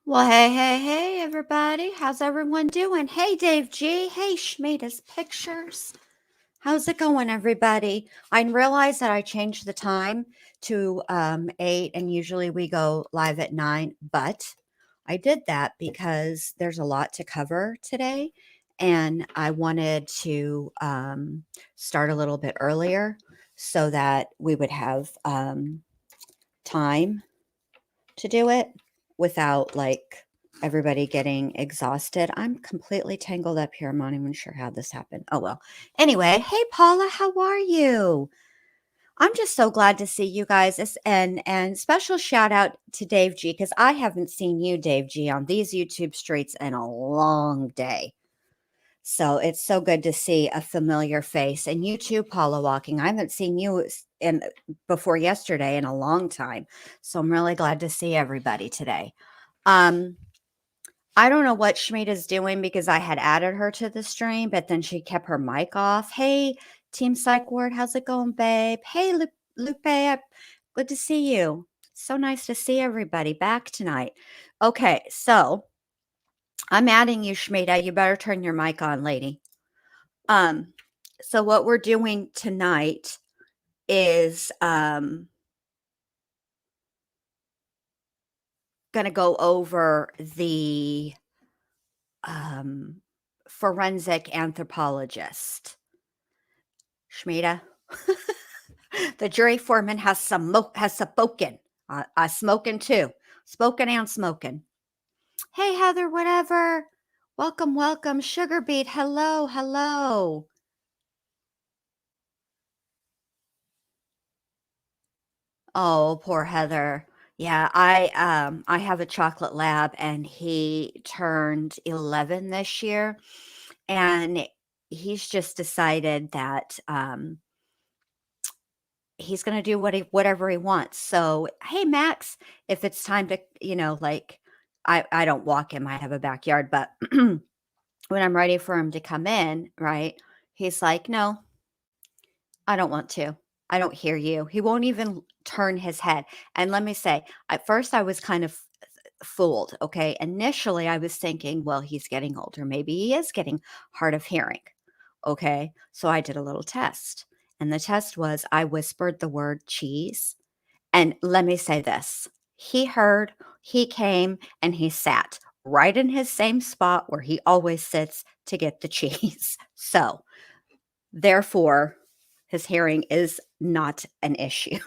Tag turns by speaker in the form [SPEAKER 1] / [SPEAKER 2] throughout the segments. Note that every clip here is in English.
[SPEAKER 1] Well, hey, everybody. How's everyone doing? Hey, Dave G. Hey, Schmieda's Pictures. How's it going, everybody? I realized that I changed the time to 8, and usually we go live at 9, but I did that because there's a lot to cover today, and I wanted to start a little bit earlier so that we would have time to do it without like everybody getting exhausted. I'm completely tangled up here. I'm not even sure how this happened. Oh well. Anyway, hey Paula, how are you? I'm just so glad to see you guys. And special shout out to Dave G because I haven't seen you, Dave G, on these YouTube streets in a long day. So it's so good to see a familiar face. And you too, Paula Walking. I haven't seen you in before yesterday in a long time. So I'm really glad to see everybody today. Um, I don't know what Shmita's doing because I had added her to the stream, but then she kept her mic off. Hey, Team Psych Ward, how's it going, babe? Hey, Lupe, good to see you. So nice to see everybody back tonight. Okay, so I'm adding you, Shmita. You better turn your mic on, lady. Um, so what we're doing tonight is going to go over the um, forensic anthropologist. Shmita, the jury foreman has spoken. I smoking too, spoken and smoking. Hey Heather, whatever. Welcome, welcome. Sugar beet. Hello, hello. Oh, poor Heather. Yeah, I have a chocolate lab and he turned 11 this year and he's just decided that he's going to do whatever he wants. So, hey Max, if it's time to, like I don't walk him. I have a backyard, but when I'm ready for him to come in, right? He's like, "No, I don't want to. I don't hear you." He won't even turn his head. And let me say, at first I was kind of fooled. Okay. Initially, I was thinking, well, he's getting older. Maybe he is getting hard of hearing. Okay. So I did a little test. And the test was I whispered the word cheese. And let me say this, he heard, he came, and he sat right in his same spot where he always sits to get the cheese. So therefore, his hearing is not an issue.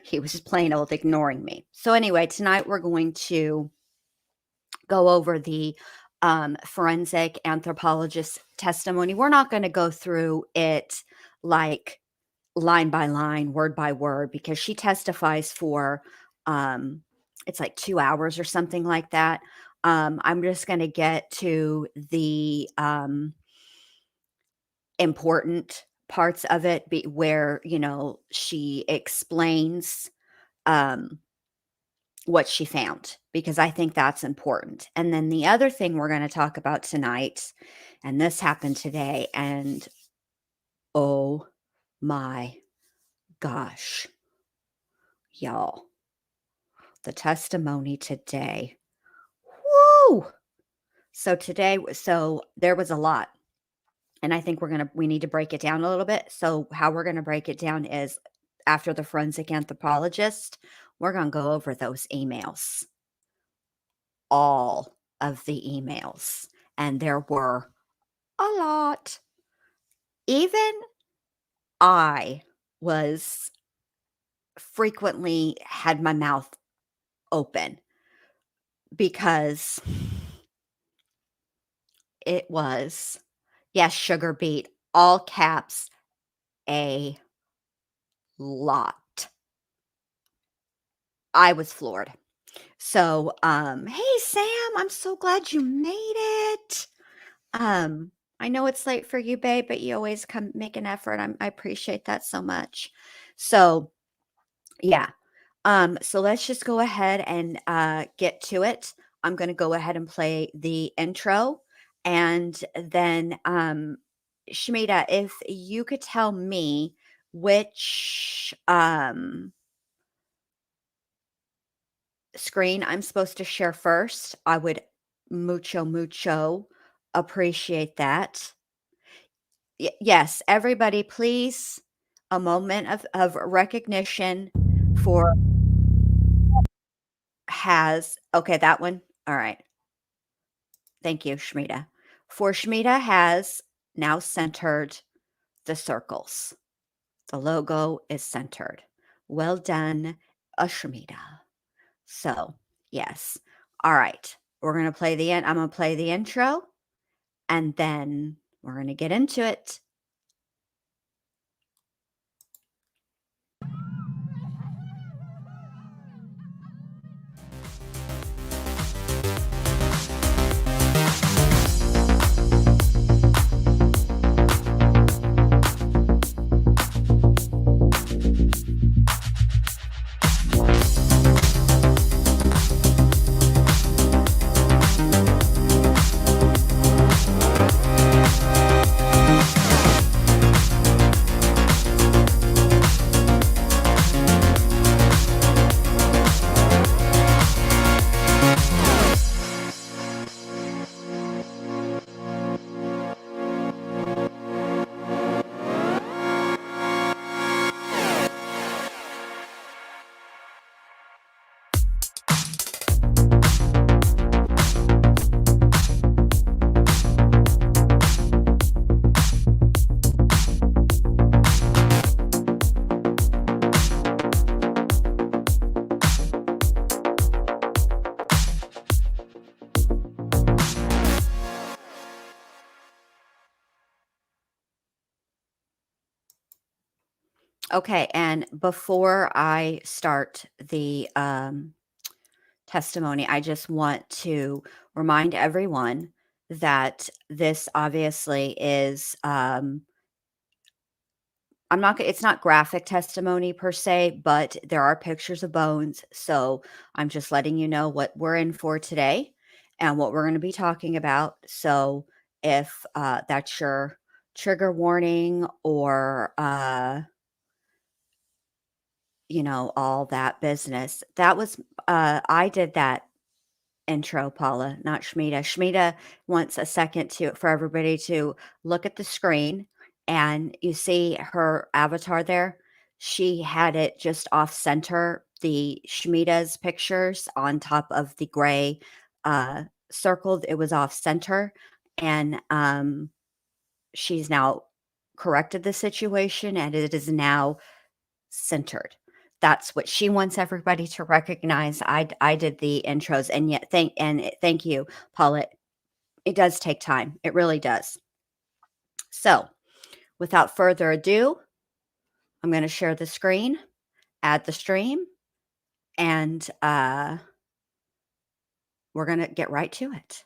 [SPEAKER 1] He was just plain old ignoring me. So, anyway, tonight we're going to go over the forensic anthropologist testimony. We're not going to go through it like line by line, word by word, because she testifies for it's like 2 hours or something like that. I'm just going to get to the important parts of it where, she explains um, what she found, because I think that's important. And then the other thing we're going to talk about tonight, and this happened today, and oh my gosh, y'all, the testimony today. Woo! So there was a lot. And I think we need to break it down a little bit. So how we're going to break it down is after the forensic anthropologist, we're going to go over those emails, all of the emails. And there were a lot. Even I was frequently had my mouth open because it was, yes, sugar beet, all caps, a lot. I was floored. So, hey Sam, I'm so glad you made it. I know it's late for you, babe, but you always come make an effort. I appreciate that so much. So, yeah. So let's just go ahead and get to it. I'm going to go ahead and play the intro, and then Shmita, if you could tell me which screen I'm supposed to share first, I would mucho appreciate that. Yes, everybody, please, a moment of recognition for has okay, that one? Alright. Thank you, Shmita. For Shmita has now centered the circles. The logo is centered. Well done, Ashmita. So, yes. All right. We're going to play the I'm going to play the intro and then we're going to get into it. Okay, and before I start the testimony, I just want to remind everyone that this obviously is I'm not it's not graphic testimony per se, but there are pictures of bones, so I'm just letting you know what we're in for today and what we're gonna be talking about. So if, that's your trigger warning or, all that business. That was, I did that intro, Paula, not Shmita. Shmita wants a second to for everybody to look at the screen and you see her avatar there. She had it just off center, the Shmita's pictures on top of the gray circled. It was off center. And she's now corrected the situation and it is now centered. That's what she wants everybody to recognize. I did the intros and yet thank you, Paula. It does take time. It really does. So, without further ado, I'm going to share the screen, add the stream, and we're going to get right to it.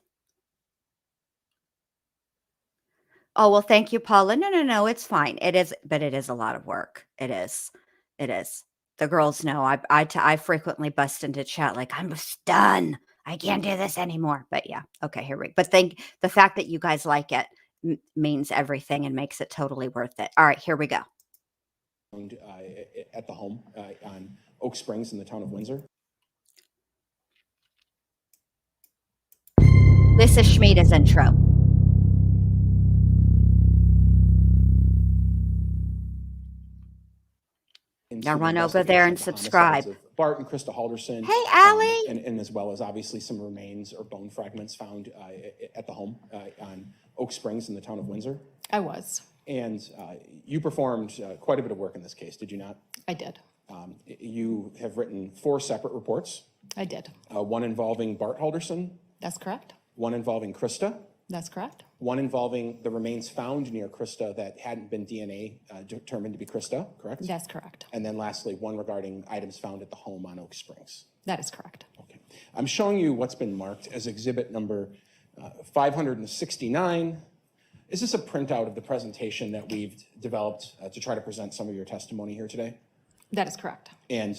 [SPEAKER 1] Oh, well, thank you, Paula. No, it's fine. It is, but it is a lot of work. It is. It is. The girls know. I frequently bust into chat like, "I'm just done. I can't do this anymore." But yeah, okay, here we but thank the fact that you guys like it means everything and makes it totally worth it. All right, here we go.
[SPEAKER 2] At the home on Oak Springs in the town of Windsor.
[SPEAKER 1] This is Shmita's intro. Now run over there and subscribe.
[SPEAKER 2] Bart and Krista Halderson.
[SPEAKER 1] Hey, Allie.
[SPEAKER 2] And as well as obviously some remains or bone fragments found at the home on Oak Springs in the town of Windsor.
[SPEAKER 3] I was.
[SPEAKER 2] And you performed quite a bit of work in this case, did you not?
[SPEAKER 3] I did.
[SPEAKER 2] You have written 4 separate reports.
[SPEAKER 3] I did.
[SPEAKER 2] One involving Bart Halderson.
[SPEAKER 3] That's correct.
[SPEAKER 2] One involving Krista.
[SPEAKER 3] That's correct.
[SPEAKER 2] One involving the remains found near Krista that hadn't been DNA determined to be Krista, correct?
[SPEAKER 3] That's correct.
[SPEAKER 2] And then lastly, one regarding items found at the home on Oak Springs.
[SPEAKER 3] That is correct.
[SPEAKER 2] Okay. I'm showing you what's been marked as exhibit number 569. Is this a printout of the presentation that we've developed to try to present some of your testimony here today?
[SPEAKER 3] That is correct.
[SPEAKER 2] And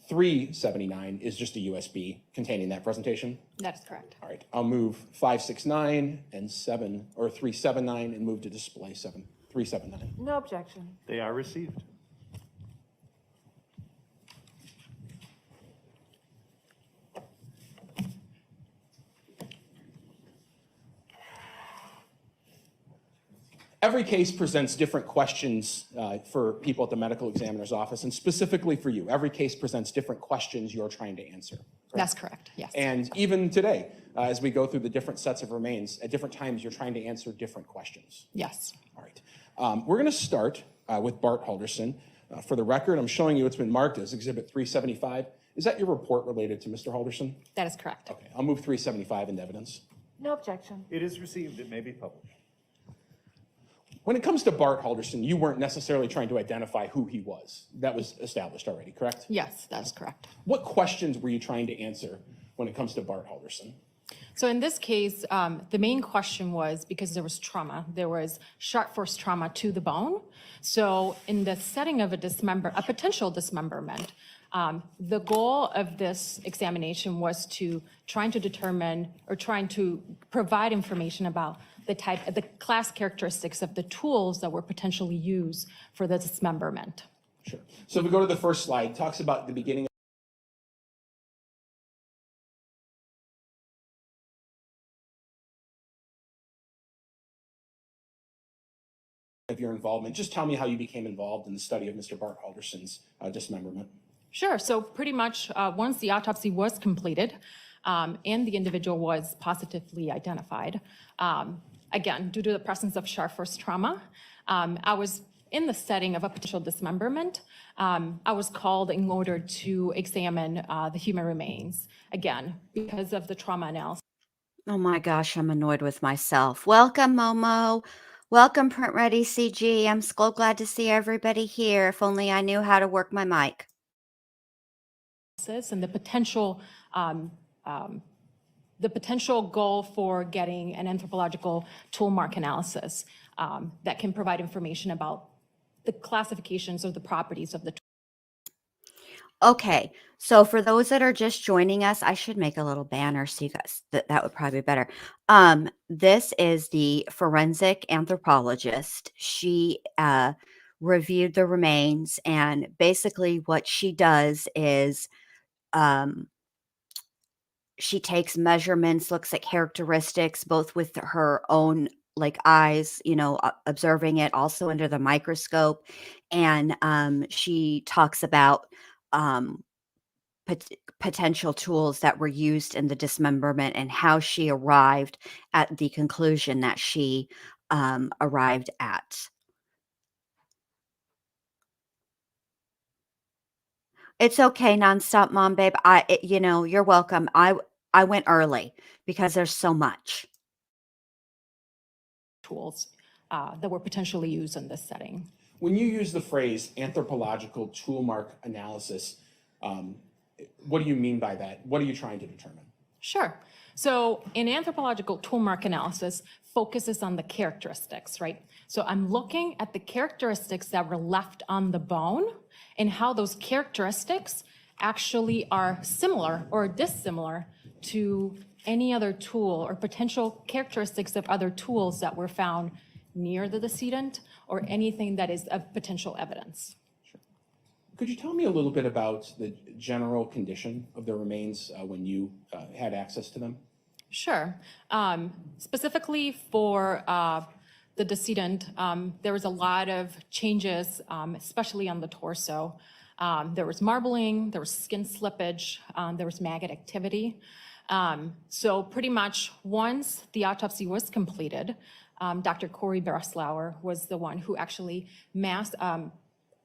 [SPEAKER 2] 379 is just a USB containing that presentation?
[SPEAKER 3] That is correct.
[SPEAKER 2] All right, I'll move 569 and 379 and move to display 379.
[SPEAKER 4] No objection.
[SPEAKER 5] They are received.
[SPEAKER 2] Every case presents different questions for people at the medical examiner's office, and specifically for you. Every case presents different questions you're trying to answer. Correct?
[SPEAKER 3] That's correct, yes.
[SPEAKER 2] And even today, as we go through the different sets of remains, at different times you're trying to answer different questions.
[SPEAKER 3] Yes.
[SPEAKER 2] All right. We're going to start with Bart Halderson. For the record, I'm showing you it's been marked as Exhibit 375. Is that your report related to Mr. Halderson?
[SPEAKER 3] That is correct.
[SPEAKER 2] Okay, I'll move 375 into evidence.
[SPEAKER 4] No objection.
[SPEAKER 5] It is received. It may be published.
[SPEAKER 2] When it comes to Bart Halderson, you weren't necessarily trying to identify who he was. That was established already, correct?
[SPEAKER 3] Yes, that is correct.
[SPEAKER 2] What questions were you trying to answer when it comes to Bart Halderson?
[SPEAKER 3] So in this case, the main question was because there was trauma, there was sharp force trauma to the bone. So in the setting of a potential dismemberment, the goal of this examination was to trying to determine or trying to provide information about the class characteristics of the tools that were potentially used for the dismemberment.
[SPEAKER 2] Sure. So if we go to the first slide, it talks about the beginning of your involvement. Just tell me how you became involved in the study of Mr. Bart Halderson's dismemberment.
[SPEAKER 3] Sure. So pretty much once the autopsy was completed and the individual was positively identified, again, due to the presence of sharp force trauma, I was in the setting of a potential dismemberment. I was called in order to examine the human remains, again, because of the trauma analysis.
[SPEAKER 1] Oh my gosh, I'm annoyed with myself. Welcome, Momo. Welcome, Print Ready CG. I'm so glad to see everybody here. If only I knew how to work my mic.
[SPEAKER 3] And the potential goal for getting an anthropological tool mark analysis that can provide information about the classifications or the properties of the tool.
[SPEAKER 1] Okay, so for those that are just joining us, I should make a little banner so you guys that would probably be better. This is the forensic anthropologist. She reviewed the remains, and basically what she does is she takes measurements, looks at characteristics, both with her own like eyes, observing it also under the microscope. And she talks about potential tools that were used in the dismemberment and how she arrived at the conclusion that she arrived at. It's okay, nonstop mom, babe. You're welcome. I went early because there's so much.
[SPEAKER 3] Tools that were potentially used in this setting.
[SPEAKER 2] When you use the phrase anthropological tool mark analysis, what do you mean by that? What are you trying to determine?
[SPEAKER 3] Sure. So an anthropological tool mark analysis focuses on the characteristics, right? So I'm looking at the characteristics that were left on the bone and how those characteristics actually are similar or dissimilar to any other tool or potential characteristics of other tools that were found near the decedent or anything that is of potential evidence.
[SPEAKER 2] Sure. Could you tell me a little bit about the general condition of the remains when you had access to them?
[SPEAKER 3] Sure. Specifically for the decedent, there was a lot of changes, especially on the torso. There was marbling, there was skin slippage, there was maggot activity. So pretty much once the autopsy was completed, Dr. Corey Breslauer was the one who actually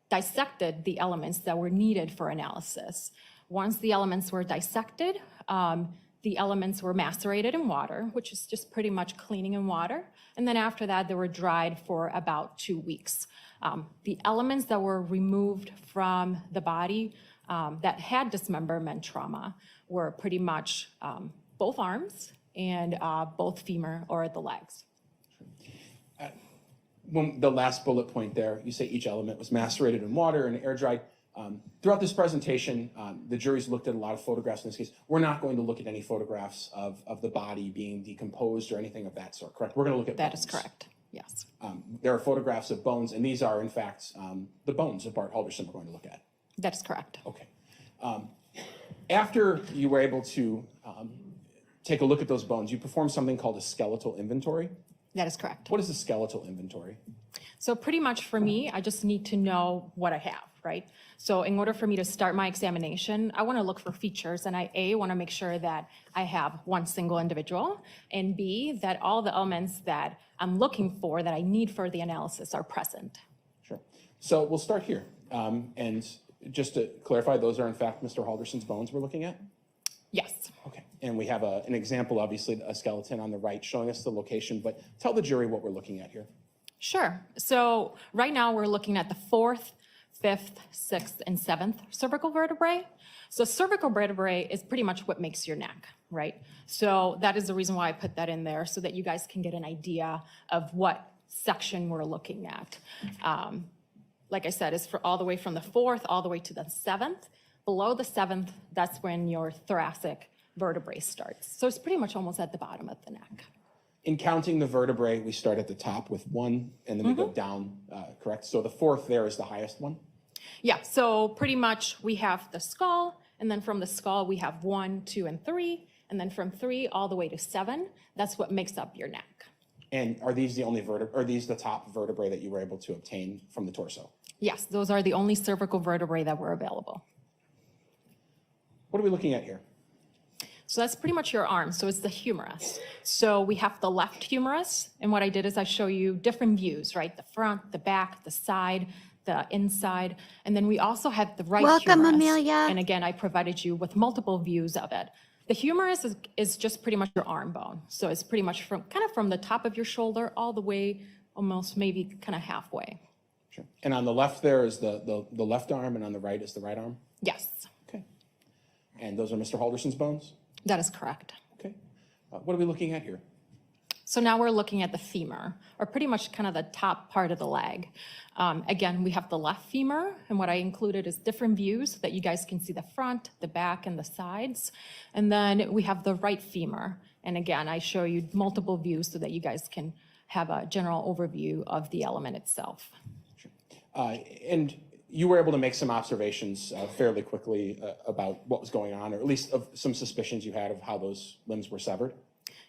[SPEAKER 3] dissected the elements that were needed for analysis. Once the elements were dissected, the elements were macerated in water, which is just pretty much cleaning in water. And then after that, they were dried for about 2 weeks. The elements that were removed from the body that had dismemberment trauma were pretty much both arms and both femur or the legs.
[SPEAKER 2] When the last bullet point there, you say each element was macerated in water and air dried. Throughout this presentation, the jury's looked at a lot of photographs in this case. We're not going to look at any photographs of the body being decomposed or anything of that sort, correct? We're going to look at bones.
[SPEAKER 3] That is correct, yes.
[SPEAKER 2] There are photographs of bones, and these are, in fact, the bones of Bart Halderson we're going to look at.
[SPEAKER 3] That is correct.
[SPEAKER 2] Okay. After you were able to take a look at those bones, you performed something called a skeletal inventory.
[SPEAKER 3] That is correct.
[SPEAKER 2] What is the skeletal inventory?
[SPEAKER 3] So pretty much for me, I just need to know what I have, right? So in order for me to start my examination, I want to look for features, and I want to make sure that I have one single individual, and B, that all the elements that I'm looking for, that I need for the analysis, are present.
[SPEAKER 2] Sure. So we'll start here. And just to clarify, those are in fact Mr. Halderson's bones we're looking at?
[SPEAKER 3] Yes.
[SPEAKER 2] Okay. And we have an example, obviously, a skeleton on the right showing us the location, but tell the jury what we're looking at here.
[SPEAKER 3] Sure. So right now we're looking at the 4th, 5th, 6th, and 7th cervical vertebrae. So cervical vertebrae is pretty much what makes your neck, right? So that is the reason why I put that in there, so that you guys can get an idea of what section we're looking at. Like I said, it's for all the way from the 4th all the way to the 7th. Below the 7th, that's when your thoracic vertebrae starts. So it's pretty much almost at the bottom of the neck.
[SPEAKER 2] In counting the vertebrae, we start at the top with 1, and then we go down, correct? So the 4th there is the highest one?
[SPEAKER 3] Yeah, so pretty much we have the skull, and then from the skull we have 1, 2, and 3, and then from 3 all the way to 7, that's what makes up your neck.
[SPEAKER 2] And are these the only are these the top vertebrae that you were able to obtain from the torso?
[SPEAKER 3] Yes, those are the only cervical vertebrae that were available.
[SPEAKER 2] What are we looking at here?
[SPEAKER 3] So that's pretty much your arm. So it's the humerus. So we have the left humerus, and what I did is I show you different views, right? The front, the back, the side, the inside, and then we also have the right
[SPEAKER 1] Welcome,
[SPEAKER 3] humerus.
[SPEAKER 1] Amelia.
[SPEAKER 3] And again, I provided you with multiple views of it. The humerus is just pretty much your arm bone. So it's pretty much from the top of your shoulder all the way, almost maybe kind of halfway.
[SPEAKER 2] Sure. And on the left there is the left arm, and on the right is the right arm?
[SPEAKER 3] Yes,
[SPEAKER 2] Okay. And those are Mr. Halderson's bones?
[SPEAKER 3] that is correct.
[SPEAKER 2] Okay. What are we looking at here?
[SPEAKER 3] So now we're looking at the femur, or pretty much kind of the top part of the leg. Again, we have the left femur, and what I included is different views so that you guys can see the front, the back, and the sides. And then we have the right femur. And again, I show you multiple views so that you guys can have a general overview of the element itself.
[SPEAKER 2] Sure. And you were able to make some observations fairly quickly about what was going on, or at least of some suspicions you had of how those limbs were severed?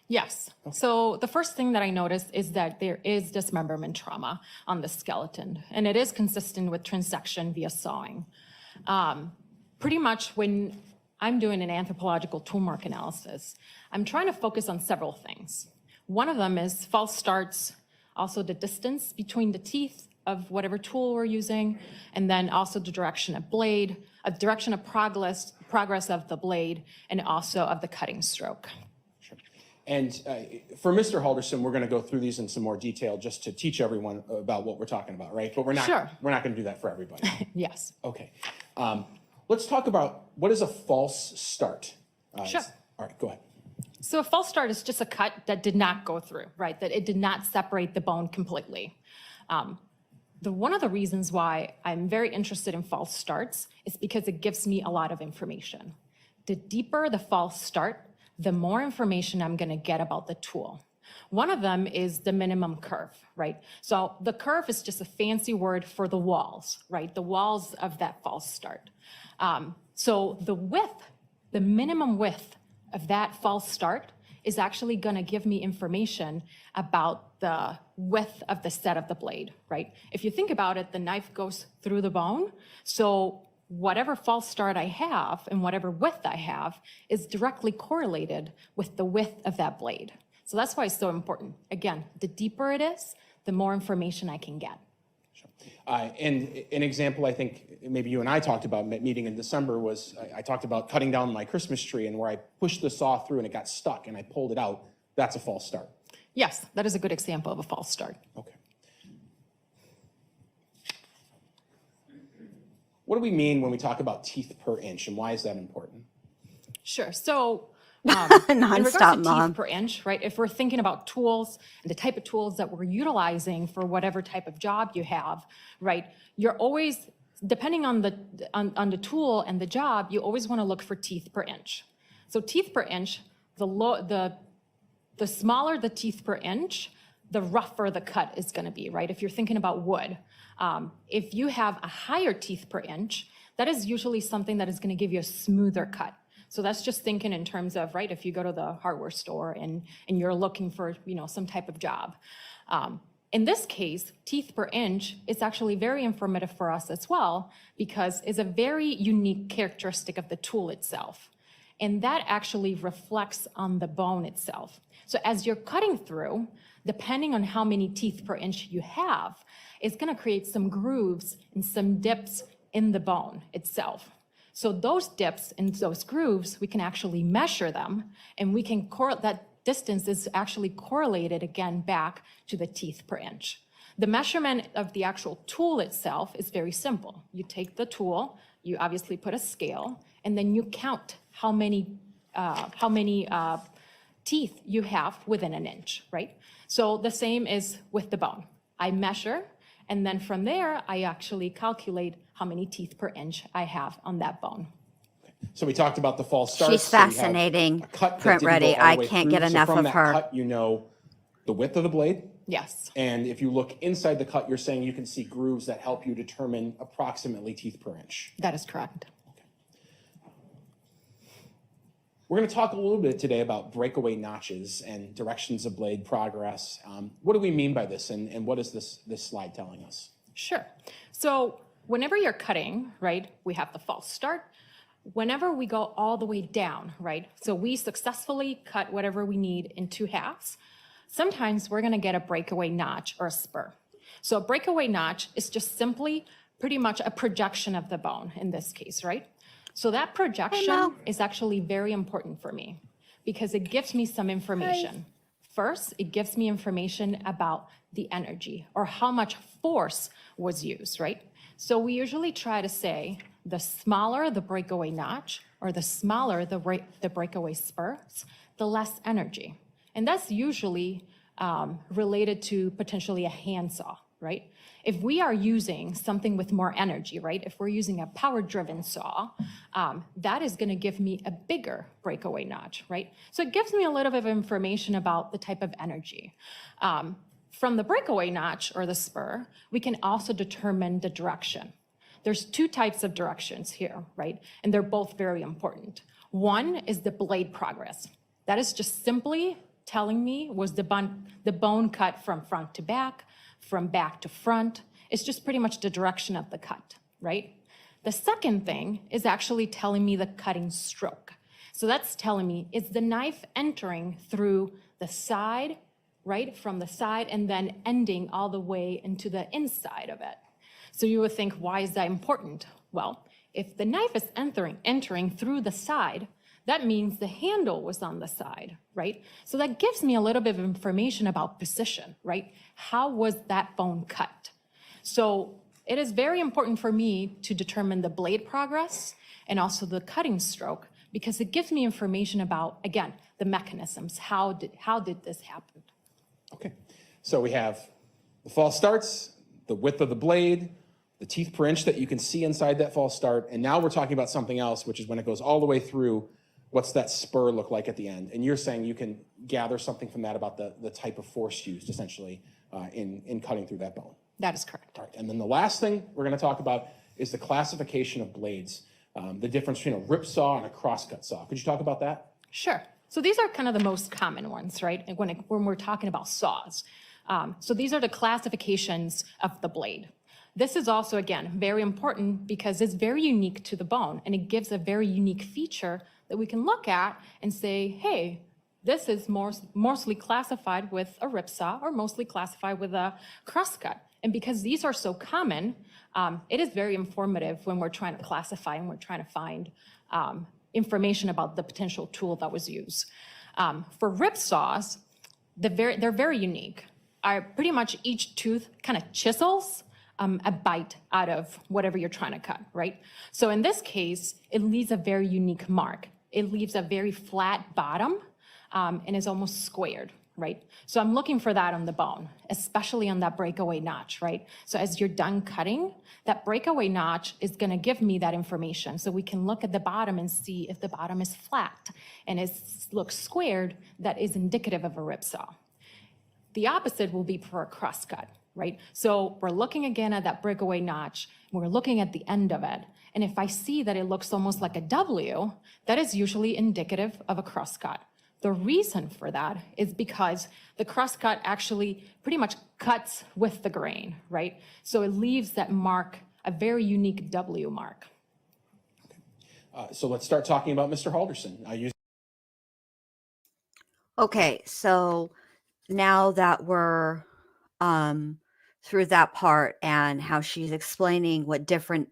[SPEAKER 3] Yes. So the first thing that I noticed is that there is dismemberment trauma on the skeleton, and it is consistent with transection via sawing. Pretty much when I'm doing an anthropological tool mark analysis, I'm trying to focus on several things. One of them is false starts, also the distance between the teeth of whatever tool we're using, and then also the direction of blade, a direction of progress of the blade, and also of the cutting stroke.
[SPEAKER 2] Sure. And for Mr. Halderson, we're going to go through these in some more detail just to teach everyone about what we're talking about, right? But we're not going to do that for everybody.
[SPEAKER 3] Yes.
[SPEAKER 2] Okay. Let's talk about what is a false start.
[SPEAKER 3] Sure.
[SPEAKER 2] All right, go ahead.
[SPEAKER 3] So a false start is just a cut that did not go through, right? That it did not separate the bone completely. One of the reasons why I'm very interested in false starts is because it gives me a lot of information. The deeper the false start, the more information I'm going to get about the tool. One of them is the minimum curve, right? So the curve is just a fancy word for the walls, right? The walls of that false start. So the width, the minimum width of that false start is actually going to give me information about the width of the set of the blade, right? If you think about it, the knife goes through the bone. So whatever false start I have and whatever width I have is directly correlated with the width of that blade. So that's why it's so important. Again, the deeper it is, the more information I can get.
[SPEAKER 2] Sure. And an example I think maybe you and I talked about meeting in December was I talked about cutting down my Christmas tree, and where I pushed the saw through and it got stuck and I pulled it out. That's a false start.
[SPEAKER 3] Yes, that is a good example of a false start.
[SPEAKER 2] Okay. What do we mean when we talk about teeth per inch, and why is that important?
[SPEAKER 3] Sure. So in regards to
[SPEAKER 1] Nonstop, Mom.
[SPEAKER 3] teeth per inch, right? If we're thinking about tools and the type of tools that we're utilizing for whatever type of job you have, right? You're always, depending on the tool and the job, you always want to look for teeth per inch. So teeth per inch, the smaller the teeth per inch, the rougher the cut is going to be, right? If you're thinking about wood. If you have a higher teeth per inch, that is usually something that is going to give you a smoother cut. So that's just thinking in terms of, right, if you go to the hardware store and you're looking for, some type of job. In this case, teeth per inch is actually very informative for us as well, because it's a very unique characteristic of the tool itself. And that actually reflects on the bone itself. So as you're cutting through, depending on how many teeth per inch you have, it's gonna create some grooves and some dips in the bone itself. So those dips and those grooves, we can actually measure them, and we can that distance is actually correlated again back to the teeth per inch. The measurement of the actual tool itself is very simple. You take the tool, you obviously put a scale, and then you count how many teeth you have within an inch, right? So the same is with the bone. I measure, and then from there, I actually calculate how many teeth per inch I have on that bone.
[SPEAKER 2] So we talked about the false starts.
[SPEAKER 1] She's fascinating.
[SPEAKER 2] Print
[SPEAKER 1] ready. I can't get enough
[SPEAKER 2] of
[SPEAKER 1] her.
[SPEAKER 2] From that cut, you know the width of the blade.
[SPEAKER 3] Yes.
[SPEAKER 2] And if you look inside the cut, you're saying you can see grooves that help you determine approximately teeth per inch.
[SPEAKER 3] That is correct.
[SPEAKER 2] Okay. We're going to talk a little bit today about breakaway notches and directions of blade progress. What do we mean by this, and what is this slide telling us?
[SPEAKER 3] Sure. So whenever you're cutting, right, we have the false start. Whenever we go all the way down, right, so we successfully cut whatever we need in 2 halves, sometimes we're going to get a breakaway notch or a spur. So a breakaway notch is just simply pretty much a projection of the bone in this case, right? So that projection is actually very important for me because it gives me some information. First, it gives me information about the energy or how much force was used, right? So we usually try to say the smaller the breakaway notch or the smaller the breakaway spurs, the less energy. And that's usually related to potentially a handsaw, right? If we are using something with more energy, right? If we're using a power-driven saw, that is gonna give me a bigger breakaway notch, right? So it gives me a little bit of information about the type of energy. From the breakaway notch or the spur, we can also determine the direction. There's 2 types of directions here, right? And they're both very important. One is the blade progress. That is just simply telling me was the bone cut from front to back, from back to front. It's just pretty much the direction of the cut, right? The second thing is actually telling me the cutting stroke. So that's telling me, is the knife entering through the side, right, from the side, and then ending all the way into the inside of it. So you would think, why is that important? Well, if the knife is entering through the side, that means the handle was on the side, right? So that gives me a little bit of information about position, right? How was that bone cut? So it is very important for me to determine the blade progress and also the cutting stroke because it gives me information about, again, the mechanisms. How did this happen?
[SPEAKER 2] Okay, so we have the false starts, the width of the blade, the teeth per inch that you can see inside that false start, and now we're talking about something else, which is when it goes all the way through, what's that spur look like at the end? And you're saying you can gather something from that about the type of force used, essentially, in cutting through that bone.
[SPEAKER 3] That is correct.
[SPEAKER 2] All right, and then the last thing we're going to talk about is the classification of blades, the difference between a rip saw and a crosscut saw. Could you talk about that?
[SPEAKER 3] Sure. So these are kind of the most common ones, right? When we're talking about saws. So these are the classifications of the blade. This is also, again, very important because it's very unique to the bone and it gives a very unique feature that we can look at and say, hey, this is mostly classified with a rip saw or mostly classified with a crosscut. And because these are so common, it is very informative when we're trying to classify and we're trying to find information about the potential tool that was used. For rip saws, they're very unique. Pretty much each tooth kind of chisels a bite out of whatever you're trying to cut, right? So in this case, it leaves a very unique mark. It leaves a very flat bottom and is almost squared, right? So I'm looking for that on the bone, especially on that breakaway notch, right? So as you're done cutting, that breakaway notch is gonna give me that information. So we can look at the bottom and see if the bottom is flat and it looks squared, that is indicative of a rip saw. The opposite will be for a crosscut. right? So we're looking again at that breakaway notch. We're looking at the end of it. And if I see that it looks almost like a W, that is usually indicative of a crosscut. The reason for that is because the crosscut actually pretty much cuts with the grain, right? So it leaves that mark, a very unique W mark.
[SPEAKER 2] So let's start talking about Mr. Halderson.
[SPEAKER 1] Okay, so now that we're through that part and how she's explaining what different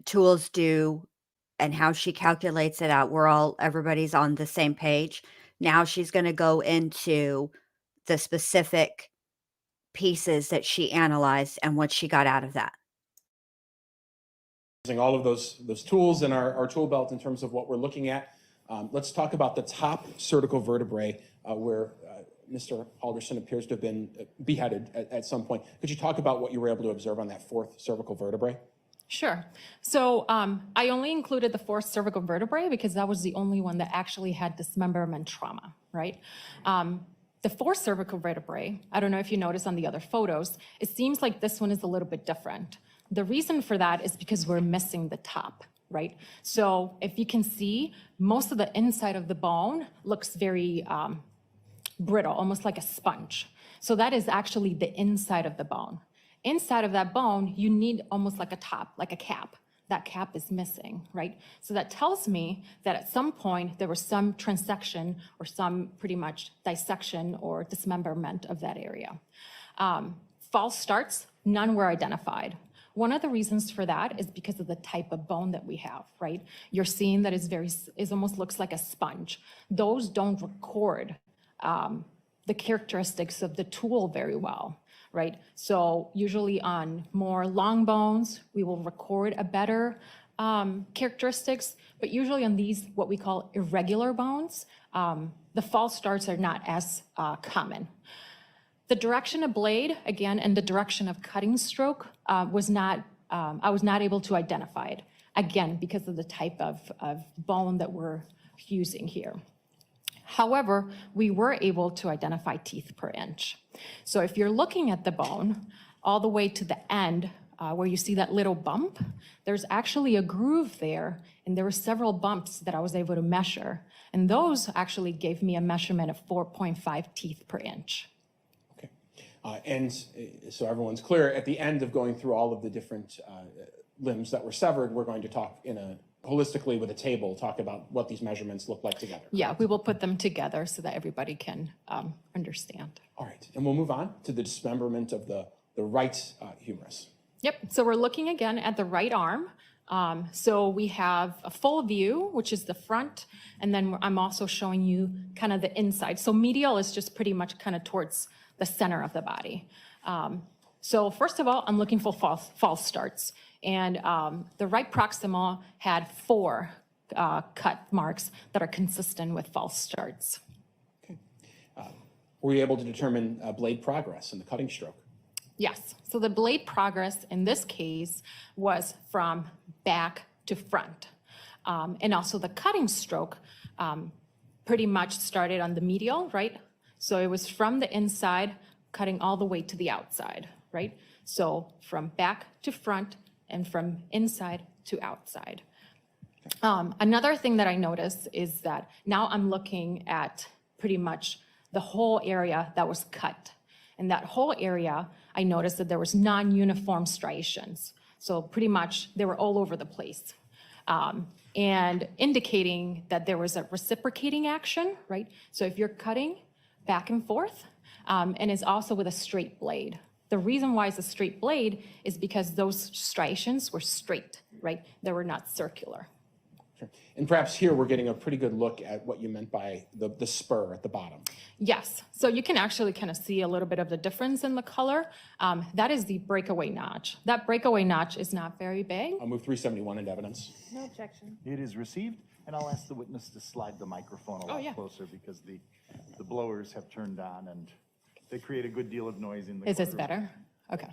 [SPEAKER 1] tools do and how she calculates it out, everybody's on the same page. Now she's going to go into the specific pieces that she analyzed and what she got out of that.
[SPEAKER 2] Using all of those tools in our tool belt in terms of what we're looking at. Let's talk about the top cervical vertebrae where Mr. Halderson appears to have been beheaded at some point. Could you talk about what you were able to observe on that fourth cervical vertebrae?
[SPEAKER 3] Sure. So I only included the fourth cervical vertebrae because that was the only one that actually had dismemberment trauma, right? The fourth cervical vertebrae, I don't know if you notice on the other photos, it seems like this one is a little bit different. The reason for that is because we're missing the top, right? So if you can see, most of the inside of the bone looks very brittle, almost like a sponge. So that is actually the inside of the bone. Inside of that bone, you need almost like a top, like a cap. That cap is missing, right? So that tells me that at some point there was some transection or some pretty much dissection or dismemberment of that area. False starts, none were identified. One of the reasons for that is because of the type of bone that we have, right? You're seeing that it almost looks like a sponge. Those don't record the characteristics of the tool very well, right? So usually on more long bones, we will record a better characteristics, but usually on these, what we call irregular bones, the false starts are not as common. The direction of blade, again, and the direction of cutting stroke I was not able to identify it, again, because of the type of bone that we're using here. However, we were able to identify teeth per inch. So if you're looking at the bone all the way to the end, where you see that little bump, there's actually a groove there, and there were several bumps that I was able to measure. And those actually gave me a measurement of 4.5 teeth per inch.
[SPEAKER 2] And so everyone's clear, at the end of going through all of the different limbs that were severed, we're going to talk holistically with a table, talk about what these measurements look like together.
[SPEAKER 3] Yeah, we will put them together so that everybody can understand.
[SPEAKER 2] All right, and we'll move on to the dismemberment of the right humerus.
[SPEAKER 3] Yep, so we're looking again at the right arm. So we have a full view, which is the front, and then I'm also showing you kind of the inside. So medial is just pretty much kind of towards the center of the body. So first of all, I'm looking for false starts. And the right proximal had 4 cut marks that are consistent with false starts.
[SPEAKER 2] Okay. Were you able to determine blade progress in the cutting stroke?
[SPEAKER 3] Yes. So the blade progress in this case was from back to front. And also the cutting stroke pretty much started on the medial, right? So it was from the inside, cutting all the way to the outside, right? So from back to front and from inside to outside. Another thing that I noticed is that now I'm looking at pretty much the whole area that was cut. And that whole area, I noticed that there was non-uniform striations. So pretty much they were all over the place. And indicating that there was a reciprocating action, right? So if you're cutting back and forth, and is also with a straight blade. The reason why it's a straight blade is because those striations were straight, right? They were not circular.
[SPEAKER 2] Sure. And perhaps here we're getting a pretty good look at what you meant by the spur at the bottom.
[SPEAKER 3] Yes, so you can actually kind of see a little bit of the difference in the color. That is the breakaway notch. That breakaway notch is not very big.
[SPEAKER 2] I'll move 371 into evidence.
[SPEAKER 4] No objection. It is received, and I'll ask the witness to slide the microphone a lot closer because the blowers have turned on and they create a good deal of noise in the
[SPEAKER 3] Is this
[SPEAKER 4] courtroom.
[SPEAKER 3] better?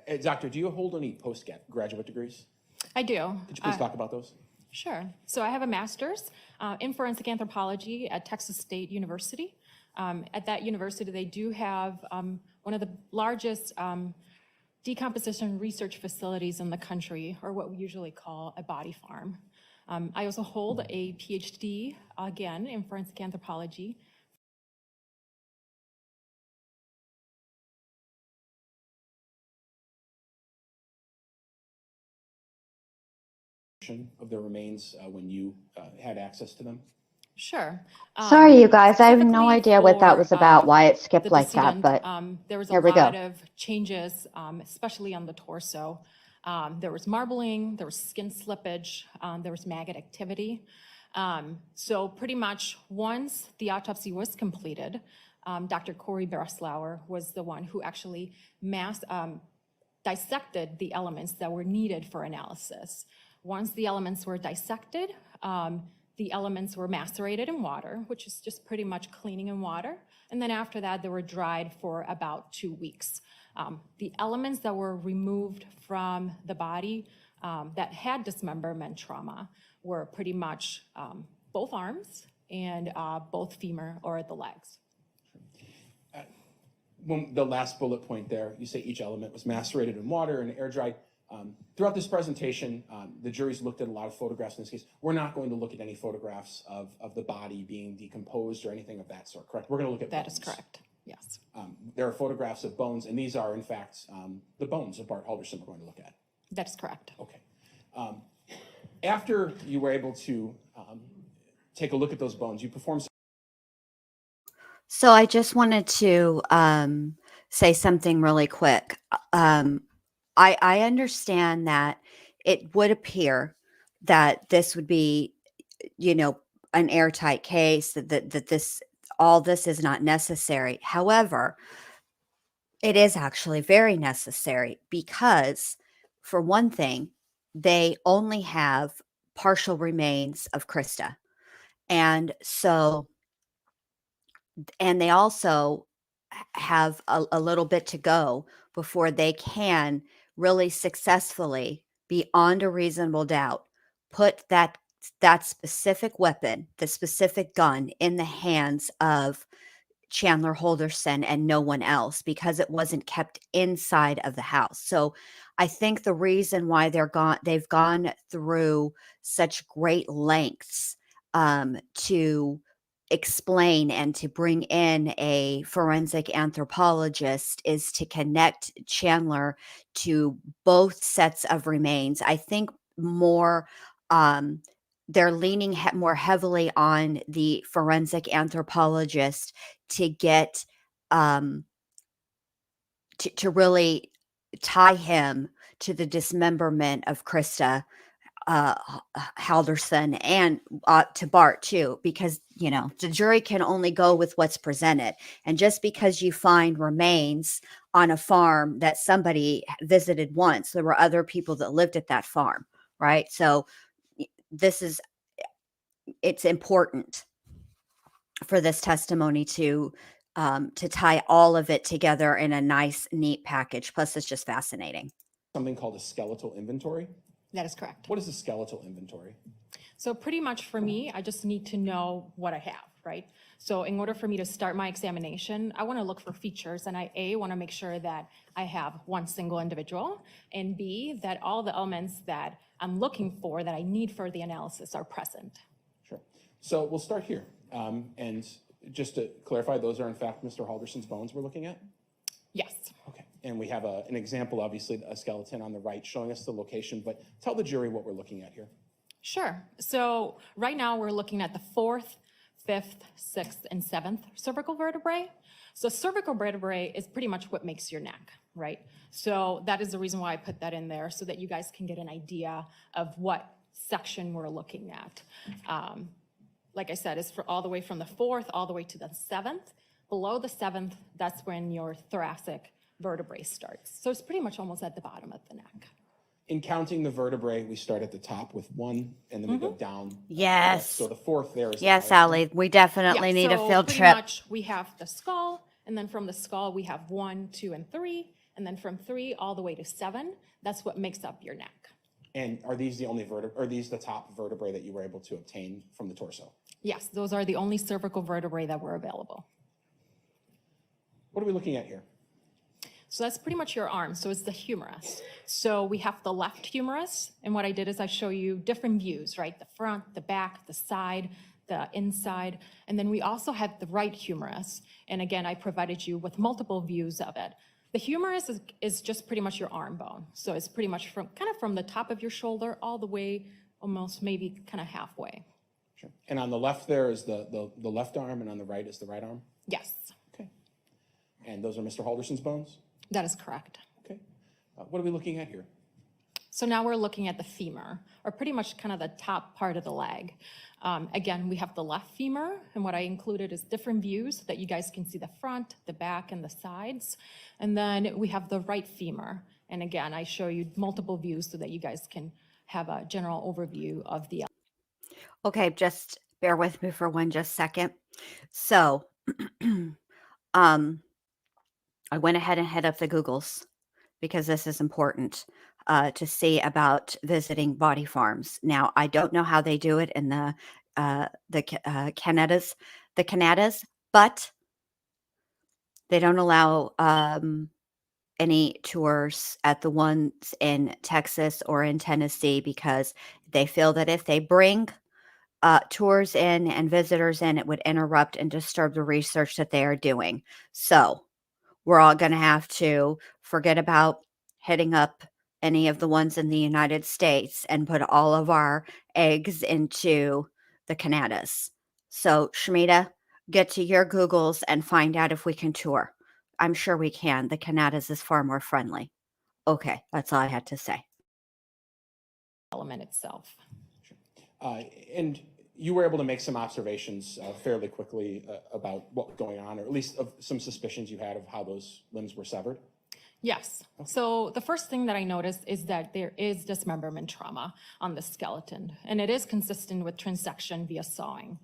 [SPEAKER 3] Okay.
[SPEAKER 2] Doctor, do you hold any postgraduate degrees?
[SPEAKER 3] I do.
[SPEAKER 2] Could you please talk about those?
[SPEAKER 3] Sure. So I have a master's in forensic anthropology at Texas State University. At that university, they do have one of the largest decomposition research facilities in the country, or what we usually call a body farm. I also hold a PhD, again, in forensic anthropology.
[SPEAKER 2] Of the remains when you had access to them?
[SPEAKER 3] Sure.
[SPEAKER 1] Sorry, you guys, I have no
[SPEAKER 3] Specifically
[SPEAKER 1] idea what that
[SPEAKER 3] for,
[SPEAKER 1] was about, why it
[SPEAKER 3] the
[SPEAKER 1] skipped like that,
[SPEAKER 3] decedent,
[SPEAKER 1] but
[SPEAKER 3] there was a
[SPEAKER 1] here we
[SPEAKER 3] lot
[SPEAKER 1] go.
[SPEAKER 3] of changes, especially on the torso. There was marbling, there was skin slippage, there was maggot activity. So pretty much once the autopsy was completed, Dr. Corey Breslauer was the one who actually dissected the elements that were needed for analysis. Once the elements were dissected, the elements were macerated in water, which is just pretty much cleaning in water. And then after that, they were dried for about 2 weeks. The elements that were removed from the body that had dismemberment trauma were pretty much both arms and both femur or the legs.
[SPEAKER 2] The last bullet point there, you say each element was macerated in water and air dried. Throughout this presentation, the jury's looked at a lot of photographs in this case. We're not going to look at any photographs of the body being decomposed or anything of that sort, correct? We're going to look at
[SPEAKER 3] That
[SPEAKER 2] bones.
[SPEAKER 3] is correct, yes.
[SPEAKER 2] There are photographs of bones, and these are, in fact, the bones of Bart Halderson we're going to look at.
[SPEAKER 3] That is correct.
[SPEAKER 2] Okay. After you were able to take a look at those bones, you performed.
[SPEAKER 1] So I just wanted to say something really quick. I understand that it would appear that this would be, an airtight case, that all this is not necessary. However, it is actually very necessary because, for one thing, they only have partial remains of Krista. And so, and they also have a little bit to go before they can really successfully, beyond a reasonable doubt, put that specific weapon, the specific gun, in the hands of Chandler Halderson and no one else, because it wasn't kept inside of the house. So I think the reason why they've gone through such great lengths to explain and to bring in a forensic anthropologist is to connect Chandler to both sets of remains. I think more they're leaning more heavily on the forensic anthropologist to get to really tie him to the dismemberment of Krista Halderson and to Bart too, because the jury can only go with what's presented. And just because you find remains on a farm that somebody visited once, there were other people that lived at that farm, right? So it's important for this testimony to tie all of it together in a nice, neat package. Plus, it's just fascinating.
[SPEAKER 2] Something called a skeletal inventory.
[SPEAKER 3] That is correct.
[SPEAKER 2] What is a skeletal inventory?
[SPEAKER 3] So pretty much for me, I just need to know what I have, right? So in order for me to start my examination, I want to look for features, and I want to make sure that I have one single individual, and B, that all the elements that I'm looking for, that I need for the analysis, are present.
[SPEAKER 2] Sure. So we'll start here. And just to clarify, those are in fact Mr. Halderson's bones we're looking at?
[SPEAKER 3] Yes.
[SPEAKER 2] Okay. And we have an example, obviously, a skeleton on the right showing us the location, but tell the jury what we're looking at here.
[SPEAKER 3] Sure. So right now we're looking at the 4th, 5th, 6th, and 7th cervical vertebrae. So cervical vertebrae is pretty much what makes your neck, right? So that is the reason why I put that in there, so that you guys can get an idea of what section we're looking at. Like I said, it's all the way from the 4th all the way to the 7th. Below the 7th, that's when your thoracic vertebrae starts. So it's pretty much almost at the bottom of the neck.
[SPEAKER 2] In counting the vertebrae, we start at the top with 1, and then we go down.
[SPEAKER 1] Yes.
[SPEAKER 2] So the 4th there is.
[SPEAKER 1] Yes, Allie, we definitely need a field
[SPEAKER 3] pretty
[SPEAKER 1] trip.
[SPEAKER 3] much we have the skull, and then from the skull we have 1, 2, and 3, and then from 3 all the way to 7. That's what makes up your neck.
[SPEAKER 2] And are these the only are these the top vertebrae that you were able to obtain from the torso?
[SPEAKER 3] Yes, those are the only cervical vertebrae that were available.
[SPEAKER 2] What are we looking at here?
[SPEAKER 3] So that's pretty much your arm. So it's the humerus. So we have the left humerus. And what I did is I show you different views, right? The front, the back, the side, the inside. And then we also had the right humerus. And again, I provided you with multiple views of it. The humerus is just pretty much your arm bone. So it's pretty much from the top of your shoulder all the way almost maybe kind of halfway.
[SPEAKER 2] Sure. And on the left there is the left arm, and on the right is the right arm?
[SPEAKER 3] Yes,
[SPEAKER 2] Okay. And those are Mr. Halderson's bones?
[SPEAKER 3] that is correct.
[SPEAKER 2] Okay. What are we looking at here?
[SPEAKER 3] So now we're looking at the femur, or pretty much kind of the top part of the leg. Again, we have the left femur, and what I included is different views so that you guys can see the front, the back, and the sides. And then we have the right femur. And again, I show you multiple views so that you guys can have a general overview of the.
[SPEAKER 1] Okay, just bear with me for just second. So, I went ahead and hit up the Googles because this is important to see about visiting body farms. Now, I don't know how they do it in Canadas, but they don't allow any tours at the ones in Texas or in Tennessee because they feel that if they bring tours in and visitors in, it would interrupt and disturb the research that they are doing. So we're all going to have to forget about hitting up any of the ones in the United States and put all of our eggs into the Canadas. So, Shmita, get to your Googles and find out if we can tour. I'm sure we can. The Canadas is far more friendly. Okay, that's all I had to say.
[SPEAKER 3] Element itself.
[SPEAKER 2] And you were able to make some observations fairly quickly about what was going on, or at least of some suspicions you had of how those limbs were severed?
[SPEAKER 3] Yes. So the first thing that I noticed is that there is dismemberment trauma on the skeleton, and it is consistent with transection via sawing.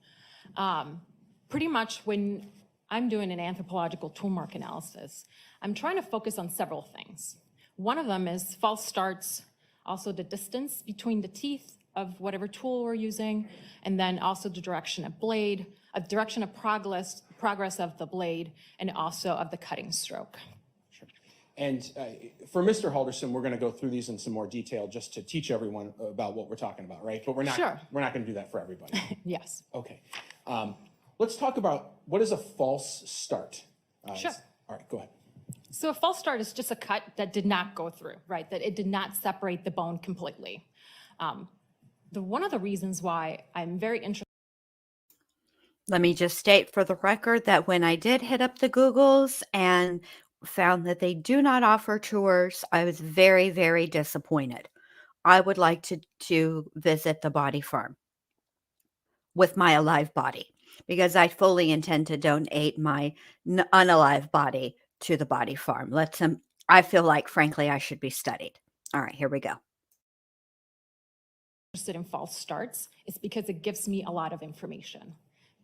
[SPEAKER 3] Pretty much when I'm doing an anthropological tool mark analysis, I'm trying to focus on several things. One of them is false starts, also the distance between the teeth of whatever tool we're using, and then also the direction of blade, a direction of progress of the blade, and also of the cutting stroke.
[SPEAKER 2] Sure. And for Mr. Halderson, we're going to go through these in some more detail just to teach everyone about what we're talking about, right? But we're not going to do that for everybody.
[SPEAKER 3] Yes.
[SPEAKER 2] Okay. Let's talk about what is a false start.
[SPEAKER 3] Sure.
[SPEAKER 2] All right, go ahead.
[SPEAKER 3] So a false start is just a cut that did not go through, right? That it did not separate the bone completely. One of the reasons why I'm very interested.
[SPEAKER 1] Let me just state for the record that when I did hit up the Googles and found that they do not offer tours, I was very, very disappointed. I would like to visit the body farm with my alive body because I fully intend to donate my unalive body to the body farm. I feel like, frankly, I should be studied. All right, here we go.
[SPEAKER 3] Interested in false starts is because it gives me a lot of information.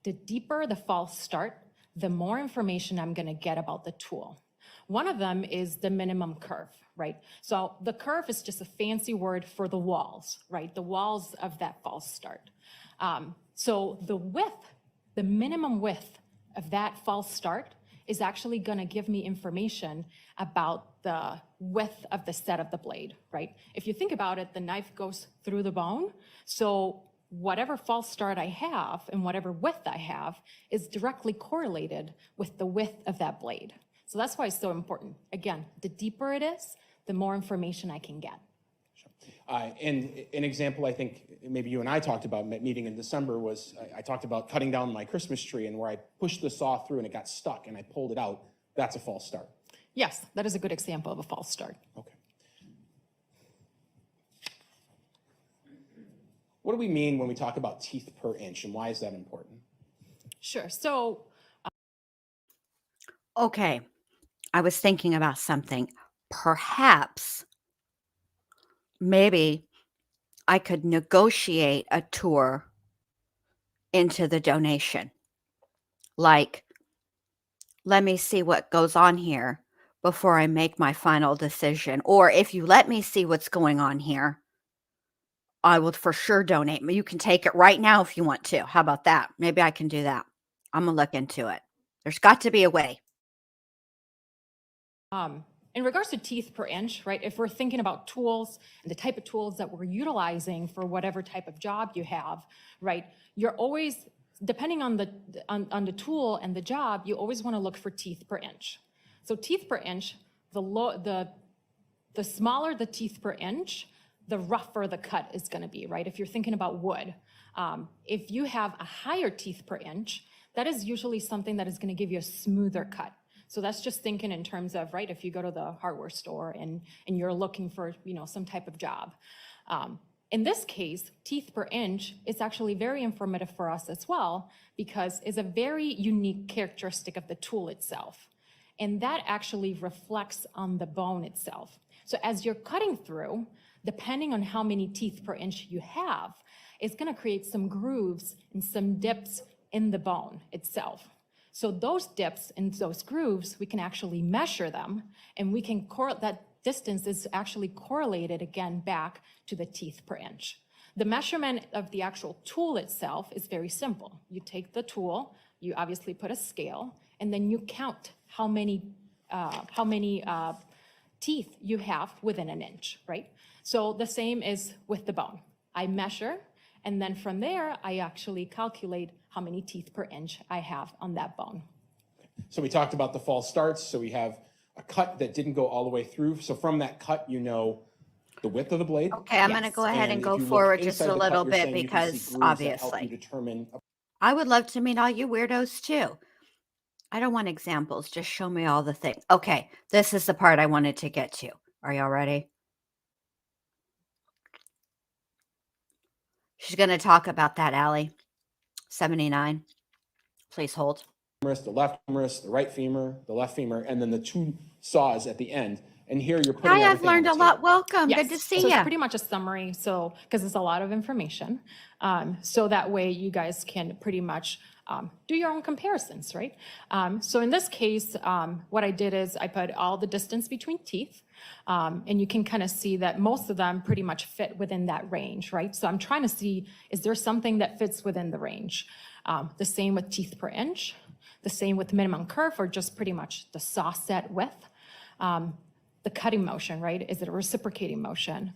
[SPEAKER 3] The deeper the false start, the more information I'm going to get about the tool. One of them is the minimum curve, right? So the curve is just a fancy word for the walls, right? The walls of that false start. So the width, the minimum width of that false start is actually going to give me information about the width of the set of the blade, right? If you think about it, the knife goes through the bone. So whatever false start I have and whatever width I have is directly correlated with the width of that blade. So that's why it's so important. Again, the deeper it is, the more information I can get.
[SPEAKER 2] And an example I think maybe you and I talked about meeting in December was I talked about cutting down my Christmas tree, and where I pushed the saw through and it got stuck and I pulled it out. That's a false start.
[SPEAKER 3] Yes, that is a good example of a false start.
[SPEAKER 2] Okay. What do we mean when we talk about teeth per inch, and why is that important?
[SPEAKER 3] Sure. So,
[SPEAKER 1] okay, I was thinking about something. Perhaps, maybe I could negotiate a tour into the donation. Like, let me see what goes on here before I make my final decision. Or if you let me see what's going on here, I will for sure donate. You can take it right now if you want to. How about that? Maybe I can do that. I'm going to look into it. There's got to be a way.
[SPEAKER 3] In regards to teeth per inch, right, if we're thinking about tools and the type of tools that we're utilizing for whatever type of job you have, right, you're always, depending on the tool and the job, you always want to look for teeth per inch. So teeth per inch, the smaller the teeth per inch, the rougher the cut is going to be, right? If you're thinking about wood, if you have a higher teeth per inch, that is usually something that is going to give you a smoother cut. So that's just thinking in terms of, right, if you go to the hardware store and you're looking for, some type of job. In this case, teeth per inch is actually very informative for us as well, because it's a very unique characteristic of the tool itself. And that actually reflects on the bone itself. So as you're cutting through, depending on how many teeth per inch you have, it's going to create some grooves and some dips in the bone itself. So those dips and those grooves, we can actually measure them, and we can that distance is actually correlated again back to the teeth per inch. The measurement of the actual tool itself is very simple. You take the tool, you obviously put a scale, and then you count how many teeth you have within an inch, right? So the same is with the bone. I measure, and then from there, I actually calculate how many teeth per inch I have on that bone.
[SPEAKER 2] So we talked about the false starts. So we have a cut that didn't go all the way through. So from that cut, the width of the blade.
[SPEAKER 1] Okay, I'm going to go ahead and go forward just a little bit because obviously I would love to meet all you weirdos too. I don't want examples. Just show me all the things. Okay, this is the part I wanted to get to. Are y'all ready? She's going to talk about that, Allie. 79. Please hold.
[SPEAKER 2] The left humerus, the right femur, the left femur, and then the two saws at the end. And here you're putting
[SPEAKER 1] Hi, I've learned a lot. Welcome.
[SPEAKER 3] Yes.
[SPEAKER 1] Good to see
[SPEAKER 3] so
[SPEAKER 1] you.
[SPEAKER 3] It's pretty much a summary, so because it's a lot of information. So that way you guys can pretty much do your own comparisons, right? So in this case, what I did is I put all the distance between teeth, and you can kind of see that most of them pretty much fit within that range, right? So I'm trying to see, is there something that fits within the range? The same with teeth per inch, the same with minimum curve, or just pretty much the saw set width. The cutting motion, right? Is it a reciprocating motion?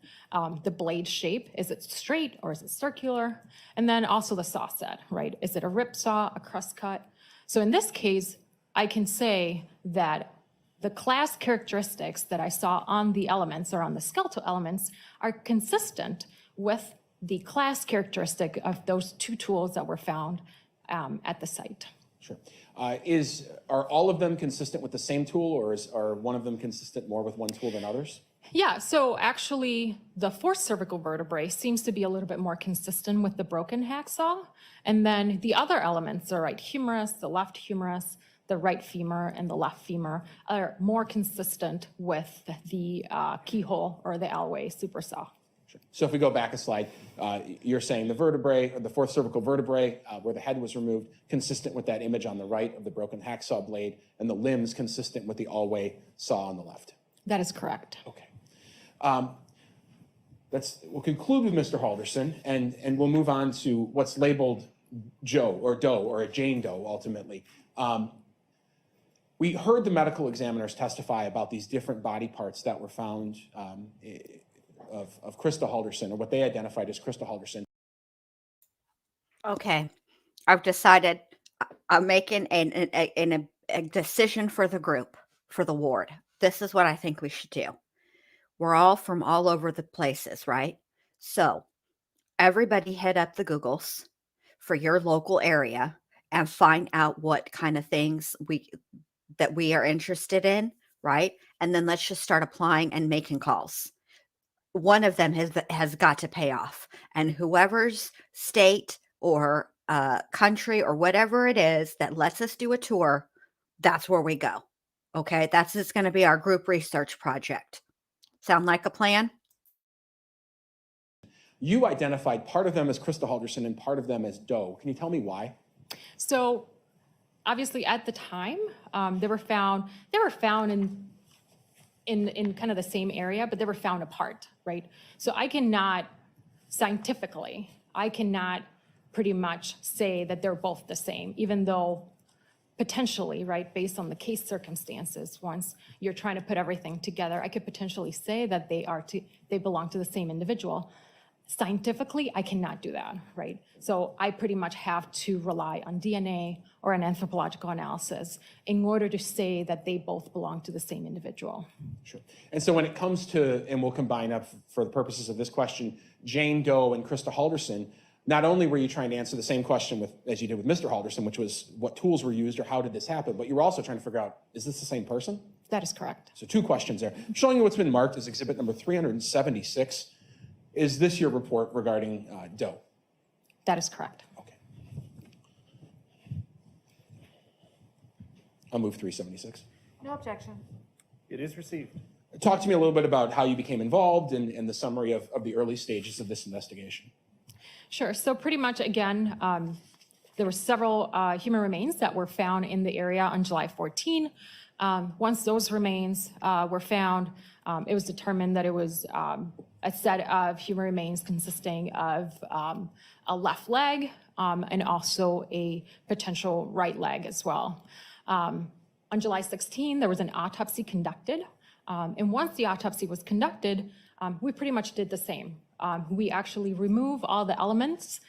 [SPEAKER 3] The blade shape, is it straight or is it circular? And then also the saw set, right? Is it a rip saw, a crust cut? So in this case, I can say that the class characteristics that I saw on the elements or on the skeletal elements are consistent with the class characteristic of those two tools that were found at the site.
[SPEAKER 2] Sure. Are all of them consistent with the same tool, or are one of them consistent more with one tool than others?
[SPEAKER 3] Yeah, so actually the fourth cervical vertebrae seems to be a little bit more consistent with the broken hacksaw. And then the other elements, the right humerus, the left humerus, the right femur, and the left femur are more consistent with the keyhole or the Alway super saw.
[SPEAKER 2] Sure. So if we go back a slide, you're saying the vertebrae, or the fourth cervical vertebrae, where the head was removed, consistent with that image on the right of the broken hacksaw blade, and the limbs consistent with the Alway saw on the left.
[SPEAKER 3] That is correct.
[SPEAKER 2] Okay. We'll conclude with Mr. Halderson, and we'll move on to what's labeled Joe or Doe, or a Jane Doe ultimately. We heard the medical examiners testify about these different body parts that were found of Krista Halderson, or what they identified as Krista Halderson.
[SPEAKER 1] Okay, I've decided I'm making a decision for the group, for the ward. This is what I think we should do. We're all from all over the places, right? So everybody hit up the Googles for your local area and find out what kind of things that we are interested in, right? And then let's just start applying and making calls. One of them has got to pay off, and whoever's state or country or whatever it is that lets us do a tour, that's where we go. Okay, that's just going to be our group research project. Sound like a plan?
[SPEAKER 2] You identified part of them as Krista Halderson and part of them as Doe. Can you tell me why?
[SPEAKER 3] So obviously at the time, they were found in kind of the same area, but they were found apart, right? So I cannot pretty much say that they're both the same, even though potentially, right, based on the case circumstances, once you're trying to put everything together, I could potentially say that they belong to the same individual. Scientifically, I cannot do that, right? So I pretty much have to rely on DNA or an anthropological analysis in order to say that they both belong to the same individual.
[SPEAKER 2] Sure. And so when it comes to, and we'll combine up for the purposes of this question, Jane Doe and Krista Halderson, not only were you trying to answer the same question as you did with Mr. Halderson, which was what tools were used or how did this happen, but you were also trying to figure out, is this the same person?
[SPEAKER 3] That is correct.
[SPEAKER 2] So 2 questions there. I'm showing you what's been marked as exhibit number 376. Is this your report regarding Doe?
[SPEAKER 3] That is correct.
[SPEAKER 2] Okay. I'll move 376.
[SPEAKER 5] No objection.
[SPEAKER 4] It is received.
[SPEAKER 2] Talk to me a little bit about how you became involved and the summary of the early stages of this investigation.
[SPEAKER 3] Sure. So pretty much, again, there were several human remains that were found in the area on July 14. Once those remains were found, it was determined that it was a set of human remains consisting of a left leg and also a potential right leg as well. On July 16, there was an autopsy conducted. And once the autopsy was conducted, we pretty much did the same. We actually removed all the elements,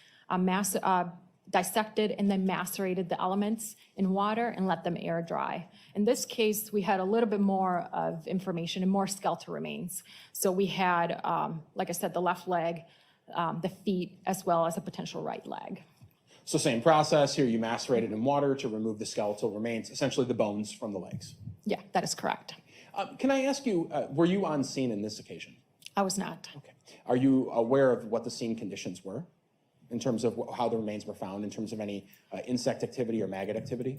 [SPEAKER 3] dissected and then macerated the elements in water and let them air dry. In this case, we had a little bit more of information and more skeletal remains. So we had, like I said, the left leg, the feet, as well as a potential right leg.
[SPEAKER 2] So same process here, you macerated in water to remove the skeletal remains, essentially the bones from the legs.
[SPEAKER 3] Yeah, that is correct.
[SPEAKER 2] Can I ask you, were you on scene in this occasion?
[SPEAKER 3] I was not.
[SPEAKER 2] Okay. Are you aware of what the scene conditions were in terms of how the remains were found, in terms of any insect activity or maggot activity?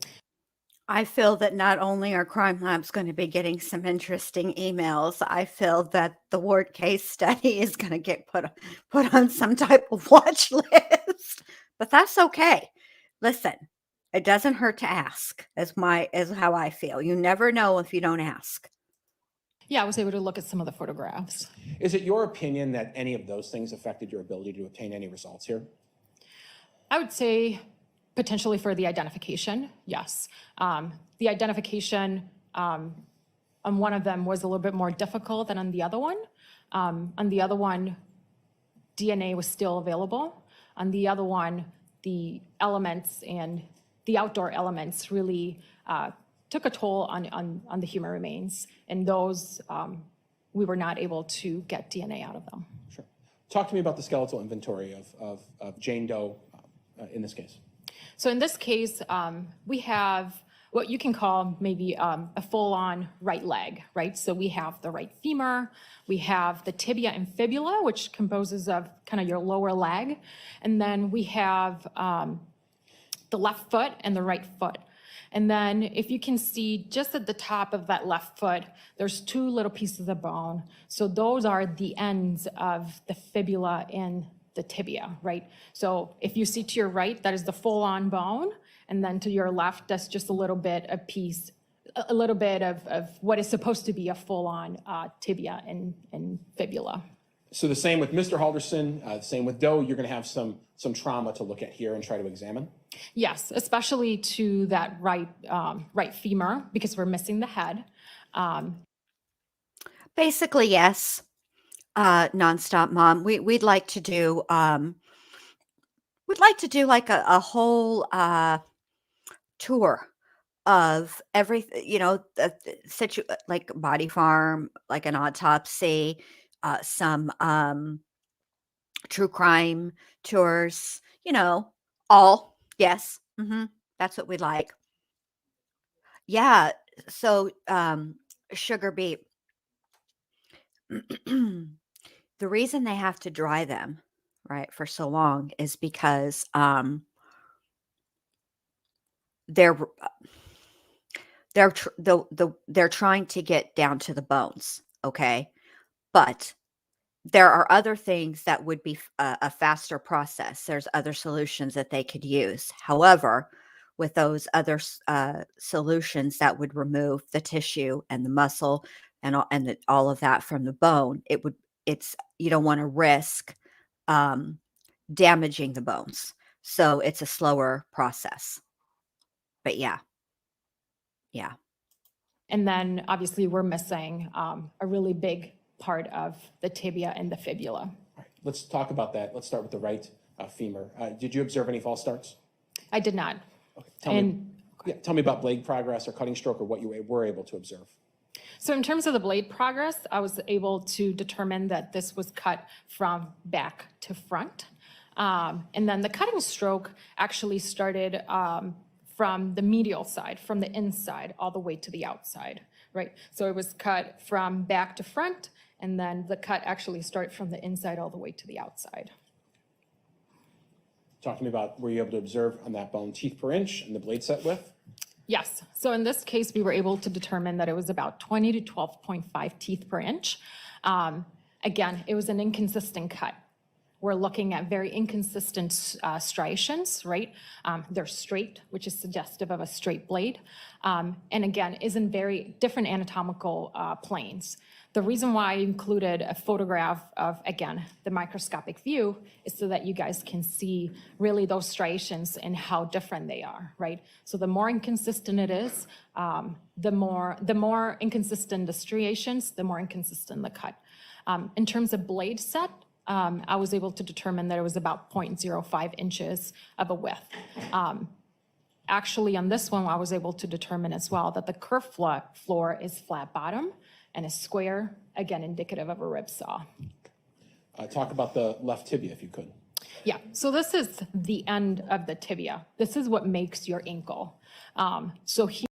[SPEAKER 1] I feel that not only are crime labs going to be getting some interesting emails, I feel that the Ward case study is going to get put on some type of watch list. But that's okay. Listen, it doesn't hurt to ask, is how I feel. You never know if you don't ask.
[SPEAKER 3] Yeah, I was able to look at some of the photographs.
[SPEAKER 2] Is it your opinion that any of those things affected your ability to obtain any results here?
[SPEAKER 3] I would say potentially for the identification, yes. The identification on one of them was a little bit more difficult than on the other one. On the other one, DNA was still available. On the other one, the elements and the outdoor elements really took a toll on the human remains. And those, we were not able to get DNA out of them.
[SPEAKER 2] Sure. Talk to me about the skeletal inventory of Jane Doe in this case.
[SPEAKER 3] So in this case, we have what you can call maybe a full-on right leg, right? So we have the right femur, we have the tibia and fibula, which composes of kind of your lower leg, and then we have the left foot and the right foot. And then if you can see just at the top of that left foot, there's 2 little pieces of bone. So those are the ends of the fibula and the tibia, right? So if you see to your right, that is the full-on bone. And then to your left, that's just a little bit of what is supposed to be a full-on tibia and fibula.
[SPEAKER 2] So the same with Mr. Halderson, same with Doe, you're going to have some trauma to look at here and try to examine?
[SPEAKER 3] Yes, especially to that right femur, because we're missing the head.
[SPEAKER 1] Basically, yes. Nonstop Mom. We'd like to do like a whole tour of everything, like body farm, like an autopsy, some true crime tours, all. Yes. That's what we'd like. Yeah. So, sugar beet. The reason they have to dry them, right, for so long is because they're trying to get down to the bones, okay? But there are other things that would be a faster process. There's other solutions that they could use. However, with those other solutions that would remove the tissue and the muscle and all of that from the bone, you don't want to risk damaging the bones. So it's a slower process. But yeah. Yeah.
[SPEAKER 3] And then obviously we're missing a really big part of the tibia and the fibula.
[SPEAKER 2] All right, let's talk about that. Let's start with the right femur. Did you observe any false starts?
[SPEAKER 3] I did not.
[SPEAKER 2] Okay, tell me about blade progress or cutting stroke or what you were able to observe.
[SPEAKER 3] So in terms of the blade progress, I was able to determine that this was cut from back to front. And then the cutting stroke actually started from the medial side, from the inside all the way to the outside, right? So it was cut from back to front, and then the cut actually started from the inside all the way to the outside.
[SPEAKER 2] Talk to me about, were you able to observe on that bone teeth per inch and the blade set width?
[SPEAKER 3] Yes. So in this case, we were able to determine that it was about 20 to 12.5 teeth per inch. Again, it was an inconsistent cut. We're looking at very inconsistent striations, right? They're straight, which is suggestive of a straight blade. And again, is in very different anatomical planes. The reason why I included a photograph of, again, the microscopic view is so that you guys can see really those striations and how different they are, right? So the more inconsistent it is, the more inconsistent the striations, the more inconsistent the cut. In terms of blade set, I was able to determine that it was about 0.05 inches of a width. Actually, on this one, I was able to determine as well that the kerf floor is flat bottom and is square, again, indicative of a rib saw.
[SPEAKER 2] Talk about the left tibia, if you could.
[SPEAKER 3] Yeah, so this is the end of the tibia. This is what makes your ankle. So here,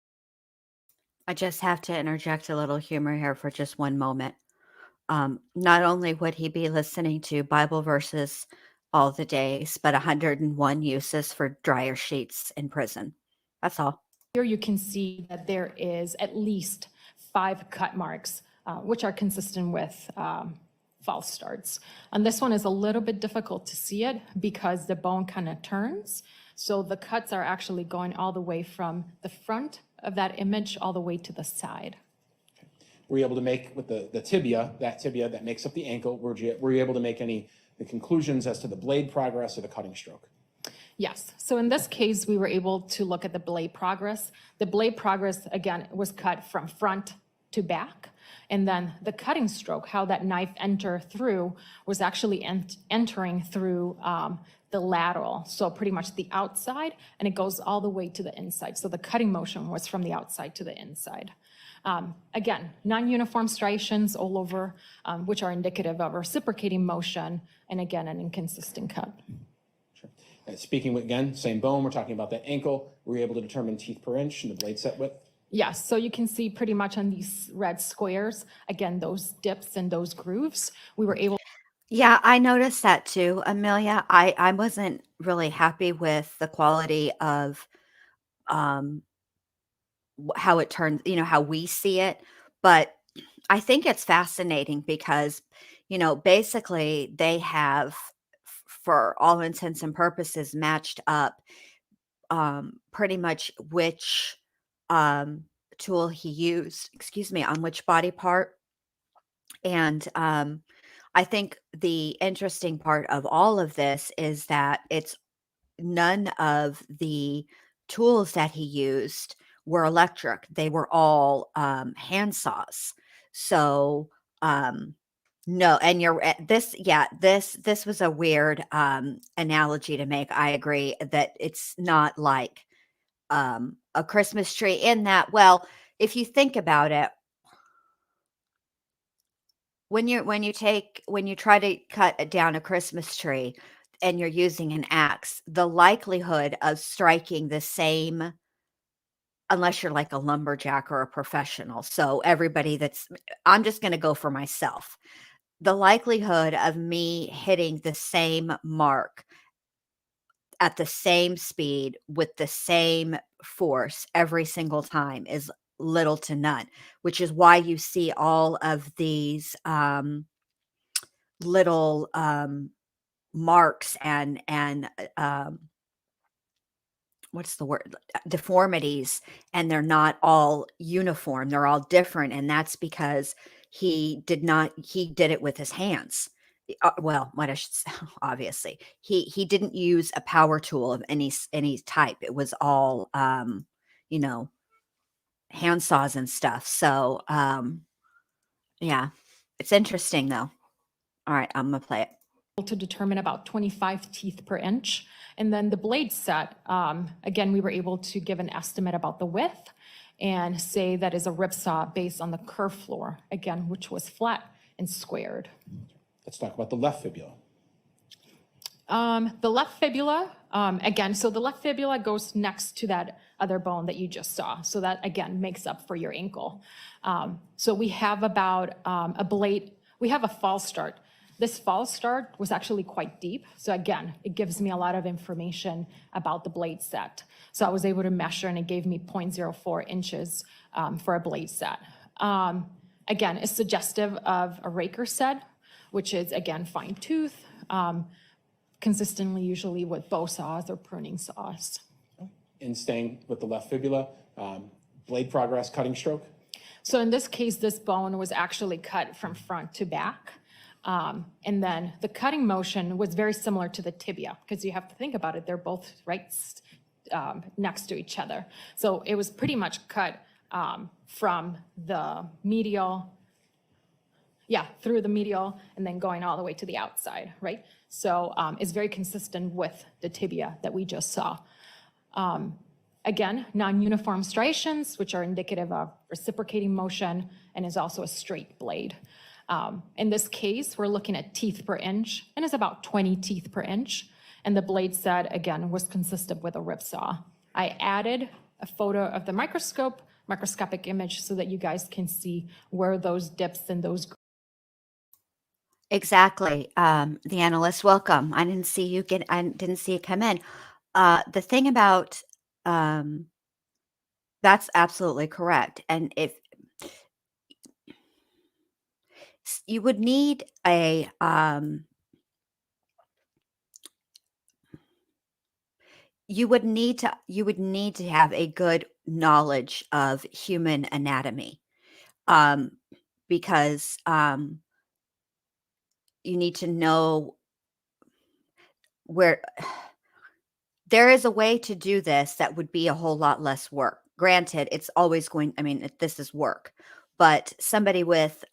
[SPEAKER 1] I just have to interject a little humor here for just one moment. Not only would he be listening to Bible verses all the days, but 101 uses for dryer sheets in prison. That's all.
[SPEAKER 3] here you can see that there is at least 5 cut marks, which are consistent with false starts. And this one is a little bit difficult to see it because the bone kind of turns. So the cuts are actually going all the way from the front of that image all the way to the side.
[SPEAKER 2] Were you able to make, with the tibia that makes up the ankle, were you able to make any the conclusions as to the blade progress or the cutting stroke?
[SPEAKER 3] Yes. So in this case, we were able to look at the blade progress. The blade progress, again, was cut from front to back. And then the cutting stroke, how that knife entered through, was actually entering through the lateral. So pretty much the outside, and it goes all the way to the inside. So the cutting motion was from the outside to the inside. Again, non-uniform striations all over, which are indicative of reciprocating motion, and again, an inconsistent cut.
[SPEAKER 2] Sure. Speaking again, same bone, we're talking about that ankle. Were you able to determine teeth per inch and the blade set width?
[SPEAKER 3] Yes, so you can see pretty much on these red squares, again, those dips and those grooves, we were able.
[SPEAKER 1] Yeah, I noticed that too, Amelia. I wasn't really happy with the quality of how it turns, how we see it. But I think it's fascinating because, basically they have, for all intents and purposes, matched up pretty much which tool he used, excuse me, on which body part. And I think the interesting part of all of this is that it's none of the tools that he used were electric. They were all hand saws. So no, and this was a weird analogy to make. I agree that it's not like a Christmas tree in that, well, if you think about it, when you try to cut down a Christmas tree and you're using an axe, the likelihood of striking the same, unless you're like a lumberjack or a professional. So I'm just going to go for myself. The likelihood of me hitting the same mark at the same speed with the same force every single time is little to none, which is why you see all of these little marks and what's the word, deformities, and they're not all uniform, they're all different, and that's because he did it with his hands. Well, what I should say, obviously he didn't use a power tool of any type. It was all you know handsaws and stuff. So, yeah, it's interesting though. All right, I'm gonna play it.
[SPEAKER 3] To determine about 25 teeth per inch. And then the blade set, again, we were able to give an estimate about the width and say that is a rip saw based on the curve floor, again, which was flat and squared.
[SPEAKER 2] Let's talk about the left fibula.
[SPEAKER 3] The left fibula, again, so the left fibula goes next to that other bone that you just saw. So that, again, makes up for your ankle. So we have about a blade, we have a false start. This false start was actually quite deep. So again, it gives me a lot of information about the blade set. So I was able to measure and it gave me 0.04 inches for a blade set. Again, it's suggestive of a raker set, which is, again, fine tooth, consistently usually with bow saws or pruning saws.
[SPEAKER 2] And staying with the left fibula, blade progress, cutting stroke.
[SPEAKER 3] So in this case, this bone was actually cut from front to back. And then the cutting motion was very similar to the tibia, because you have to think about it, they're both right next to each other. So it was pretty much cut from the medial, through the medial, and then going all the way to the outside, right? So it's very consistent with the tibia that we just saw. Again, non-uniform striations, which are indicative of reciprocating motion, and is also a straight blade. In this case, we're looking at teeth per inch, and it's about 20 teeth per inch. And the blade set, again, was consistent with a rip saw. I added a photo of the microscopic image, so that you guys can see where those dips and those.
[SPEAKER 1] Exactly. The analyst, welcome. I didn't see you come in. The thing about, that's absolutely correct. And if you would need a, you would need to have a good knowledge of human anatomy, because, you need to know where there is a way to do this that would be a whole lot less work. Granted, it's always going, I mean, this is work, but somebody with,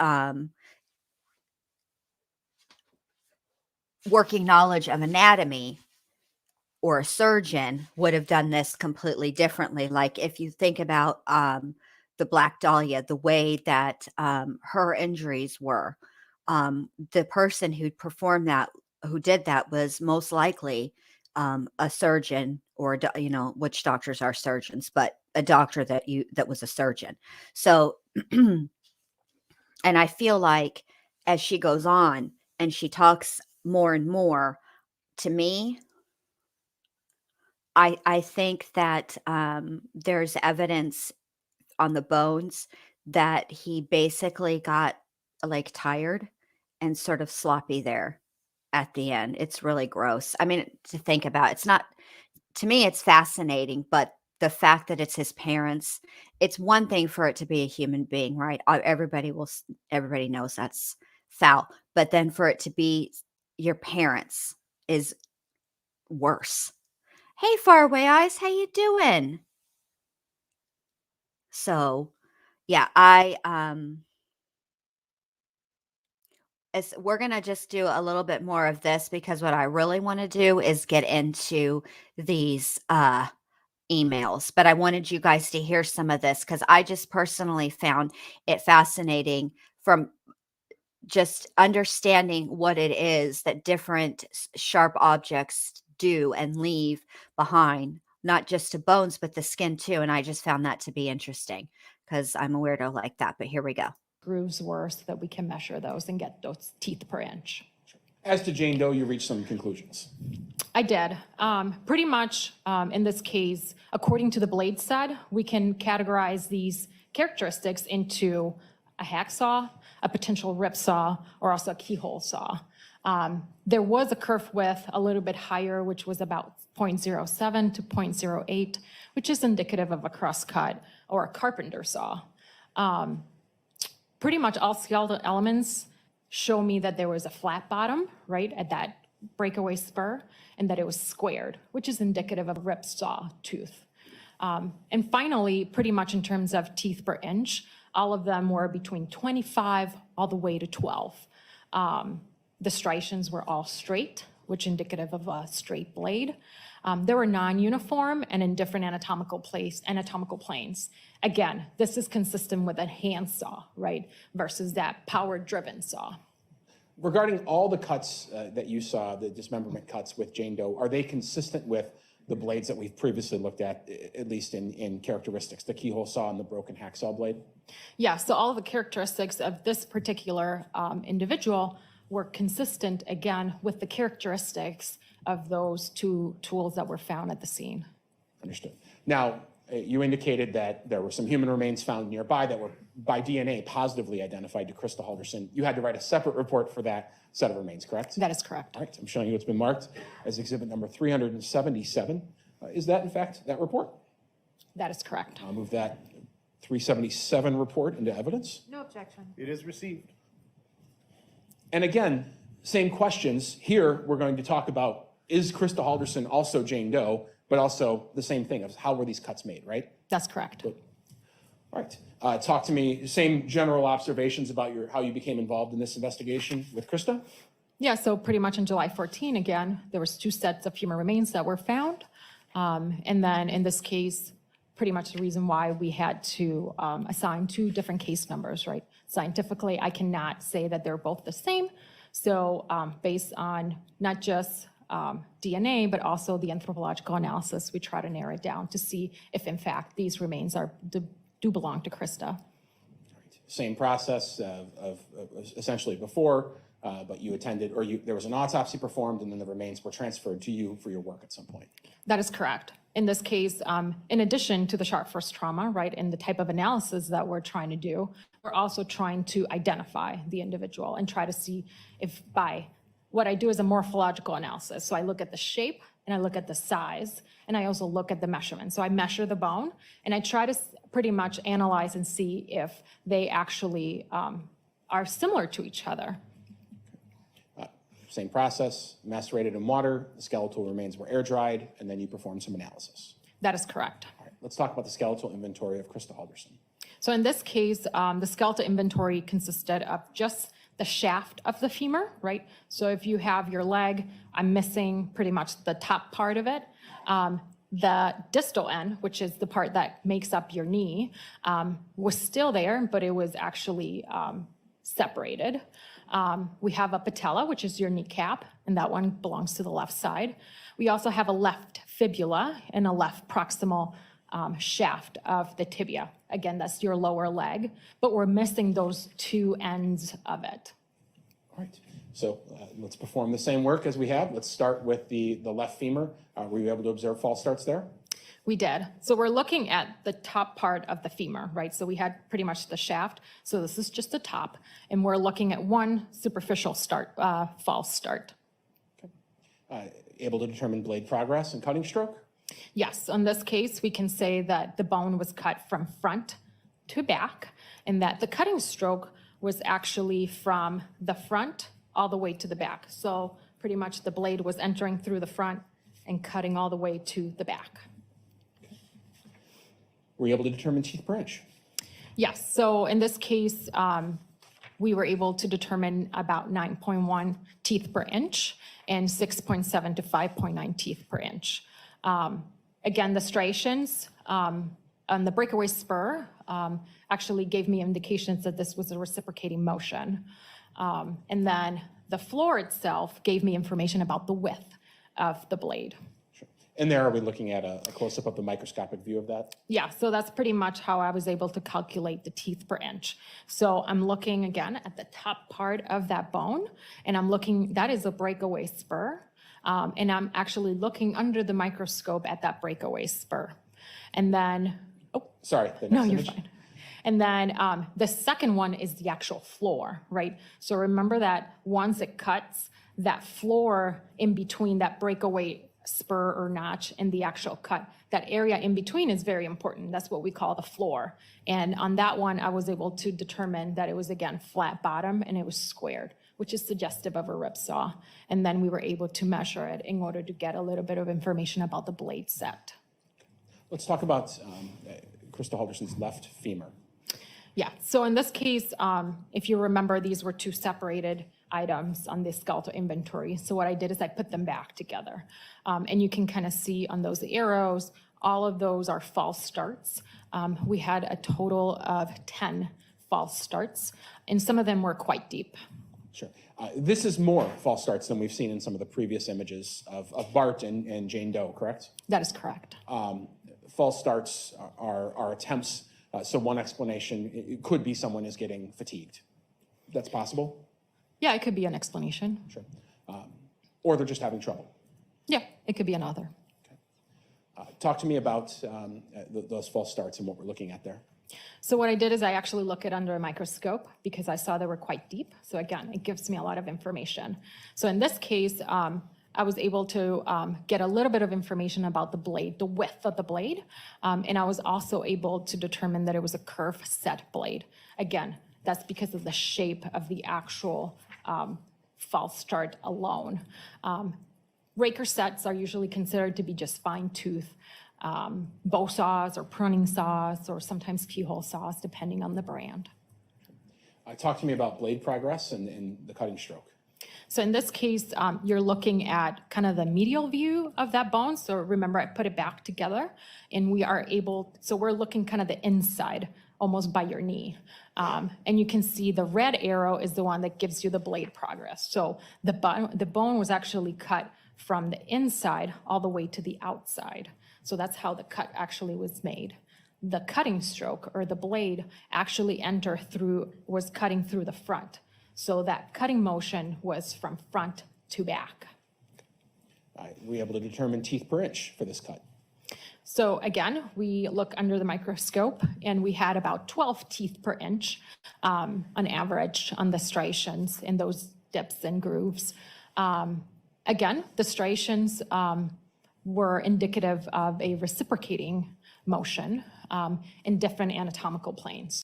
[SPEAKER 1] working knowledge of anatomy, or a surgeon would have done this completely differently. Like if you think about the Black Dahlia, the way that her injuries were, the person who performed that, who did that, was most likely a surgeon, or which doctors are surgeons, but a doctor that was a surgeon. So, and I feel like as she goes on and she talks more and more, to me, I think that there's evidence on the bones that he basically got like tired and sort of sloppy there at the end. It's really gross. I mean, to think about, it's not, to me, it's fascinating, but the fact that it's his parents, it's one thing for it to be a human being, right? Everybody knows that's foul, but then for it to be your parents is worse. Hey, Faraway Eyes, how you doing? So, yeah, we're gonna just do a little bit more of this, because what I really want to do is get into these emails. But I wanted you guys to hear some of this, because I just personally found it fascinating, from just understanding what it is that different sharp objects do and leave behind, not just to bones, but the skin too. And I just found that to be interesting, because I'm a weirdo like that. But here we go.
[SPEAKER 3] Grooves were, so that we can measure those and get those teeth per inch.
[SPEAKER 2] As to Jane Doe, you reached some conclusions.
[SPEAKER 3] I did. Pretty much in this case, according to the blade set, we can categorize these characteristics into a hacksaw, a potential rip saw, or also a keyhole saw. There was a kerf width a little bit higher, which was about 0.07 to 0.08, which is indicative of a crosscut or a carpenter saw. Pretty much all skeletal elements show me that there was a flat bottom, right, at that breakaway spur, and that it was squared, which is indicative of a rip saw tooth. And finally, pretty much in terms of teeth per inch, all of them were between 25 all the way to 12. The striations were all straight, which indicative of a straight blade. They were non-uniform and in different anatomical planes. Again, this is consistent with a handsaw, right, versus that power-driven saw.
[SPEAKER 2] Regarding all the cuts that you saw, the dismemberment cuts with Jane Doe, are they consistent with the blades that we've previously looked at least in characteristics, the keyhole saw and the broken hacksaw blade?
[SPEAKER 3] Yeah, so all of the characteristics of this particular individual were consistent, again, with the characteristics of those two tools that were found at the scene.
[SPEAKER 2] Understood. Now, you indicated that there were some human remains found nearby that were by DNA positively identified to Krista Halderson. You had to write a separate report for that set of remains, correct?
[SPEAKER 3] That is correct.
[SPEAKER 2] All right, I'm showing you it's been marked as exhibit number 377. Is that, in fact, that report?
[SPEAKER 3] That is correct.
[SPEAKER 2] I'll move that 377 report into evidence.
[SPEAKER 5] No objection.
[SPEAKER 4] It is received.
[SPEAKER 2] And again, same questions. Here, we're going to talk about, is Krista Halderson also Jane Doe, but also the same thing of how were these cuts made, right?
[SPEAKER 3] That's correct.
[SPEAKER 2] Good. All right. Talk to me, same general observations about how you became involved in this investigation with Krista?
[SPEAKER 3] Yeah, so pretty much on July 14, again, there was 2 sets of human remains that were found. And then in this case, pretty much the reason why we had to assign 2 different case numbers, right? Scientifically, I cannot say that they're both the same. So based on not just DNA, but also the anthropological analysis, we try to narrow it down to see if, in fact, these remains do belong to Krista.
[SPEAKER 2] Same process of essentially before, but you attended, or there was an autopsy performed, and then the remains were transferred to you for your work at some point.
[SPEAKER 3] That is correct. In this case, in addition to the sharp force trauma, right, and the type of analysis that we're trying to do, we're also trying to identify the individual and try to see if what I do is a morphological analysis. So I look at the shape and I look at the size and I also look at the measurement. So I measure the bone and I try to pretty much analyze and see if they actually are similar to each other.
[SPEAKER 2] Same process, macerated in water, the skeletal remains were air dried, and then you performed some analysis.
[SPEAKER 3] That is correct.
[SPEAKER 2] All right, let's talk about the skeletal inventory of Krista Halderson.
[SPEAKER 3] So in this case, the skeletal inventory consisted of just the shaft of the femur, right? So if you have your leg, I'm missing pretty much the top part of it. The distal end, which is the part that makes up your knee, was still there, but it was actually separated. We have a patella, which is your kneecap, and that one belongs to the left side. We also have a left fibula and a left proximal shaft of the tibia. Again, that's your lower leg, but we're missing those 2 ends of it.
[SPEAKER 2] All right, so let's perform the same work as we have. Let's start with the left femur. Were you able to observe false starts there?
[SPEAKER 3] We did. So we're looking at the top part of the femur, right? So we had pretty much the shaft. So this is just the top. And we're looking at one superficial false start.
[SPEAKER 2] Okay. Able to determine blade progress and cutting stroke?
[SPEAKER 3] Yes, in this case, we can say that the bone was cut from front to back and that the cutting stroke was actually from the front all the way to the back. So pretty much the blade was entering through the front and cutting all the way to the back.
[SPEAKER 2] Were you able to determine teeth per inch?
[SPEAKER 3] Yes, so in this case, we were able to determine about 9.1 teeth per inch and 6.7 to 5.9 teeth per inch. Again, the striations on the breakaway spur actually gave me indications that this was a reciprocating motion. And then the floor itself gave me information about the width of the blade.
[SPEAKER 2] Sure. And there, are we looking at a close-up of the microscopic view of that?
[SPEAKER 3] Yeah, so that's pretty much how I was able to calculate the teeth per inch. So I'm looking again at the top part of that bone, and I'm looking, that is a breakaway spur. And I'm actually looking under the microscope at that breakaway spur. And then,
[SPEAKER 2] Sorry, the next
[SPEAKER 3] no, you're
[SPEAKER 2] image.
[SPEAKER 3] fine. And then the second one is the actual floor, right? So remember that once it cuts, that floor in between that breakaway spur or notch and the actual cut, that area in between is very important. That's what we call the floor. And on that one, I was able to determine that it was, again, flat bottom and it was squared, which is suggestive of a rip saw. And then we were able to measure it in order to get a little bit of information about the blade set.
[SPEAKER 2] Let's talk about Crystal Halderson's left femur.
[SPEAKER 3] Yeah, so in this case, if you remember, these were two separated items on the skeletal inventory. So what I did is I put them back together. And you can kind of see on those arrows, all of those are false starts. We had a total of 10 false starts, and some of them were quite deep.
[SPEAKER 2] Sure. This is more false starts than we've seen in some of the previous images of Bart and Jane Doe, correct?
[SPEAKER 3] That is correct.
[SPEAKER 2] False starts are attempts. So one explanation, it could be someone is getting fatigued. That's possible?
[SPEAKER 3] Yeah, it could be an explanation.
[SPEAKER 2] Sure. Or they're just having trouble.
[SPEAKER 3] Yeah, it could be another.
[SPEAKER 2] Talk to me about those false starts and what we're looking at there.
[SPEAKER 3] So what I did is I actually look it under a microscope because I saw they were quite deep. So again, it gives me a lot of information. So in this case, I was able to get a little bit of information about the blade, the width of the blade. And I was also able to determine that it was a curve set blade. Again, that's because of the shape of the actual false start alone. Raker sets are usually considered to be just fine tooth bow saws or pruning saws or sometimes keyhole saws, depending on the brand.
[SPEAKER 2] Talk to me about blade progress and the cutting stroke.
[SPEAKER 3] So in this case, you're looking at kind of the medial view of that bone. So remember, I put it back together and we are able, so we're looking kind of the inside, almost by your knee. And you can see the red arrow is the one that gives you the blade progress. So the bone was actually cut from the inside all the way to the outside. So that's how the cut actually was made. The cutting stroke or the blade actually was cutting through the front. So that cutting motion was from front to back.
[SPEAKER 2] Were you able to determine teeth per inch for this cut?
[SPEAKER 3] So again, we look under the microscope and we had about 12 teeth per inch on average on the striations in those dips and grooves. Again, the striations were indicative of a reciprocating motion in different anatomical planes.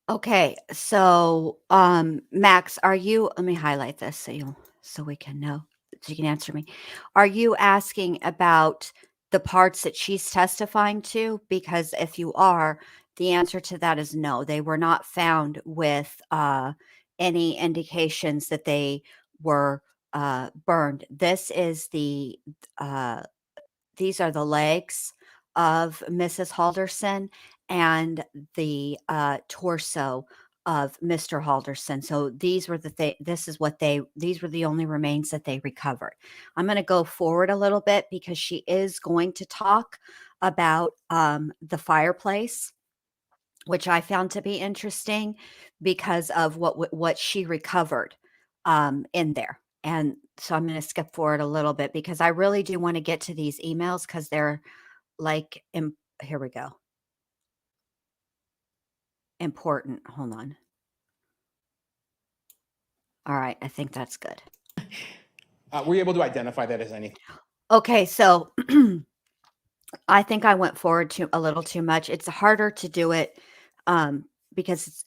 [SPEAKER 1] Okay, so Max, let me highlight this so we can know, so you can answer me. Are you asking about the parts that she's testifying to? Because if you are, the answer to that is no. They were not found with any indications that they were burned. These are the legs of Mrs. Halderson and the torso of Mr. Halderson. So these were these were the only remains that they recovered. I'm going to go forward a little bit because she is going to talk about the fireplace, which I found to be interesting because of what she recovered in there. And so I'm going to skip forward a little bit because I really do want to get to these emails because they're like, here we go. Important. Hold on. All right. I think that's good.
[SPEAKER 2] Were you able to identify that as anything?
[SPEAKER 1] Okay. So I think I went forward a little too much. It's harder to do it because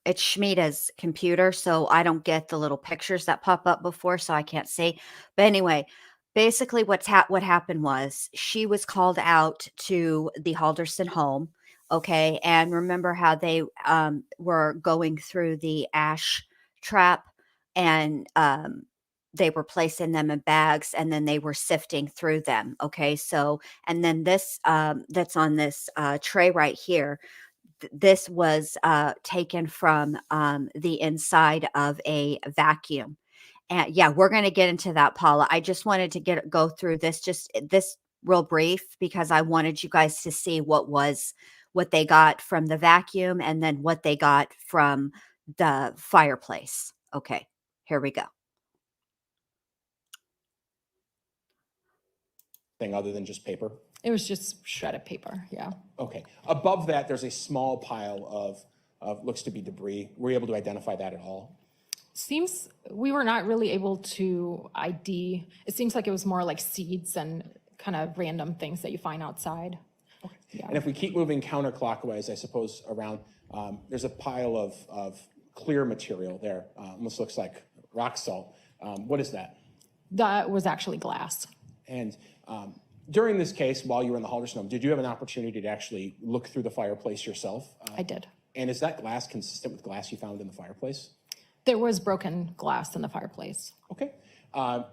[SPEAKER 1] it's Schmida's computer. So I don't get the little pictures that pop up before. So I can't see. But anyway, basically what happened was she was called out to the Halderson home. Okay. And remember how they were going through the ash trap and they were placing them in bags and then they were sifting through them. Okay. So, and then this that's on this tray right here, this was taken from the inside of a vacuum. And yeah, we're going to get into that, Paula. I just wanted to go through this real brief because I wanted you guys to see what they got from the vacuum and then what they got from the fireplace. Okay, here we go.
[SPEAKER 2] Thing other than just paper?
[SPEAKER 3] It was just shredded paper, yeah.
[SPEAKER 2] Okay. Above that, there's a small pile of looks to be debris. Were you able to identify that at all?
[SPEAKER 3] Seems we were not really able to ID. It seems like it was more like seeds and kind of random things that you find outside.
[SPEAKER 2] Okay.
[SPEAKER 3] Yeah.
[SPEAKER 2] And if we keep moving counterclockwise, I suppose around, there's a pile of clear material there. Almost looks like rock salt. What is that?
[SPEAKER 3] That was actually glass.
[SPEAKER 2] And During this case, while you were in the Halderson home, did you have an opportunity to actually look through the fireplace yourself?
[SPEAKER 3] I did.
[SPEAKER 2] And is that glass consistent with glass you found in the fireplace?
[SPEAKER 3] There was broken glass in the fireplace.
[SPEAKER 2] Okay.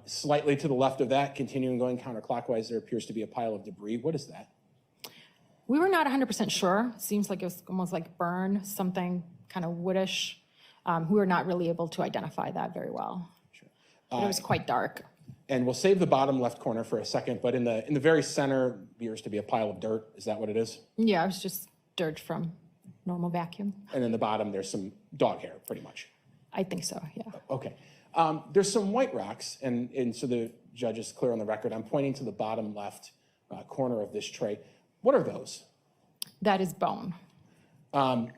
[SPEAKER 2] Slightly to the left of that, continuing going counterclockwise, there appears to be a pile of debris. What is that?
[SPEAKER 3] We were not 100% sure. Seems like it was almost like burn, something kind of woodish. We were not really able to identify that very well.
[SPEAKER 2] Sure.
[SPEAKER 3] But it was quite dark.
[SPEAKER 2] And we'll save the bottom left corner for a second, but in the very center appears to be a pile of dirt. Is that what it is?
[SPEAKER 3] Yeah, it was just dirt from normal vacuum.
[SPEAKER 2] And in the bottom, there's some dog hair, pretty much.
[SPEAKER 3] I think so, yeah.
[SPEAKER 2] Okay. There's some white rocks, and so the judge is clear on the record. I'm pointing to the bottom left corner of this tray. What are those?
[SPEAKER 3] That is bone.
[SPEAKER 2] How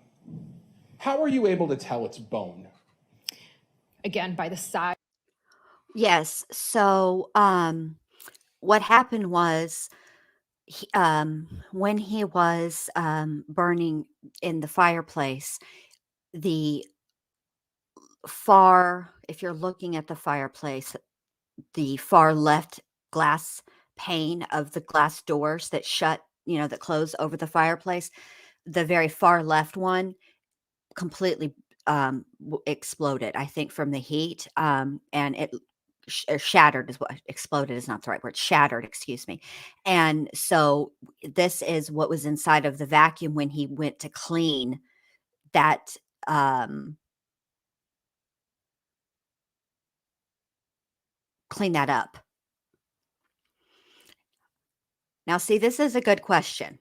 [SPEAKER 2] are you able to tell it's bone?
[SPEAKER 3] Again, by the size.
[SPEAKER 1] Yes. So, what happened was when he was burning in the fireplace, the if you're looking at the fireplace, the far left glass pane of the glass doors that shut, that close over the fireplace, the very far left one completely exploded, I think, from the heat. And it shattered is what exploded is not the right word. Shattered, excuse me. And so this is what was inside of the vacuum when he went to clean that. Clean that up. Now, see, this is a good question.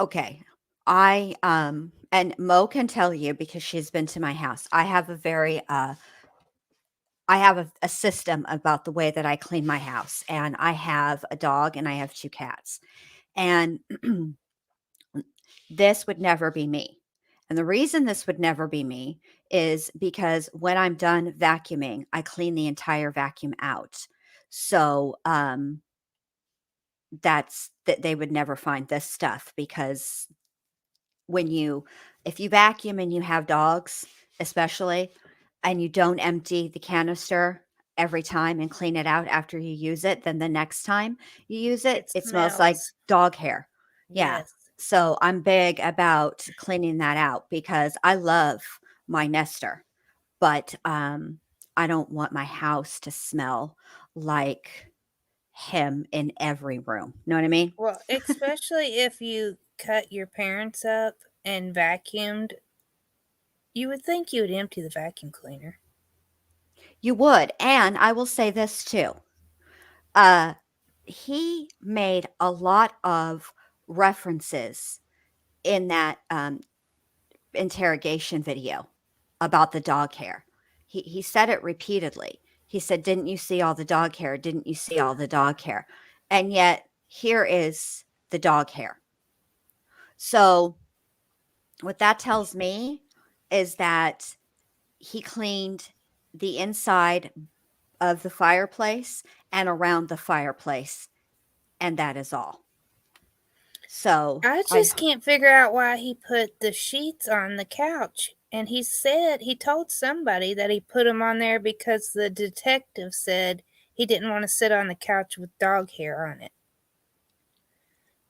[SPEAKER 1] Okay. And Mo can tell you because she's been to my house. I have a system about the way that I clean my house, and I have a dog and I have 2 cats. And this would never be me. And the reason this would never be me is because when I'm done vacuuming, I clean the entire vacuum out. So, that's that they would never find this stuff because if you vacuum and you have dogs, especially, and you don't empty the canister every time and clean it out after you use it, then the next time you use it, it smells like
[SPEAKER 5] smells.
[SPEAKER 1] dog hair. Yeah.
[SPEAKER 5] Yes.
[SPEAKER 1] So I'm big about cleaning that out because I love my nester, but I don't want my house to smell like him in every room. Know what I mean?
[SPEAKER 5] Well, especially if you cut your parents up and vacuumed, you would think you would empty the vacuum cleaner.
[SPEAKER 1] You would. And I will say this too. He made a lot of references in that interrogation video about the dog hair. He said it repeatedly. He said, "Didn't you see all the dog hair? Didn't you see all the dog hair?" And yet here is the dog hair. So what that tells me is that he cleaned the inside of the fireplace and around the fireplace, and that is all. So
[SPEAKER 5] I just can't figure out why he put the sheets on the couch. And he told somebody that he put them on there because the detective said he didn't want to sit on the couch with dog hair on it.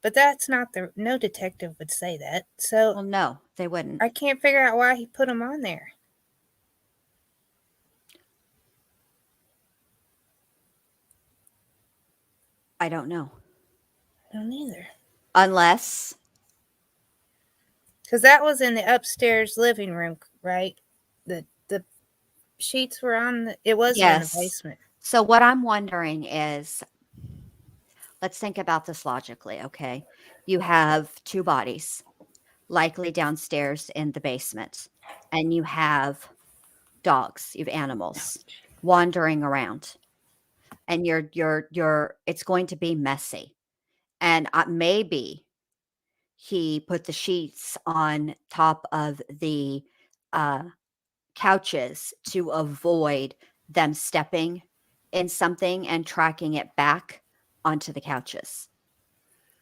[SPEAKER 5] But that's not no detective would say that. So,
[SPEAKER 1] well, no, they wouldn't.
[SPEAKER 5] I can't figure out why he put them on there.
[SPEAKER 1] I don't know.
[SPEAKER 5] I don't either.
[SPEAKER 1] Unless,
[SPEAKER 5] because that was in the upstairs living room, right? The sheets were on it was in the basement.
[SPEAKER 1] So what I'm wondering is, let's think about this logically, okay? You have 2 bodies, likely downstairs in the basement, and you have dogs, you have animals wandering around, and it's going to be messy. And maybe he put the sheets on top of the couches to avoid them stepping in something and tracking it back onto the couches.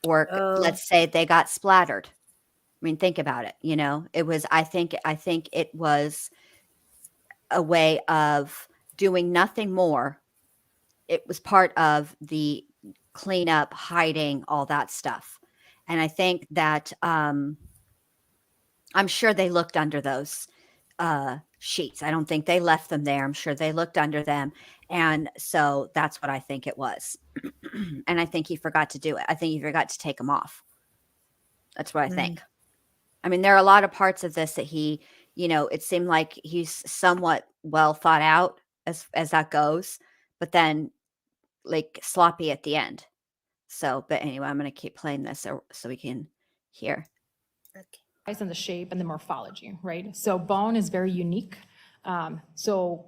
[SPEAKER 1] Or let's say they got splattered. I mean, think about it. I think it was a way of doing nothing more it was part of the cleanup, hiding, all that stuff. And I think that I'm sure they looked under those sheets. I don't think they left them there. I'm sure they looked under them. And so that's what I think it was. And I think he forgot to do it. I think he forgot to take them off. That's what I think. I mean, there are a lot of parts of this that he, it seemed like he's somewhat well thought out as that goes, but then like sloppy at the end. So, but anyway, I'm going to keep playing this so we can hear.
[SPEAKER 5] Okay.
[SPEAKER 3] Size and the shape and the morphology, right? So bone is very unique. So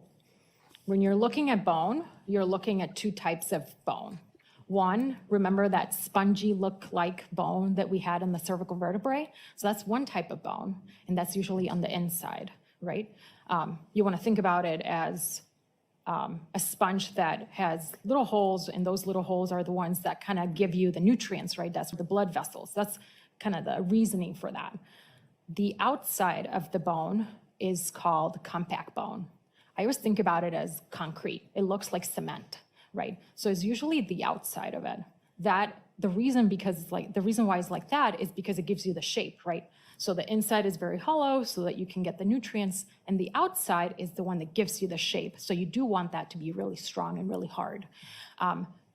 [SPEAKER 3] when you're looking at bone, you're looking at two types of bone. One, remember that spongy look-like bone that we had in the cervical vertebrae? So that's one type of bone, and that's usually on the inside, right? You want to think about it as a sponge that has little holes, and those little holes are the ones that kind of give you the nutrients, right? That's the blood vessels. That's kind of the reasoning for that. The outside of the bone is called compact bone. I always think about it as concrete. It looks like cement, right? So it's usually the outside of it. The reason why it's like that is because it gives you the shape, right? So the inside is very hollow so that you can get the nutrients, and the outside is the one that gives you the shape. So you do want that to be really strong and really hard.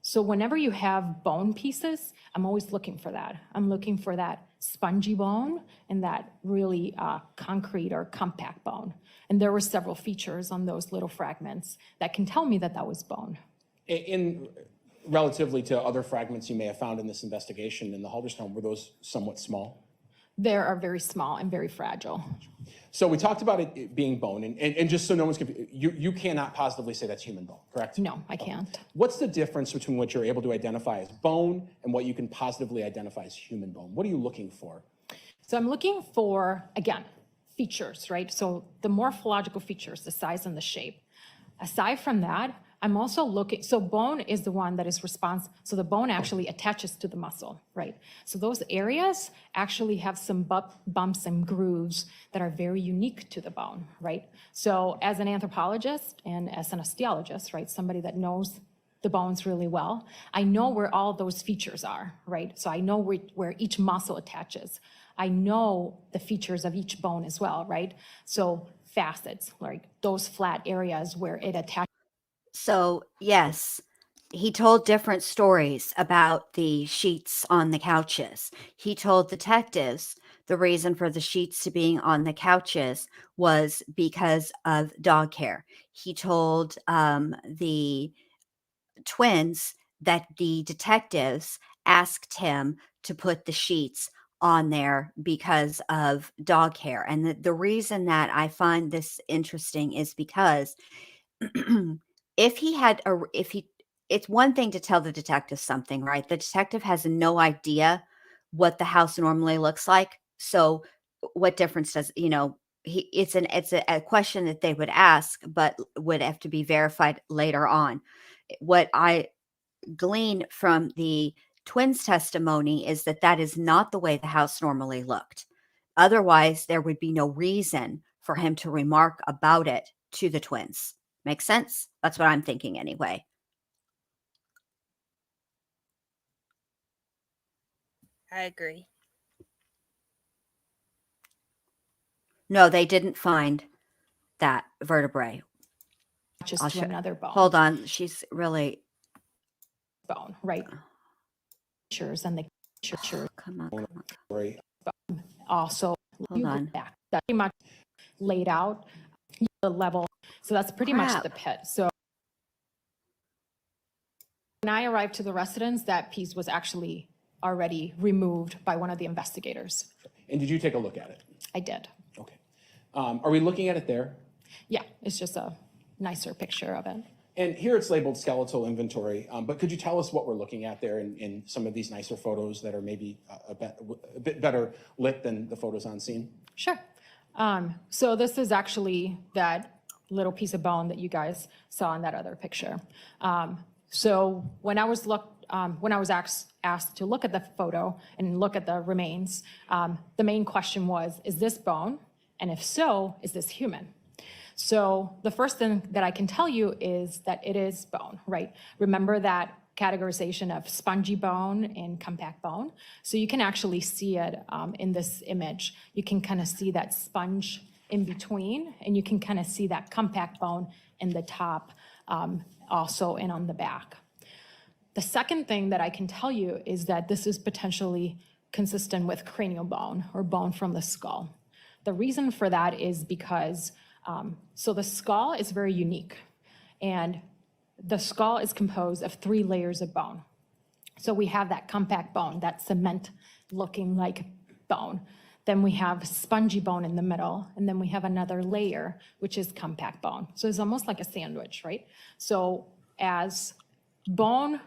[SPEAKER 3] So whenever you have bone pieces, I'm always looking for that. I'm looking for that spongy bone and that really concrete or compact bone. And there were several features on those little fragments that can tell me that that was bone.
[SPEAKER 2] In relatively to other fragments you may have found in this investigation in the Halderson home, were those somewhat small?
[SPEAKER 3] They are very small and very fragile.
[SPEAKER 2] So we talked about it being bone, and just so no one's confused, you cannot positively say that's human bone, correct?
[SPEAKER 3] No, I can't.
[SPEAKER 2] What's the difference between what you're able to identify as bone and what you can positively identify as human bone? What are you looking for?
[SPEAKER 3] So I'm looking for, again, features, right? So the morphological features, the size and the shape. Aside from that, I'm also looking, so bone is the one that is responsible. So the bone actually attaches to the muscle, right? So those areas actually have some bumps and grooves that are very unique to the bone, right? So as an anthropologist and as an osteologist, right, somebody that knows the bones really well, I know where all those features are, right? So I know where each muscle attaches. I know the features of each bone as well, right? So facets, like those flat areas where it attaches.
[SPEAKER 1] So, yes, he told different stories about the sheets on the couches. He told detectives the reason for the sheets to being on the couches was because of dog hair. He told the twins that the detectives asked him to put the sheets on there because of dog hair. And the reason that I find this interesting is because it's one thing to tell the detective something, right? The detective has no idea what the house normally looks like. So what difference does, it's a question that they would ask, but would have to be verified later on. What I glean from the twins' testimony is that is not the way the house normally looked. Otherwise, there would be no reason for him to remark about it to the twins. Make sense? That's what I'm thinking anyway.
[SPEAKER 5] I agree.
[SPEAKER 1] No, they didn't find that vertebrae.
[SPEAKER 3] Just to another bone.
[SPEAKER 1] Hold on. She's really
[SPEAKER 3] bone, right? Features and the features.
[SPEAKER 1] Come on.
[SPEAKER 2] Right.
[SPEAKER 3] Also,
[SPEAKER 1] Hold on.
[SPEAKER 3] back. That's pretty much laid out the level. So that's pretty much the pit. So when I arrived to the residence, that piece was actually already removed by one of the investigators.
[SPEAKER 2] And did you take a look at it?
[SPEAKER 3] I did.
[SPEAKER 2] Okay. Are we looking at it there?
[SPEAKER 3] Yeah, it's just a nicer picture of it.
[SPEAKER 2] And here it's labeled skeletal inventory, but could you tell us what we're looking at there in some of these nicer photos that are maybe a bit better lit than the photos on scene?
[SPEAKER 3] Sure. So this is actually that little piece of bone that you guys saw in that other picture. So when I was asked to look at the photo and look at the remains, the main question was, is this bone? And if so, is this human? So the first thing that I can tell you is that it is bone, right? Remember that categorization of spongy bone and compact bone. So you can actually see it in this image. You can kind of see that sponge in between, and you can kind of see that compact bone in the top also and on the back. The second thing that I can tell you is that this is potentially consistent with cranial bone or bone from the skull. The reason for that is because, so the skull is very unique, and the skull is composed of 3 layers of bone. So we have that compact bone, that cement looking like bone. Then we have spongy bone in the middle, and then we have another layer, which is compact bone. So it's almost like a sandwich, right? So as bone,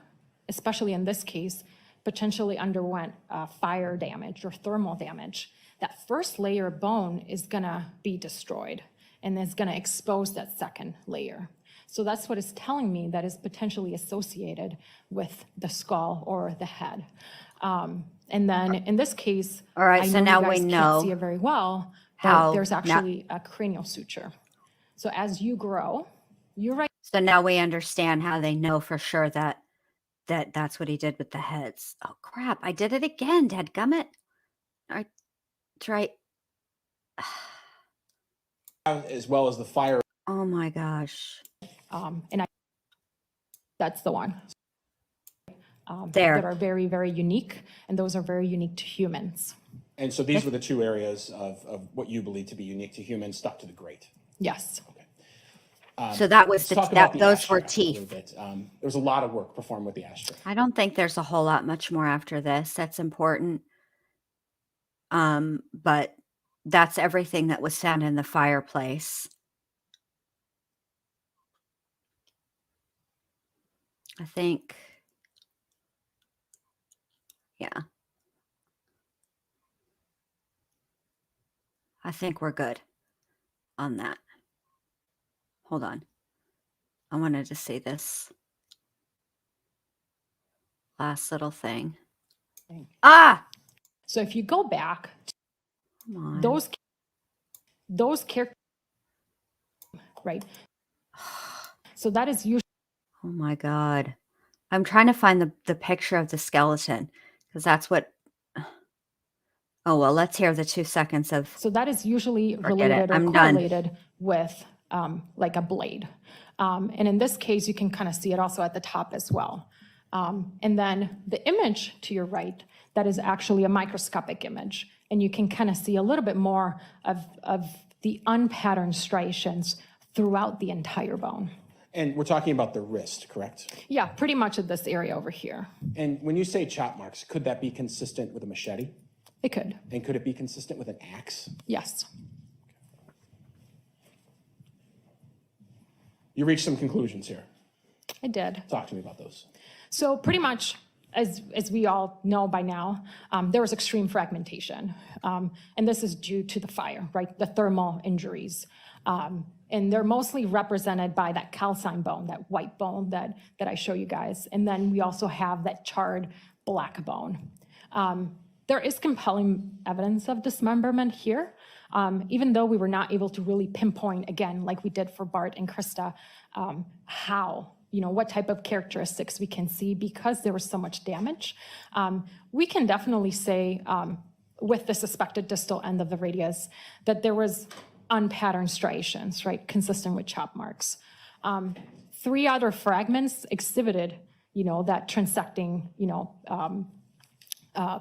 [SPEAKER 3] especially in this case, potentially underwent fire damage or thermal damage, that first layer of bone is gonna be destroyed, and it's gonna expose that second layer. So that's what it's telling me that is potentially associated with the skull or the head. And then in this case,
[SPEAKER 1] All right,
[SPEAKER 3] I
[SPEAKER 1] so
[SPEAKER 3] know
[SPEAKER 1] now
[SPEAKER 3] you
[SPEAKER 1] we
[SPEAKER 3] guys
[SPEAKER 1] know
[SPEAKER 3] can't see it very well,
[SPEAKER 1] how
[SPEAKER 3] but there's
[SPEAKER 1] now-
[SPEAKER 3] actually a cranial suture. So as you grow, you're right.
[SPEAKER 1] So now we understand how they know for sure that that's what he did with the heads. Oh crap! I did it again, dadgummit. I try.
[SPEAKER 2] As well as the fire.
[SPEAKER 1] Oh my gosh!
[SPEAKER 3] That's the one.
[SPEAKER 1] There.
[SPEAKER 3] That are very, very unique, and those are very unique to humans.
[SPEAKER 2] And so these were the 2 areas of what you believe to be unique to humans stuck to the grate.
[SPEAKER 3] Yes.
[SPEAKER 1] So that was
[SPEAKER 2] Let's talk about the
[SPEAKER 1] those were
[SPEAKER 2] ashtray a little
[SPEAKER 1] teeth.
[SPEAKER 2] bit. There was a lot of work performed with the ashtray.
[SPEAKER 1] I don't think there's a whole lot much more after this. That's important. But that's everything that was found in the fireplace. I think. Yeah. I think we're good on that. Hold on. I wanted to see this last little thing. Ah!
[SPEAKER 3] So if you go back,
[SPEAKER 1] Come on.
[SPEAKER 3] those characters, right? So that is usually.
[SPEAKER 1] Oh my God. I'm trying to find the picture of the skeleton because that's what. Oh, well, let's hear the 2 seconds of.
[SPEAKER 3] So that is usually
[SPEAKER 1] Forget it.
[SPEAKER 3] related or
[SPEAKER 1] I'm done.
[SPEAKER 3] correlated with like a blade. And in this case, you can kind of see it also at the top as well. And then the image to your right, that is actually a microscopic image. And you can kind of see a little bit more of the unpatterned striations throughout the entire bone.
[SPEAKER 2] And we're talking about the wrist, correct?
[SPEAKER 3] Yeah, pretty much at this area over here.
[SPEAKER 2] And when you say chop marks, could that be consistent with a machete?
[SPEAKER 3] It could,
[SPEAKER 2] And could it be consistent with an axe?
[SPEAKER 3] yes.
[SPEAKER 2] You reached some conclusions here.
[SPEAKER 3] I did.
[SPEAKER 2] Talk to me about those.
[SPEAKER 3] So pretty much, as we all know by now, there was extreme fragmentation. And this is due to the fire, right? The thermal injuries. And they're mostly represented by that calcine bone, that white bone that I show you guys. And then we also have that charred black bone. There is compelling evidence of dismemberment here, even though we were not able to really pinpoint, again, like we did for Bart and Krista, how, what type of characteristics we can see because there was so much damage. We can definitely say with the suspected distal end of the radius that there was unpatterned striations, right, consistent with chop marks. 3 other fragments exhibited, that transecting,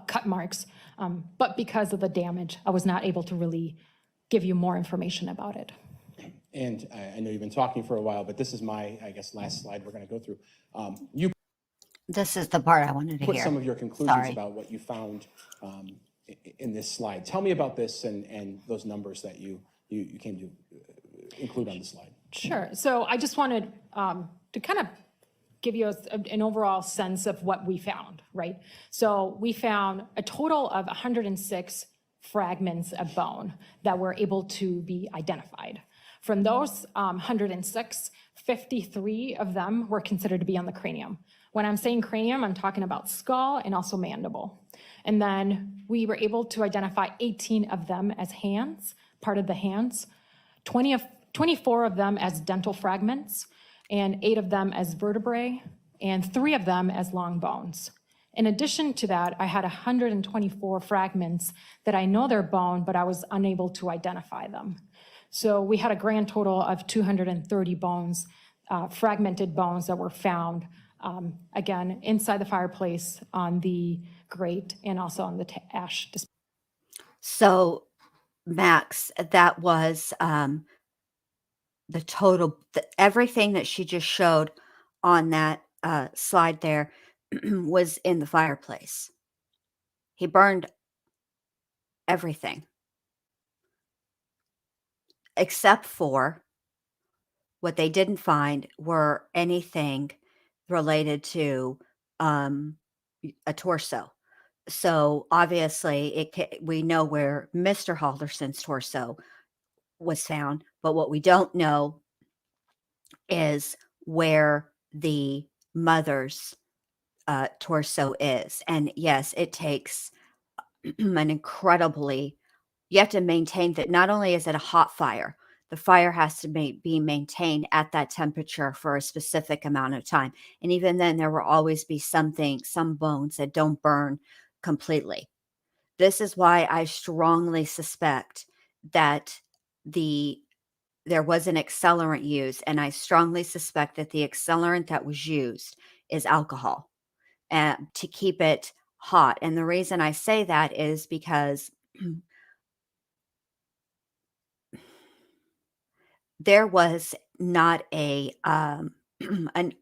[SPEAKER 3] cut marks, but because of the damage, I was not able to really give you more information about it.
[SPEAKER 2] And I know you've been talking for a while, but this is my, I guess, last slide we're going to go through. You
[SPEAKER 1] This is the part I wanted to
[SPEAKER 2] put
[SPEAKER 1] hear.
[SPEAKER 2] some of your conclusions
[SPEAKER 1] Sorry.
[SPEAKER 2] about what you found in this slide. Tell me about this and those numbers that you came to include on the slide.
[SPEAKER 3] Sure. So I just wanted to kind of give you an overall sense of what we found, right? So we found a total of 106 fragments of bone that were able to be identified. From those 106, 53 of them were considered to be on the cranium. When I'm saying cranium, I'm talking about skull and also mandible. And then we were able to identify 18 of them as hands, part of the hands. 20 24 of them as dental fragments, and 8 of them as vertebrae, and 3 of them as long bones. In addition to that, I had 124 fragments that I know they're bone, but I was unable to identify them. So we had a grand total of 230 bones, fragmented bones that were found, again, inside the fireplace, on the grate, and also on the ash display.
[SPEAKER 1] So, Max, that was the total, everything that she just showed on that slide there was in the fireplace. He burned everything except for what they didn't find were anything related to a torso. So obviously, we know where Mr. Halderson's torso was found, but what we don't know is where the mother's torso is. And yes, it takes an incredibly, you have to maintain that. Not only is it a hot fire, the fire has to be maintained at that temperature for a specific amount of time. And even then, there will always be some bones that don't burn completely. This is why I strongly suspect that there was an accelerant used, and I strongly suspect that the accelerant that was used is alcohol to keep it hot. And the reason I say that is because there was not an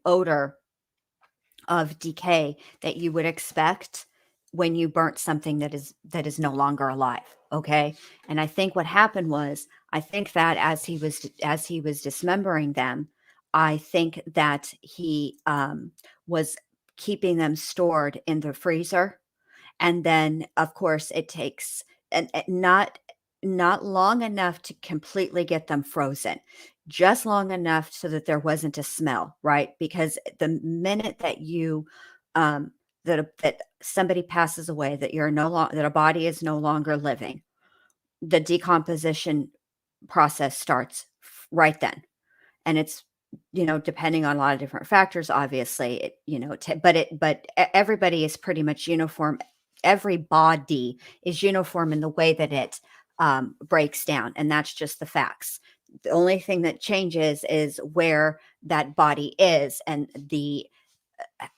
[SPEAKER 1] odor of decay that you would expect when you burnt something that is no longer alive. Okay. And I think what happened was, I think that as he was dismembering them, I think that he was keeping them stored in the freezer. And then of course it takes, and not long enough to completely get them frozen, just long enough so that there wasn't a smell, right? Because the minute that you that somebody passes away, that you're no longer, that a body is no longer living, the decomposition process starts right then. And it's, depending on a lot of different factors, obviously, but everybody is pretty much uniform. Every body is uniform in the way that it breaks down. And that's just the facts. The only thing that changes is where that body is, and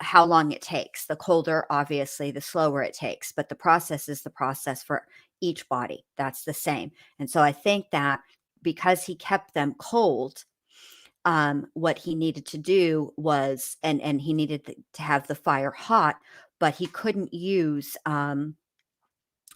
[SPEAKER 1] how long it takes. The colder, obviously, the slower it takes, but the process is the process for each body. That's the same. And so I think that because he kept them cold, what he needed to do was, and he needed to have the fire hot, but he couldn't use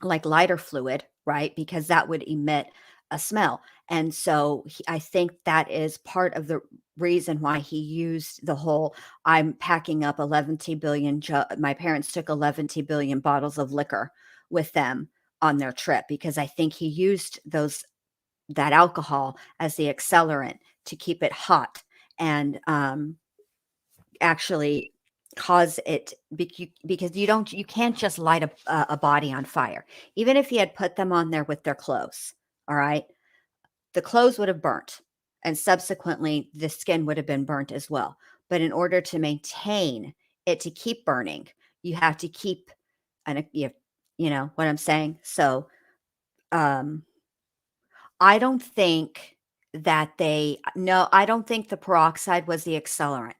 [SPEAKER 1] like lighter fluid, right? Because that would emit a smell. And so I think that is part of the reason why he used the whole, I'm packing up 11 billion, my parents took 11 billion bottles of liquor with them on their trip, because I think he used that alcohol as the accelerant to keep it hot and actually cause it, because you can't just light a body on fire. Even if he had put them on there with their clothes, all right, the clothes would have burnt, and subsequently the skin would have been burnt as well. But in order to maintain it to keep burning, you have to keep, and you know what I'm saying. So I don't think I don't think the peroxide was the accelerant.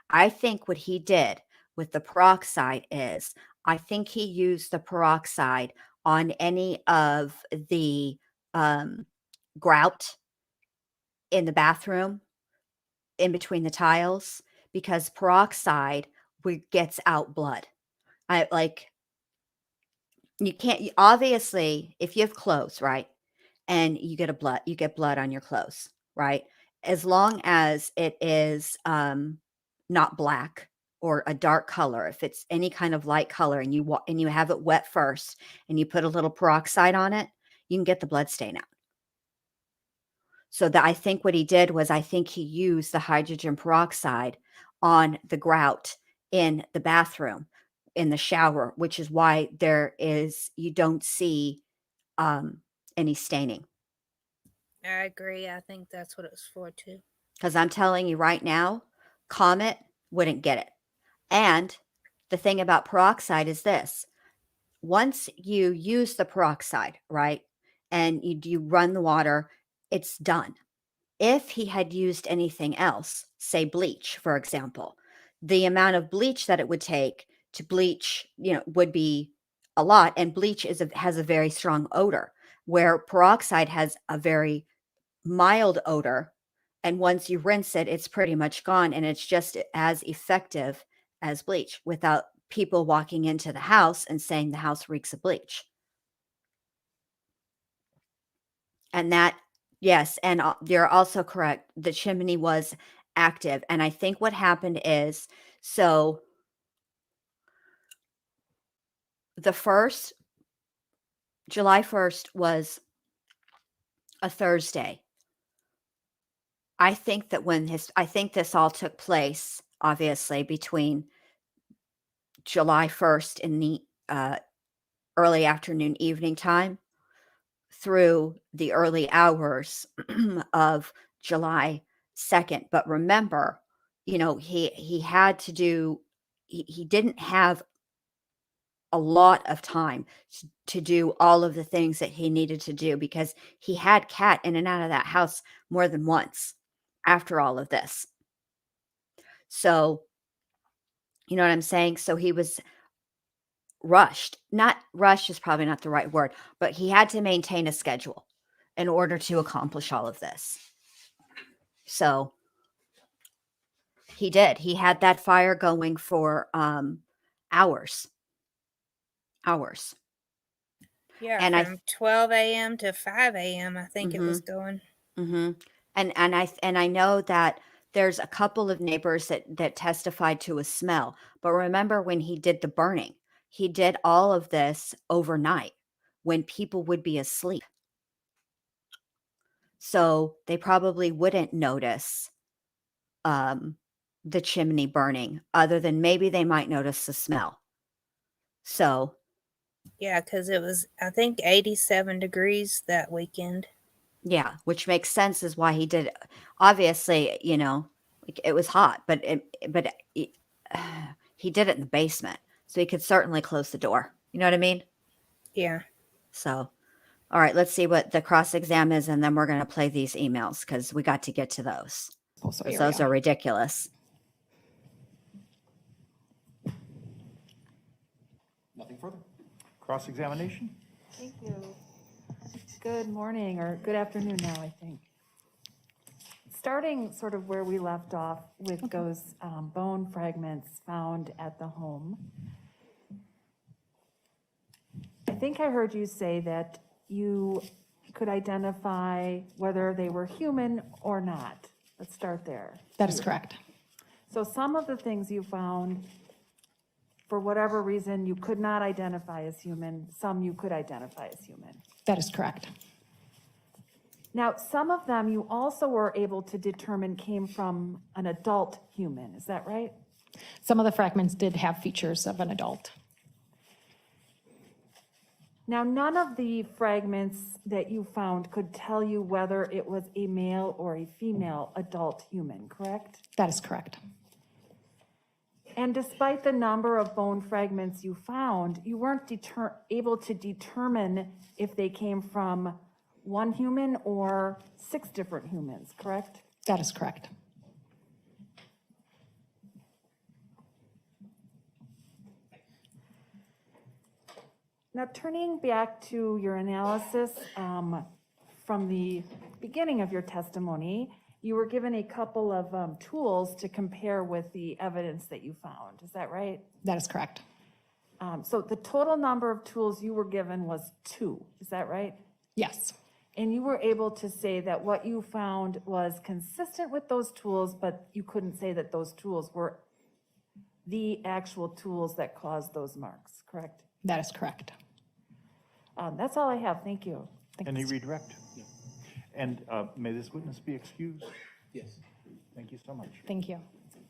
[SPEAKER 1] I think what he did with the peroxide is, I think he used the peroxide on any of the grout in the bathroom, in between the tiles, because peroxide gets out blood. I like, you can't, obviously, if you have clothes, right? And you get blood on your clothes, right? As long as it is not black or a dark color, if it's any kind of light color, and you have it wet first, and you put a little peroxide on it, you can get the blood stain out. So I think what he did was, I think he used the hydrogen peroxide on the grout in the bathroom, in the shower, which is why you don't see any staining.
[SPEAKER 5] I agree. I think that's what it was for too.
[SPEAKER 1] Because I'm telling you right now, Comet wouldn't get it. And the thing about peroxide is this: once you use the peroxide, right, and you run the water, it's done. If he had used anything else, say bleach, for example, the amount of bleach that it would take to bleach, would be a lot. And bleach has a very strong odor, where peroxide has a very mild odor. And once you rinse it, it's pretty much gone. And it's just as effective as bleach without people walking into the house and saying the house reeks of bleach. And that, yes, and you're also correct. The chimney was active. And I think what happened is, so the first, July 1st was a Thursday. I think that I think this all took place, obviously, between July 1st in the early afternoon, evening time through the early hours of July 2nd. But remember, he had to do, he didn't have a lot of time to do all of the things that he needed to do, because he had Cat in and out of that house more than once after all of this. So, you know what I'm saying? So he was rushed. Not rushed is probably not the right word, but he had to maintain a schedule in order to accomplish all of this. So he did. He had that fire going for hours. Hours.
[SPEAKER 5] Yeah,
[SPEAKER 1] And
[SPEAKER 5] from 12 a.m. to 5 a.m. I think it was going.
[SPEAKER 1] And I know that there's a couple of neighbors that testified to a smell. But remember, when he did the burning, he did all of this overnight when people would be asleep. So they probably wouldn't notice the chimney burning, other than maybe they might notice the smell. So
[SPEAKER 5] Yeah, because it was, I think, 87 degrees that weekend.
[SPEAKER 1] yeah, which makes sense is why he did it. Obviously, it was hot, but he did it in the basement, so he could certainly close the door. You know what I mean?
[SPEAKER 5] Yeah.
[SPEAKER 1] So, all right, let's see what the cross exam is, and then we're going to play these emails because we got to get to those. Because those are ridiculous.
[SPEAKER 2] Nothing further.
[SPEAKER 4] Cross-examination?
[SPEAKER 6] Thank you. Good morning, or good afternoon now, I think. Starting sort of where we left off with those bone fragments found at the home. I think I heard you say that you could identify whether they were human or not. Let's start there.
[SPEAKER 3] That is correct.
[SPEAKER 6] So some of the things you found, for whatever reason, you could not identify as human, some you could identify as human.
[SPEAKER 3] That is correct.
[SPEAKER 6] Now, some of them you also were able to determine came from an adult human, is that right?
[SPEAKER 3] Some of the fragments did have features of an adult.
[SPEAKER 6] Now, none of the fragments that you found could tell you whether it was a male or a female adult human, correct?
[SPEAKER 3] That is correct.
[SPEAKER 6] And despite the number of bone fragments you found, you weren't able to determine if they came from one human or 6 different humans, correct?
[SPEAKER 3] That is correct.
[SPEAKER 6] Now, turning back to your analysis from the beginning of your testimony, you were given a couple of tools to compare with the evidence that you found. Is that right?
[SPEAKER 3] That is correct.
[SPEAKER 6] So the total number of tools you were given was 2. Is that right?
[SPEAKER 3] Yes.
[SPEAKER 6] And you were able to say that what you found was consistent with those tools, but you couldn't say that those tools were the actual tools that caused those marks, correct?
[SPEAKER 3] That is correct.
[SPEAKER 6] That's all I have. Thank you.
[SPEAKER 4] Any redirect? And may this witness be excused?
[SPEAKER 2] Yes.
[SPEAKER 4] Thank you so much.
[SPEAKER 3] Thank you.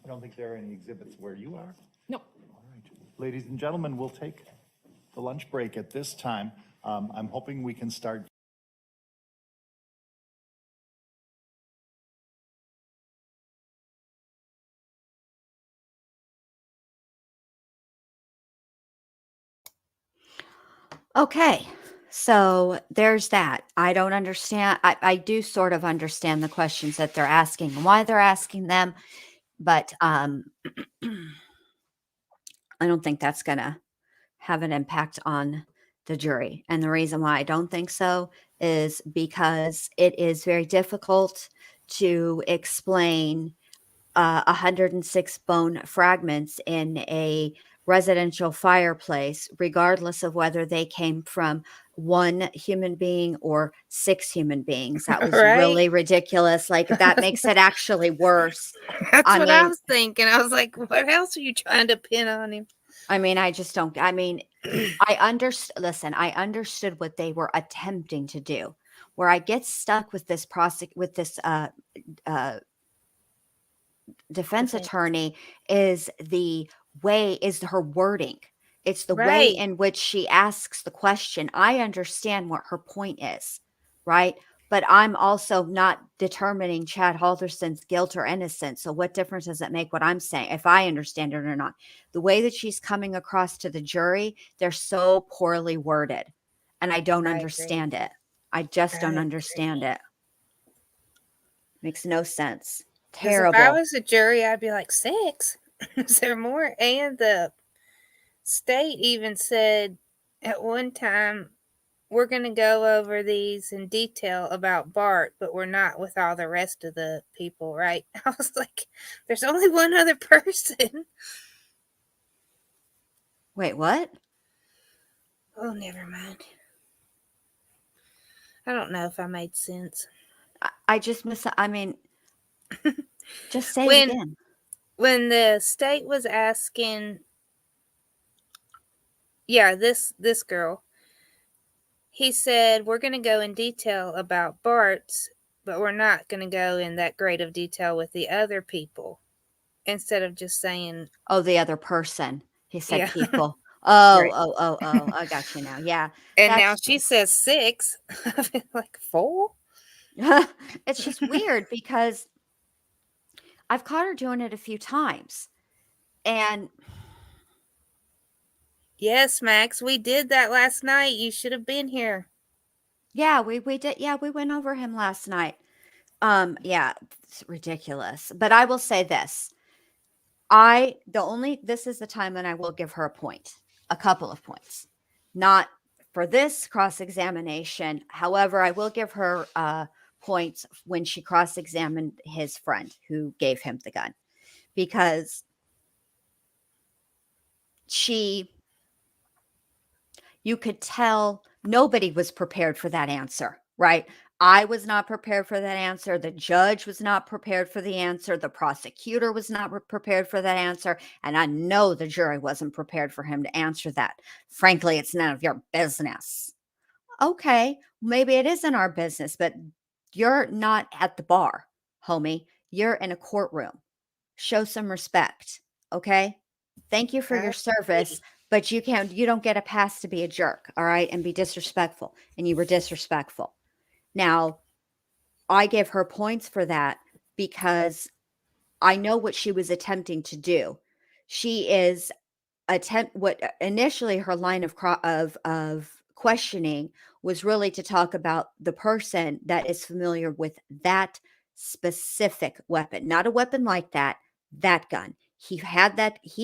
[SPEAKER 4] I don't think there are any exhibits where you are.
[SPEAKER 3] No.
[SPEAKER 4] All right. Ladies and gentlemen, we'll take the lunch break at this time. I'm hoping we can start
[SPEAKER 1] Okay. So there's that. I don't understand. I do sort of understand the questions that they're asking and why they're asking them, but I don't think that's going to have an impact on the jury. And the reason why I don't think so is because it is very difficult to explain 106 bone fragments in a residential fireplace, regardless of whether they came from one human being or 6 human beings. That was
[SPEAKER 5] Right?
[SPEAKER 1] really ridiculous. Like, that makes it actually worse.
[SPEAKER 5] That's
[SPEAKER 1] I
[SPEAKER 5] what I
[SPEAKER 1] mean,
[SPEAKER 5] was thinking. I was like, what else are you trying to pin on him?
[SPEAKER 1] I just don't. I mean, listen, I understood what they were attempting to do. Where I get stuck with this uh, defense
[SPEAKER 5] Defense.
[SPEAKER 1] attorney is her wording. It's the way
[SPEAKER 5] Right.
[SPEAKER 1] in which she asks the question. I understand what her point is, right? But I'm also not determining Chad Halderson's guilt or innocence. So what difference does it make what I'm saying if I understand it or not? The way that she's coming across to the jury, they're so poorly worded. And I don't
[SPEAKER 5] I agree.
[SPEAKER 1] understand it. I just don't
[SPEAKER 5] I
[SPEAKER 1] understand
[SPEAKER 5] agree.
[SPEAKER 1] it. Makes no sense.
[SPEAKER 5] Because if I
[SPEAKER 1] Terrible.
[SPEAKER 5] was a jury, I'd be like, 6? Is there more? And the state even said at one time, we're going to go over these in detail about Bart, but we're not with all the rest of the people, right? I was like, there's only one other person.
[SPEAKER 1] Wait, what?
[SPEAKER 5] Oh, never mind. I don't know if I made sense.
[SPEAKER 1] I just I mean, just say it
[SPEAKER 5] When
[SPEAKER 1] again.
[SPEAKER 5] when the state was asking, yeah, this girl, he said, we're going to go in detail about Bart's, but we're not going to go in that great of detail with the other people. Instead of just saying,
[SPEAKER 1] Oh, the other person. He said
[SPEAKER 5] yeah,
[SPEAKER 1] people.
[SPEAKER 5] right.
[SPEAKER 1] I got you now. Yeah.
[SPEAKER 5] And now
[SPEAKER 1] That's
[SPEAKER 5] she
[SPEAKER 1] just
[SPEAKER 5] says 6. I've been like, 4?
[SPEAKER 1] it's just weird because I've caught her doing it a few times. And
[SPEAKER 5] Yes, Max, we did that last night. You should have been here.
[SPEAKER 1] yeah, we did we went over him last night. Yeah, it's ridiculous. But I will say this. This is the time when I will give her a point, a couple of points. Not for this cross-examination. However, I will give her points when she cross-examined his friend who gave him the gun because she you could tell nobody was prepared for that answer, right? I was not prepared for that answer. The judge was not prepared for the answer. The prosecutor was not prepared for that answer. And I know the jury wasn't prepared for him to answer that. Frankly, it's none of your business. Okay, maybe it isn't our business, but you're not at the bar, homie. You're in a courtroom. Show some respect. Okay. Thank you for
[SPEAKER 5] I
[SPEAKER 1] your service,
[SPEAKER 5] agree.
[SPEAKER 1] but you don't get a pass to be a jerk. All right. And be disrespectful. And you were disrespectful. Now, I give her points for that because I know what she was attempting to do. She is what initially her line of questioning was really to talk about the person that is familiar with that specific weapon, not a weapon like that gun. He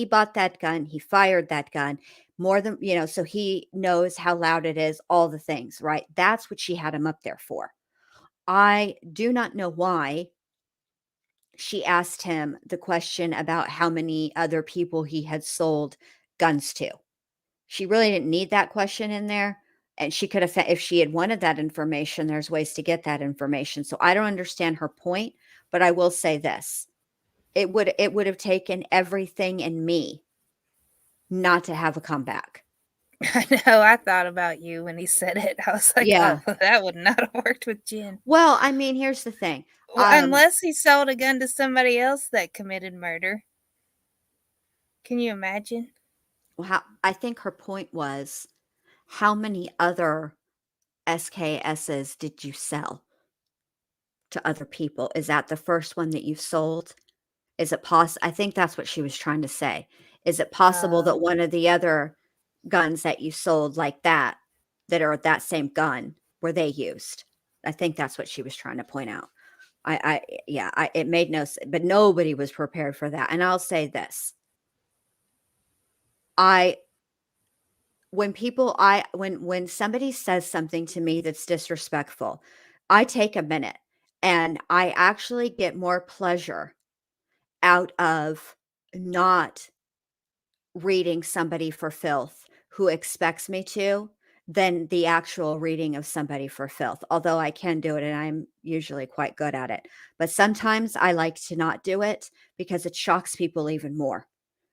[SPEAKER 1] bought that gun, he fired that gun more than, so he knows how loud it is, all the things, right? That's what she had him up there for. I do not know why she asked him the question about how many other people he had sold guns to. She really didn't need that question in there, and she could have if she had wanted that information, there's ways to get that information. So I don't understand her point, but I will say this. It would have taken everything in me not to have a comeback.
[SPEAKER 5] I know. I thought about you when he said it. I was like,
[SPEAKER 1] Yeah.
[SPEAKER 5] oh, that would not have worked with Jen.
[SPEAKER 1] Well, I mean, here's the thing.
[SPEAKER 5] Well, unless he sold a gun to somebody else that committed murder. Can you imagine?
[SPEAKER 1] I think her point was how many other SKSs did you sell to other people? Is that the first one that you've sold? Is it I think that's what she was trying to say. Is it possible
[SPEAKER 5] Uh,
[SPEAKER 1] that one of the other guns that you sold like that that are that same gun were they used. I think that's what she was trying to point out. It made no sense, but nobody was prepared for that. And I'll say this. When somebody says something to me that's disrespectful, I take a minute and I actually get more pleasure out of not reading somebody for filth who expects me to than the actual reading of somebody for filth. Although I can do it and I'm usually quite good at it. But sometimes I like to not do it because it shocks people even more.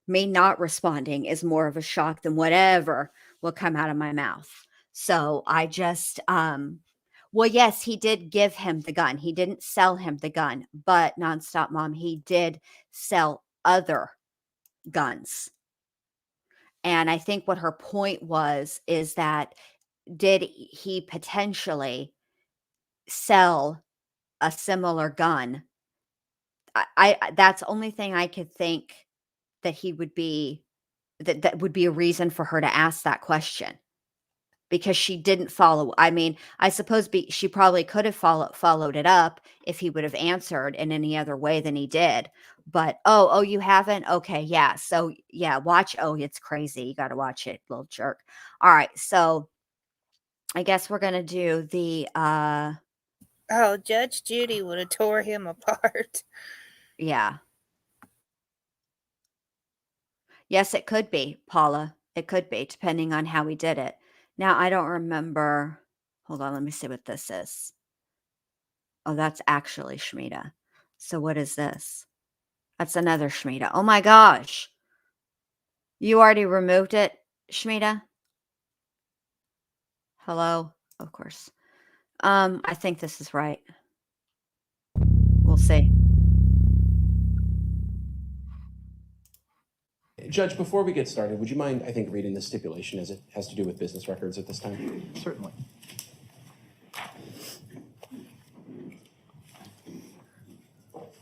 [SPEAKER 1] Me not responding is more of a shock than whatever will come out of my mouth. So I just well, yes, he did give him the gun. He didn't sell him the gun, but Nonstop Mom, he did sell other guns. And I think what her point is that did he potentially sell a similar gun? That's the only thing I could think that he would be that would be a reason for her to ask that question. Because she didn't follow. I mean, I suppose she probably could have followed it up if he would have answered in any other way than he did. But, "Oh, you haven't? Okay, yeah. So, yeah, watch. Oh, it's crazy. You gotta watch it, little jerk." Alright, so I guess we're gonna do the,
[SPEAKER 5] Oh, Judge Judy would have tore him apart.
[SPEAKER 1] yeah. Yes, it could be, Paula. It could be, depending on how he did it. Now, I don't remember. Hold on, let me see what this is. Oh, that's actually Shmita. So what is this? That's another Shmita. Oh my gosh. You already removed it, Shmita? Hello? Of course. I think this is right. We'll see.
[SPEAKER 2] Judge, before we get started, would you mind, I think, reading the stipulation as it has to do with business records at this time?
[SPEAKER 4] Certainly.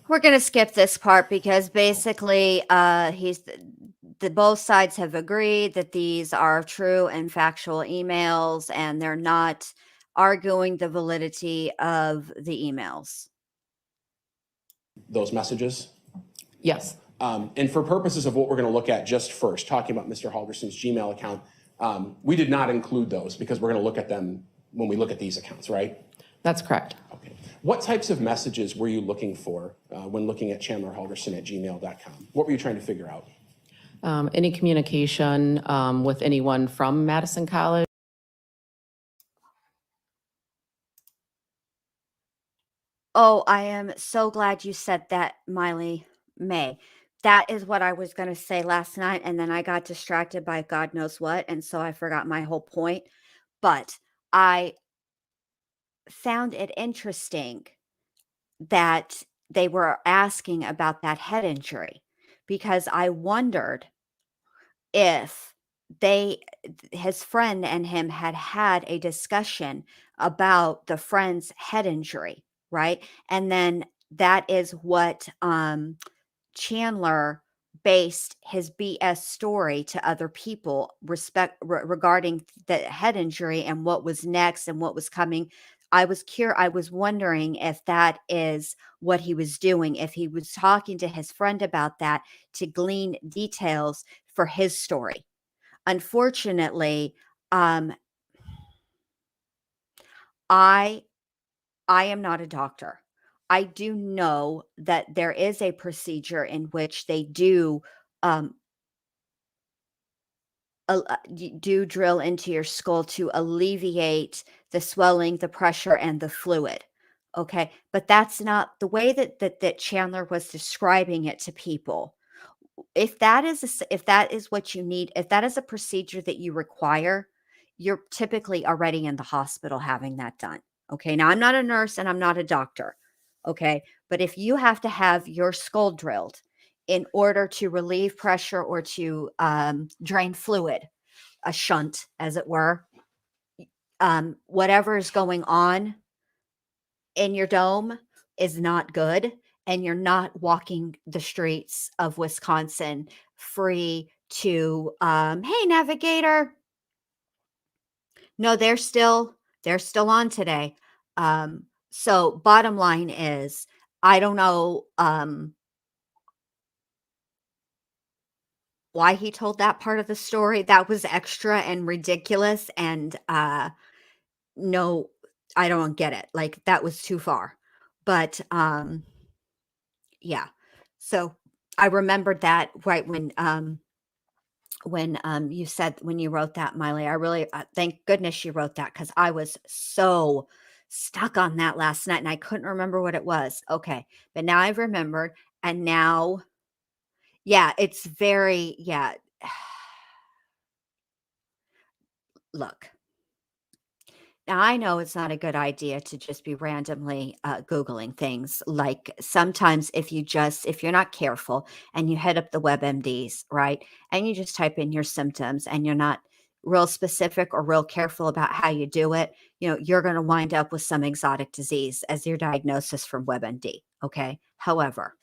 [SPEAKER 1] We're gonna skip this part because basically, the both sides have agreed that these are true and factual emails, and they're not arguing the validity of the emails.
[SPEAKER 2] Those messages?
[SPEAKER 7] Yes.
[SPEAKER 2] And for purposes of what we're going to look at just first, talking about Mr. Halderson's Gmail account, we did not include those because we're going to look at them when we look at these accounts, right?
[SPEAKER 7] That's correct.
[SPEAKER 2] Okay. What types of messages were you looking for when looking at Chandler Halderson at gmail.com? What were you trying to figure out?
[SPEAKER 7] Any communication with anyone from Madison College?
[SPEAKER 1] Oh, I am so glad you said that, Miley May. That is what I was going to say last night, and then I got distracted by God knows what, and so I forgot my whole point. But I found it interesting that they were asking about that head injury because I wondered if his friend and him had a discussion about the friend's head injury, right? And then that is what Chandler based his BS story to other people regarding the head injury and what was next and what was coming. I was wondering if that is what he was doing, if he was talking to his friend about that to glean details for his story. Unfortunately, I am not a doctor. I do know that there is a procedure in which they do do drill into your skull to alleviate the swelling, the pressure, and the fluid. Okay, but that's not the way that Chandler was describing it to people. If that is what you need, if that is a procedure that you require, you're typically already in the hospital having that done. Okay. Now I'm not a nurse and I'm not a doctor. Okay. But if you have to have your skull drilled in order to relieve pressure or to drain fluid, a shunt, as it were, whatever is going on in your dome is not good, and you're not walking the streets of Wisconsin free to, "Hey, navigator." No, they're still on today. So bottom line is, I don't know why he told that part of the story. That was extra and ridiculous, and no, I don't get it. Like, that was too far. But yeah. So I remembered that right when you said, when you wrote that, Miley. I really thank goodness you wrote that, because I was so stuck on that last night and I couldn't remember what it was. Okay, but now I've remembered, and now, yeah, it's very, yeah. Look, now I know it's not a good idea to just be randomly Googling things. Like, sometimes if you're not careful and you hit up the WebMDs, right? And you just type in your symptoms and you're not real specific or real careful about how you do it, you're going to wind up with some exotic disease as your diagnosis from WebMD. Okay. However,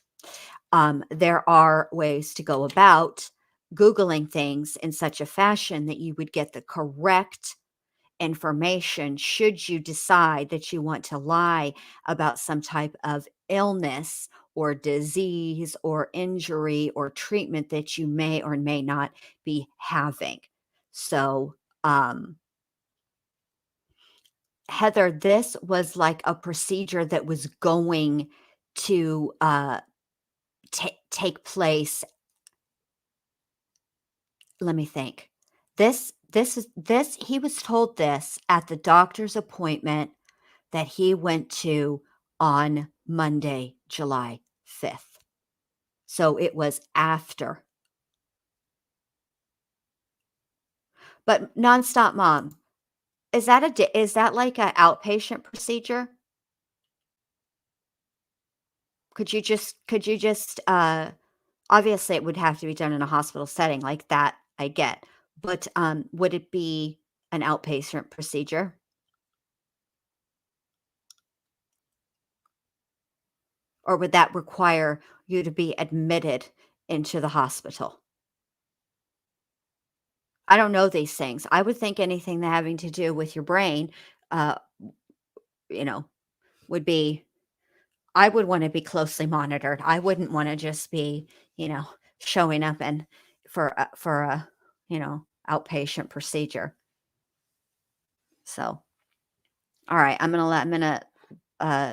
[SPEAKER 1] there are ways to go about Googling things in such a fashion that you would get the correct information should you decide that you want to lie about some type of illness or disease or injury or treatment that you may or may not be having. So, Heather, this was like a procedure that was going to take place. Let me think. This he was told this at the doctor's appointment that he went to on Monday, July 5th. So it was after. But Nonstop Mom, is that like an outpatient procedure? Could you just obviously it would have to be done in a hospital setting like that, I get. But would it be an outpatient procedure? Or would that require you to be admitted into the hospital? I don't know these things. I would think anything that having to do with your brain, uh, you know, would be I would wanna be closely monitored. I wouldn't wanna just be, showing up and for a, outpatient procedure. So, all right, I'm gonna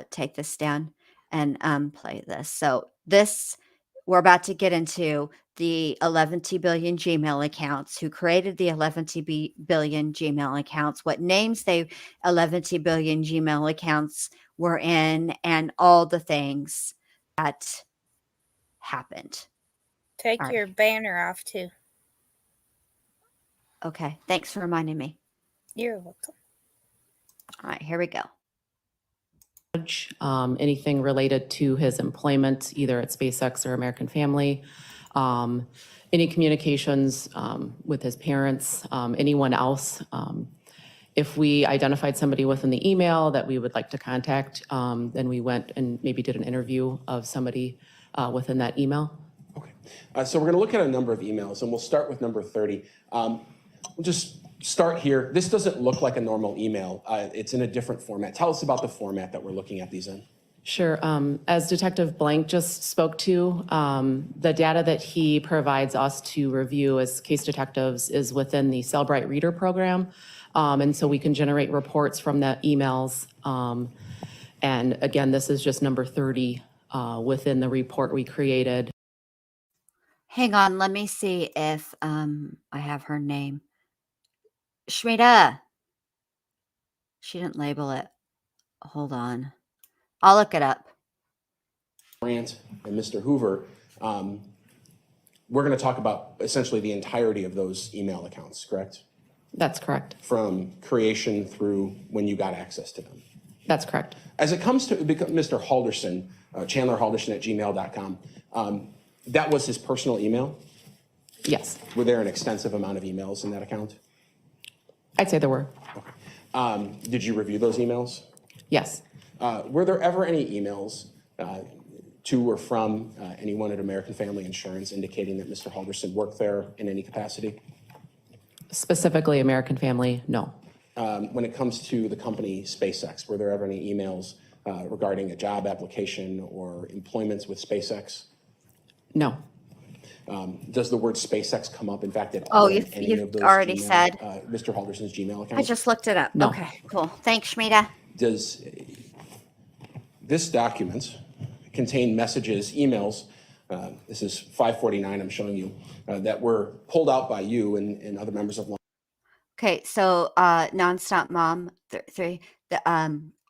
[SPEAKER 1] take this down and, play this. So this we're about to get into the 11 billion Gmail accounts, who created the 11 billion Gmail accounts, what names they 11 billion Gmail accounts were in, and all the things that happened. All
[SPEAKER 5] Take
[SPEAKER 1] right.
[SPEAKER 5] your banner off too.
[SPEAKER 1] Okay. Thanks for reminding me.
[SPEAKER 5] You're welcome.
[SPEAKER 1] All right, here we go.
[SPEAKER 7] Anything related to his employment, either at SpaceX or American Family, any communications with his parents, anyone else. If we identified somebody within the email that we would like to contact, then we went and maybe did an interview of somebody within that email.
[SPEAKER 2] Okay. So we're going to look at a number of emails, and we'll start with number 30. We'll just start here. This doesn't look like a normal email. It's in a different format. Tell us about the format that we're looking at these in.
[SPEAKER 7] Sure. As Detective Blank just spoke to, the data that he provides us to review as case detectives is within the Cellbrite Reader program. And so we can generate reports from the emails. And again, this is just number 30 within the report we created.
[SPEAKER 1] Hang on, let me see if I have her name. Shmita. She didn't label it. Hold on. I'll look it up.
[SPEAKER 2] Grant and Mr. Hoover, we're going to talk about essentially the entirety of those email accounts, correct?
[SPEAKER 7] That's correct.
[SPEAKER 2] From creation through when you got access to them.
[SPEAKER 7] That's correct.
[SPEAKER 2] As it comes to Mr. Halderson, Chandler Halderson at gmail.com, that was his personal email?
[SPEAKER 7] Yes.
[SPEAKER 2] Were there an extensive amount of emails in that account?
[SPEAKER 7] I'd say there were.
[SPEAKER 2] Okay. Did you review those emails?
[SPEAKER 7] Yes.
[SPEAKER 2] Were there ever any emails to or from anyone at American Family Insurance indicating that Mr. Halderson worked there in any capacity?
[SPEAKER 7] Specifically American Family, no.
[SPEAKER 2] when it comes to the company SpaceX, were there ever any emails regarding a job application or employments with SpaceX?
[SPEAKER 7] No.
[SPEAKER 2] Does the word SpaceX come up, in fact, at
[SPEAKER 1] Oh,
[SPEAKER 2] all in any of those
[SPEAKER 1] already
[SPEAKER 2] Gmail,
[SPEAKER 1] said.
[SPEAKER 2] Mr. Halderson's Gmail account?
[SPEAKER 1] I just looked it up.
[SPEAKER 7] No.
[SPEAKER 1] Okay, cool. Thanks, Shmita.
[SPEAKER 2] Does this document contain messages, emails, this is 549 I'm showing you, that were pulled out by you and other members of law?
[SPEAKER 1] Okay, so nonstop mom three.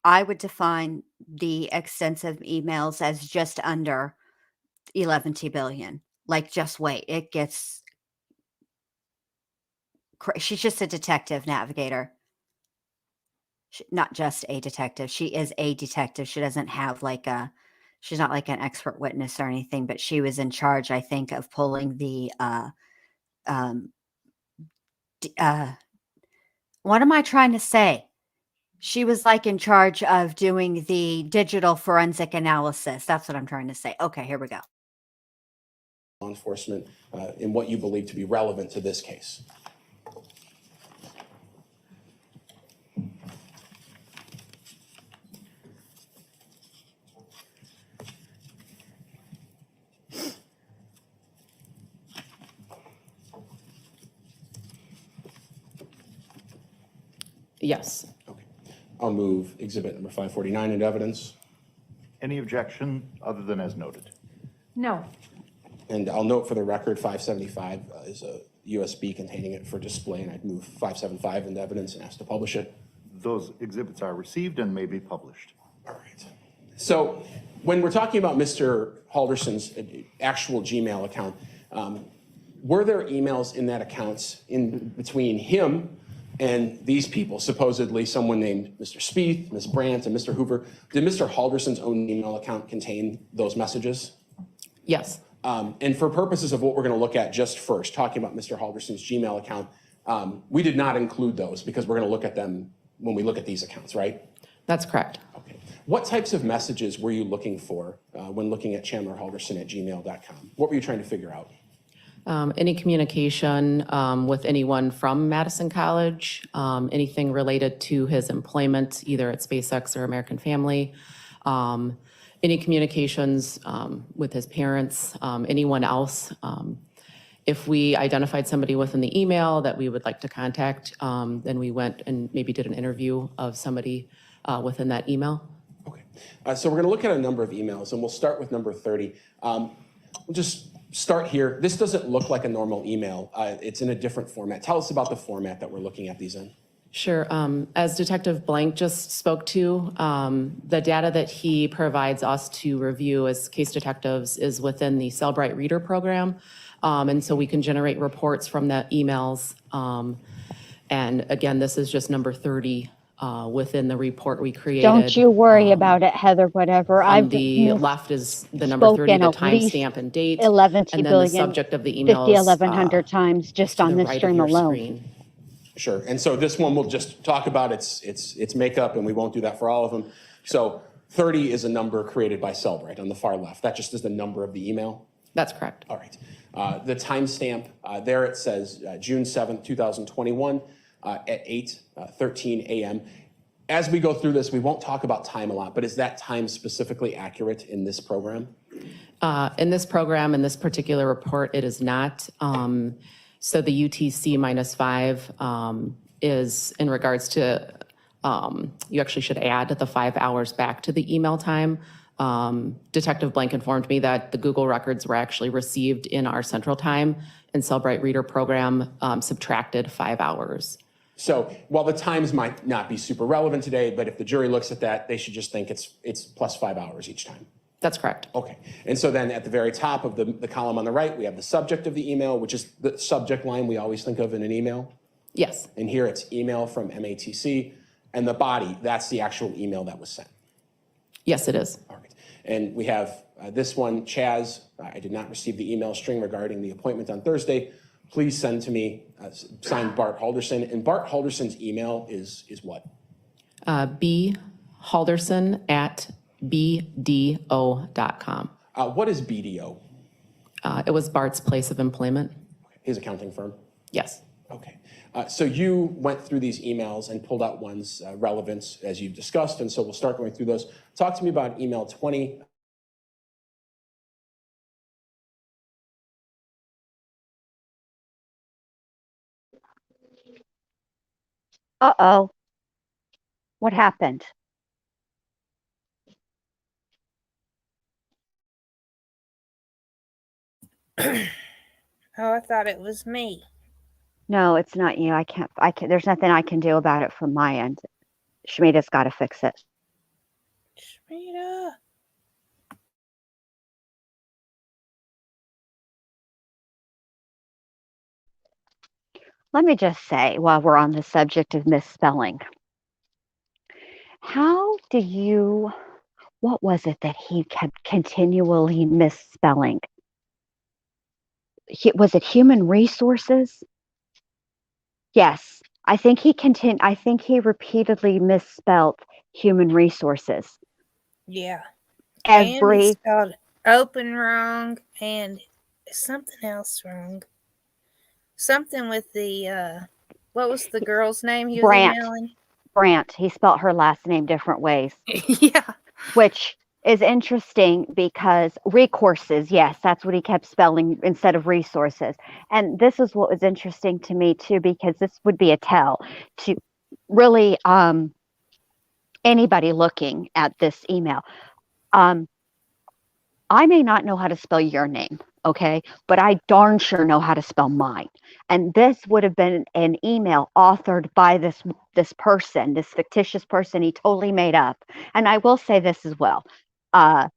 [SPEAKER 1] I would define the extensive emails as just under 11 billion. Like, just wait, it gets. She's just a detective navigator. Not just a detective. She is a detective. She doesn't have like a. She's not like an expert witness or anything, but she was in charge, I think, of pulling the. What am I trying to say? She was like in charge of doing the digital forensic analysis. That's what I'm trying to say. Okay, here we go.
[SPEAKER 2] Law enforcement in what you believe to be relevant to this case.
[SPEAKER 7] Yes.
[SPEAKER 2] Okay. I'll move exhibit number 549 into evidence.
[SPEAKER 4] Any objection other than as noted?
[SPEAKER 6] No.
[SPEAKER 2] And I'll note for the record, 575 is a USB containing it for display, and I'd move 575 into evidence and ask to publish it.
[SPEAKER 4] Those exhibits are received and may be published.
[SPEAKER 2] All right. So when we're talking about Mr. Halderson's actual Gmail account, were there emails in that account in between him and these people, supposedly someone named Mr. Spieth, Ms. Brandt, and Mr. Hoover? Did Mr. Halderson's own email account contain those messages?
[SPEAKER 7] Yes.
[SPEAKER 2] And for purposes of what we're going to look at just first, talking about Mr. Halderson's Gmail account, we did not include those because we're going to look at them when we look at these accounts, right?
[SPEAKER 7] That's correct.
[SPEAKER 2] Okay. What types of messages were you looking for when looking at Chandler Halderson at gmail.com? What were you trying to figure out?
[SPEAKER 7] Any communication with anyone from Madison College, anything related to his employment, either at SpaceX or American Family, any communications with his parents, anyone else. If we identified somebody within the email that we would like to contact, then we went and maybe did an interview of somebody within that email.
[SPEAKER 2] Okay. So we're going to look at a number of emails, and we'll start with number 30. We'll just start here. This doesn't look like a normal email. It's in a different format. Tell us about the format that we're looking at these in.
[SPEAKER 7] Sure. As Detective Blank just spoke to, the data that he provides us to review as case detectives is within the Cellbrite Reader program. And so we can generate reports from the emails. And again, this is just number 30 within the report we created.
[SPEAKER 8] Don't you worry about it, Heather, whatever.
[SPEAKER 7] On the left is the number 30, the timestamp and date.
[SPEAKER 8] 11
[SPEAKER 7] And then the
[SPEAKER 8] billion,
[SPEAKER 7] subject of the email
[SPEAKER 8] 50,
[SPEAKER 7] is
[SPEAKER 8] 1,100 times just
[SPEAKER 7] to
[SPEAKER 8] on
[SPEAKER 7] the
[SPEAKER 8] this
[SPEAKER 7] right of
[SPEAKER 8] stream
[SPEAKER 7] your
[SPEAKER 8] alone.
[SPEAKER 7] screen.
[SPEAKER 2] Sure. And so this one we'll just talk about its makeup, and we won't do that for all of them. So 30 is a number created by Cellbrite on the far left. That just is the number of the email.
[SPEAKER 7] That's correct.
[SPEAKER 2] All right. The timestamp, there it says June 7th, 2021 at 8:13 a.m. As we go through this, we won't talk about time a lot, but is that time specifically accurate in this program?
[SPEAKER 7] In this program, in this particular report, it is not. So the UTC -5 is in regards to, you actually should add the 5 hours back to the email time. Detective Blank informed me that the Google records were actually received in our central time, and Cellbrite Reader program subtracted 5 hours.
[SPEAKER 2] So while the times might not be super relevant today, but if the jury looks at that, they should just think it's plus 5 hours each time.
[SPEAKER 7] That's correct.
[SPEAKER 2] Okay. And so then at the very top of the column on the right, we have the subject of the email, which is the subject line we always think of in an email.
[SPEAKER 7] Yes.
[SPEAKER 2] And here it's email from MATC. And the body, that's the actual email that was sent.
[SPEAKER 7] Yes, it is.
[SPEAKER 2] All right. And we have this one, Chaz. I did not receive the email string regarding the appointment on Thursday. Please send to me, signed Bart Halderson. And Bart Halderson's email is what?
[SPEAKER 7] bhalderson@bdo.com.
[SPEAKER 2] What is BDO?
[SPEAKER 7] It was Bart's place of employment.
[SPEAKER 2] His accounting firm?
[SPEAKER 7] Yes.
[SPEAKER 2] Okay. So you went through these emails and pulled out ones relevant as you've discussed, and so we'll start going through those. Talk to me about email 20.
[SPEAKER 8] Uh-oh. What happened?
[SPEAKER 5] Oh, I thought it was me.
[SPEAKER 8] No, it's not you. I can't, there's nothing I can do about it from my end. Shmita's got to fix it.
[SPEAKER 5] Shmita.
[SPEAKER 8] Let me just say, while we're on the subject of misspelling, how do you, what was it that he kept continually misspelling? Was it human resources? Yes, I think he repeatedly misspelled human resources.
[SPEAKER 5] Yeah. And he
[SPEAKER 8] Every
[SPEAKER 5] spelled open wrong and something else wrong. Something with the, what was the girl's name he was emailing?
[SPEAKER 8] Brandt. He spelled her last name different ways,
[SPEAKER 5] Yeah.
[SPEAKER 8] which is interesting because recourses, yes, that's what he kept spelling instead of resources. And this is what was interesting to me too, because this would be a tell to really anybody looking at this email. I may not know how to spell your name, okay, but I darn sure know how to spell mine. And this would have been an email authored by this person, this fictitious person he totally made up. And I will say this as well. I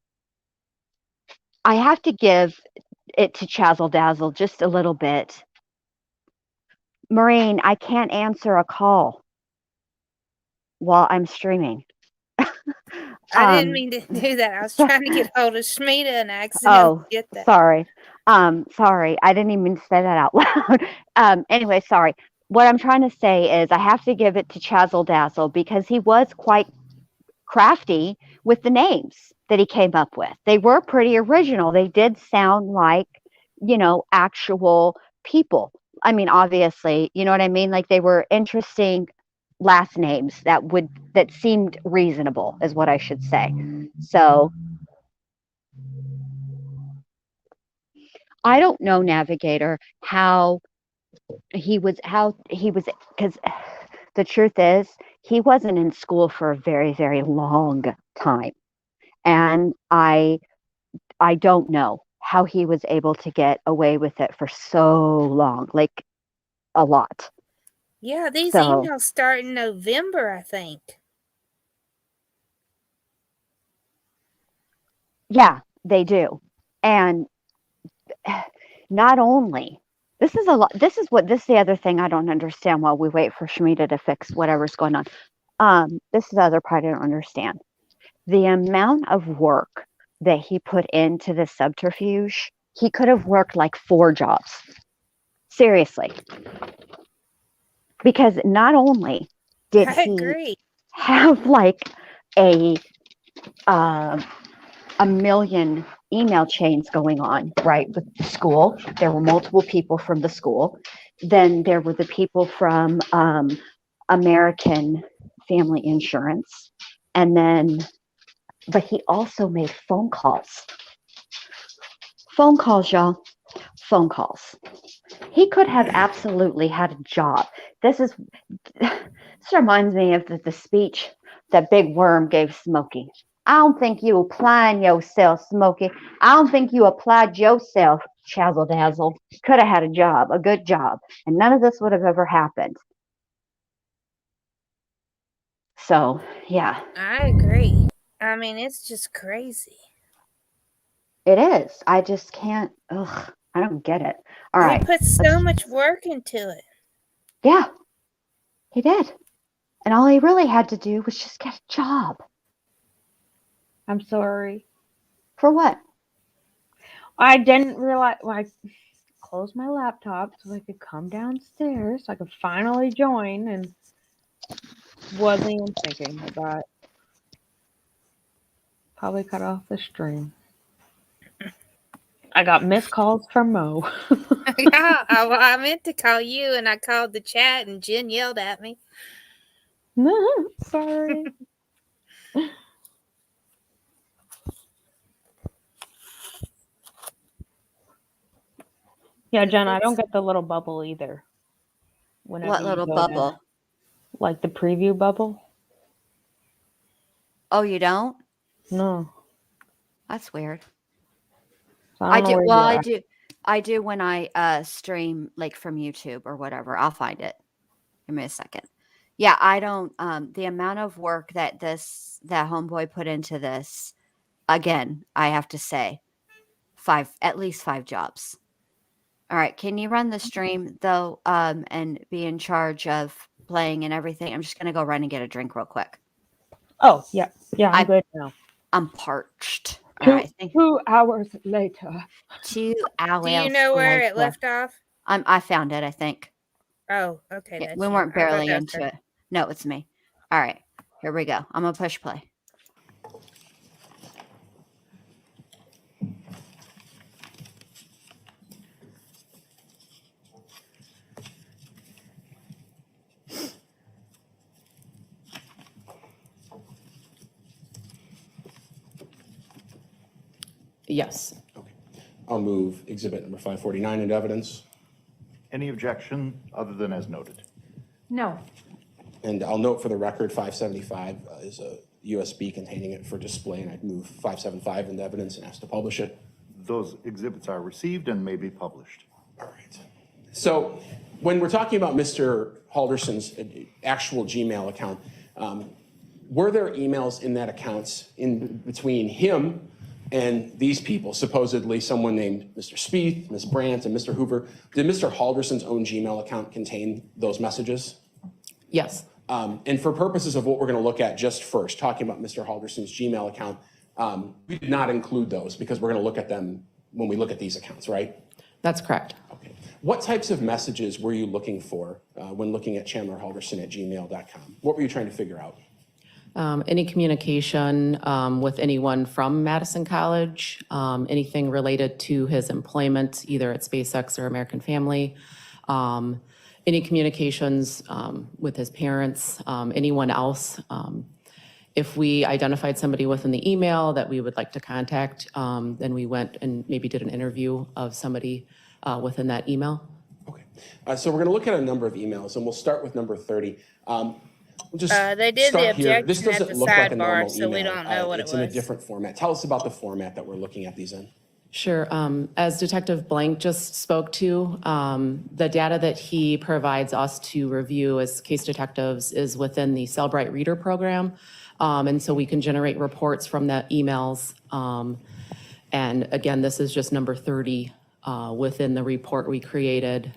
[SPEAKER 8] have to give it to Chazzle Dazzle just a little bit. Maureen, I can't answer a call while I'm streaming.
[SPEAKER 5] I didn't mean to do that. I was trying to get hold of Shmita and I accidentally did that.
[SPEAKER 8] Sorry. Sorry. I didn't even say that out loud. Anyway, sorry. What I'm trying to say is I have to give it to Chazzle Dazzle because he was quite crafty with the names that he came up with. They were pretty original. They did sound like, actual people. I mean, obviously, you know what I mean? Like they were interesting last names that seemed reasonable is what I should say. So I don't know, Navigator, how he was, because the truth is, he wasn't in school for a very, very long time. And I don't know how he was able to get away with it for so long, like a lot.
[SPEAKER 5] Yeah, these
[SPEAKER 8] So,
[SPEAKER 5] emails start in November, I think.
[SPEAKER 8] yeah, they do. And not only, this is a lot, this is the other thing I don't understand while we wait for Shmita to fix whatever's going on. This is the other part I don't understand. The amount of work that he put into the subterfuge, he could have worked like 4 jobs. Seriously. Because not only did
[SPEAKER 5] I
[SPEAKER 8] he
[SPEAKER 5] agree.
[SPEAKER 8] have like a million email chains going on, right, with the school. There were multiple people from the school. Then there were the people from American Family Insurance. And then, but he also made phone calls. Phone calls, y'all. Phone calls. He could have absolutely had a job. This reminds me of the speech that Big Worm gave Smokey. I don't think you applying yourself, Smokey. I don't think you applied yourself, Chazzle Dazzle. Could have had a job, a good job, and none of this would have ever happened. So, yeah.
[SPEAKER 5] I agree. I mean, it's just crazy.
[SPEAKER 8] It is. I just can't. Ugh, I don't get it. All right.
[SPEAKER 5] He put so much work into it.
[SPEAKER 8] Yeah, he did. And all he really had to do was just get a job.
[SPEAKER 9] I'm sorry.
[SPEAKER 8] For what?
[SPEAKER 9] I didn't realize. Well, I closed my laptop so I could come downstairs so I could finally join, and wasn't even thinking about it. Probably cut off the stream. I got missed calls from Mo.
[SPEAKER 5] Yeah, I meant to call you, and I called the chat, and Jen yelled at me.
[SPEAKER 9] Sorry. Yeah, Jen, I don't get the little bubble either. Whenever
[SPEAKER 1] What
[SPEAKER 9] you
[SPEAKER 1] little
[SPEAKER 9] go to,
[SPEAKER 1] bubble?
[SPEAKER 9] like the preview bubble.
[SPEAKER 1] Oh, you don't?
[SPEAKER 9] No,
[SPEAKER 1] That's weird.
[SPEAKER 9] so I
[SPEAKER 1] I
[SPEAKER 9] don't know
[SPEAKER 1] do.
[SPEAKER 9] where
[SPEAKER 1] Well,
[SPEAKER 9] you're
[SPEAKER 1] I
[SPEAKER 9] at.
[SPEAKER 1] do. I do when I stream like from YouTube or whatever. I'll find it. Give me a second. Yeah, I don't. The amount of work that that homeboy put into this, again, I have to say, at least 5 jobs. All right, can you run the stream though, and be in charge of playing and everything? I'm just gonna go run and get a drink real quick.
[SPEAKER 9] Oh, yeah. Yeah, I'm
[SPEAKER 1] I
[SPEAKER 9] good now.
[SPEAKER 1] I'm parched. All
[SPEAKER 9] Two
[SPEAKER 1] right, thank
[SPEAKER 9] 2 hours later.
[SPEAKER 1] 2
[SPEAKER 5] Do you
[SPEAKER 1] hours
[SPEAKER 5] know where it
[SPEAKER 1] later.
[SPEAKER 5] left off?
[SPEAKER 1] I found it, I think.
[SPEAKER 5] Oh, okay,
[SPEAKER 1] Yeah,
[SPEAKER 5] that's
[SPEAKER 1] we
[SPEAKER 5] you.
[SPEAKER 1] weren't
[SPEAKER 5] I thought
[SPEAKER 1] barely
[SPEAKER 5] that was
[SPEAKER 1] into
[SPEAKER 5] her.
[SPEAKER 1] it. No, it's me. All right, here we go. I'm gonna push play.
[SPEAKER 7] Yes.
[SPEAKER 2] Okay. I'll move exhibit number 549 into evidence.
[SPEAKER 4] Any objection other than as noted?
[SPEAKER 6] No.
[SPEAKER 2] And I'll note for the record, 575 is a USB containing it for display, and I'd move 575 into evidence and ask to publish it.
[SPEAKER 4] Those exhibits are received and may be published.
[SPEAKER 2] All right. So when we're talking about Mr. Halderson's actual Gmail account, were there emails in that account in between him and these people, supposedly someone named Mr. Spieth, Ms. Brandt, and Mr. Hoover? Did Mr. Halderson's own Gmail account contain those messages?
[SPEAKER 7] Yes.
[SPEAKER 2] And for purposes of what we're going to look at just first, talking about Mr. Halderson's Gmail account, we did not include those because we're going to look at them when we look at these accounts, right?
[SPEAKER 7] That's correct.
[SPEAKER 2] Okay. What types of messages were you looking for when looking at Chandler Halderson at gmail.com? What were you trying to figure out?
[SPEAKER 7] Any communication with anyone from Madison College, anything related to his employment, either at SpaceX or American Family, any communications with his parents, anyone else. If we identified somebody within the email that we would like to contact, then we went and maybe did an interview of somebody within that email.
[SPEAKER 2] Okay. So we're going to look at a number of emails, and we'll start with number 30. We'll just
[SPEAKER 5] They did the
[SPEAKER 2] start here. This
[SPEAKER 5] objection at
[SPEAKER 2] doesn't
[SPEAKER 5] the
[SPEAKER 2] look like a
[SPEAKER 5] sidebar,
[SPEAKER 2] normal
[SPEAKER 5] so we
[SPEAKER 2] email.
[SPEAKER 5] don't know what it
[SPEAKER 2] It's in a
[SPEAKER 5] was.
[SPEAKER 2] different format. Tell us about the format that we're looking at these in.
[SPEAKER 7] Sure. As Detective Blank just spoke to, the data that he provides us to review as case detectives is within the Cellbrite Reader program. And so we can generate reports from the emails. And again, this is just number 30 within the report we created.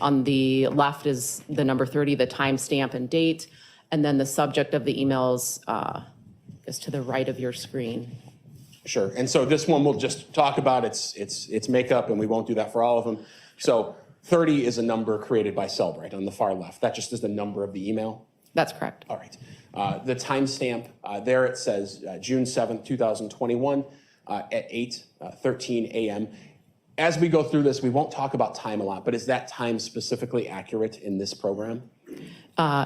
[SPEAKER 7] On the left is the number 30, the timestamp and date, and then the subject of the emails is to the right of your screen.
[SPEAKER 2] Sure. And so this one we'll just talk about its makeup, and we won't do that for all of them. So 30 is a number created by Cellbrite on the far left. That just is the number of the email.
[SPEAKER 7] That's correct.
[SPEAKER 2] All right. The timestamp, there it says June 7th, 2021 at 8:13 a.m. As we go through this, we won't talk about time a lot, but is that time specifically accurate in this program?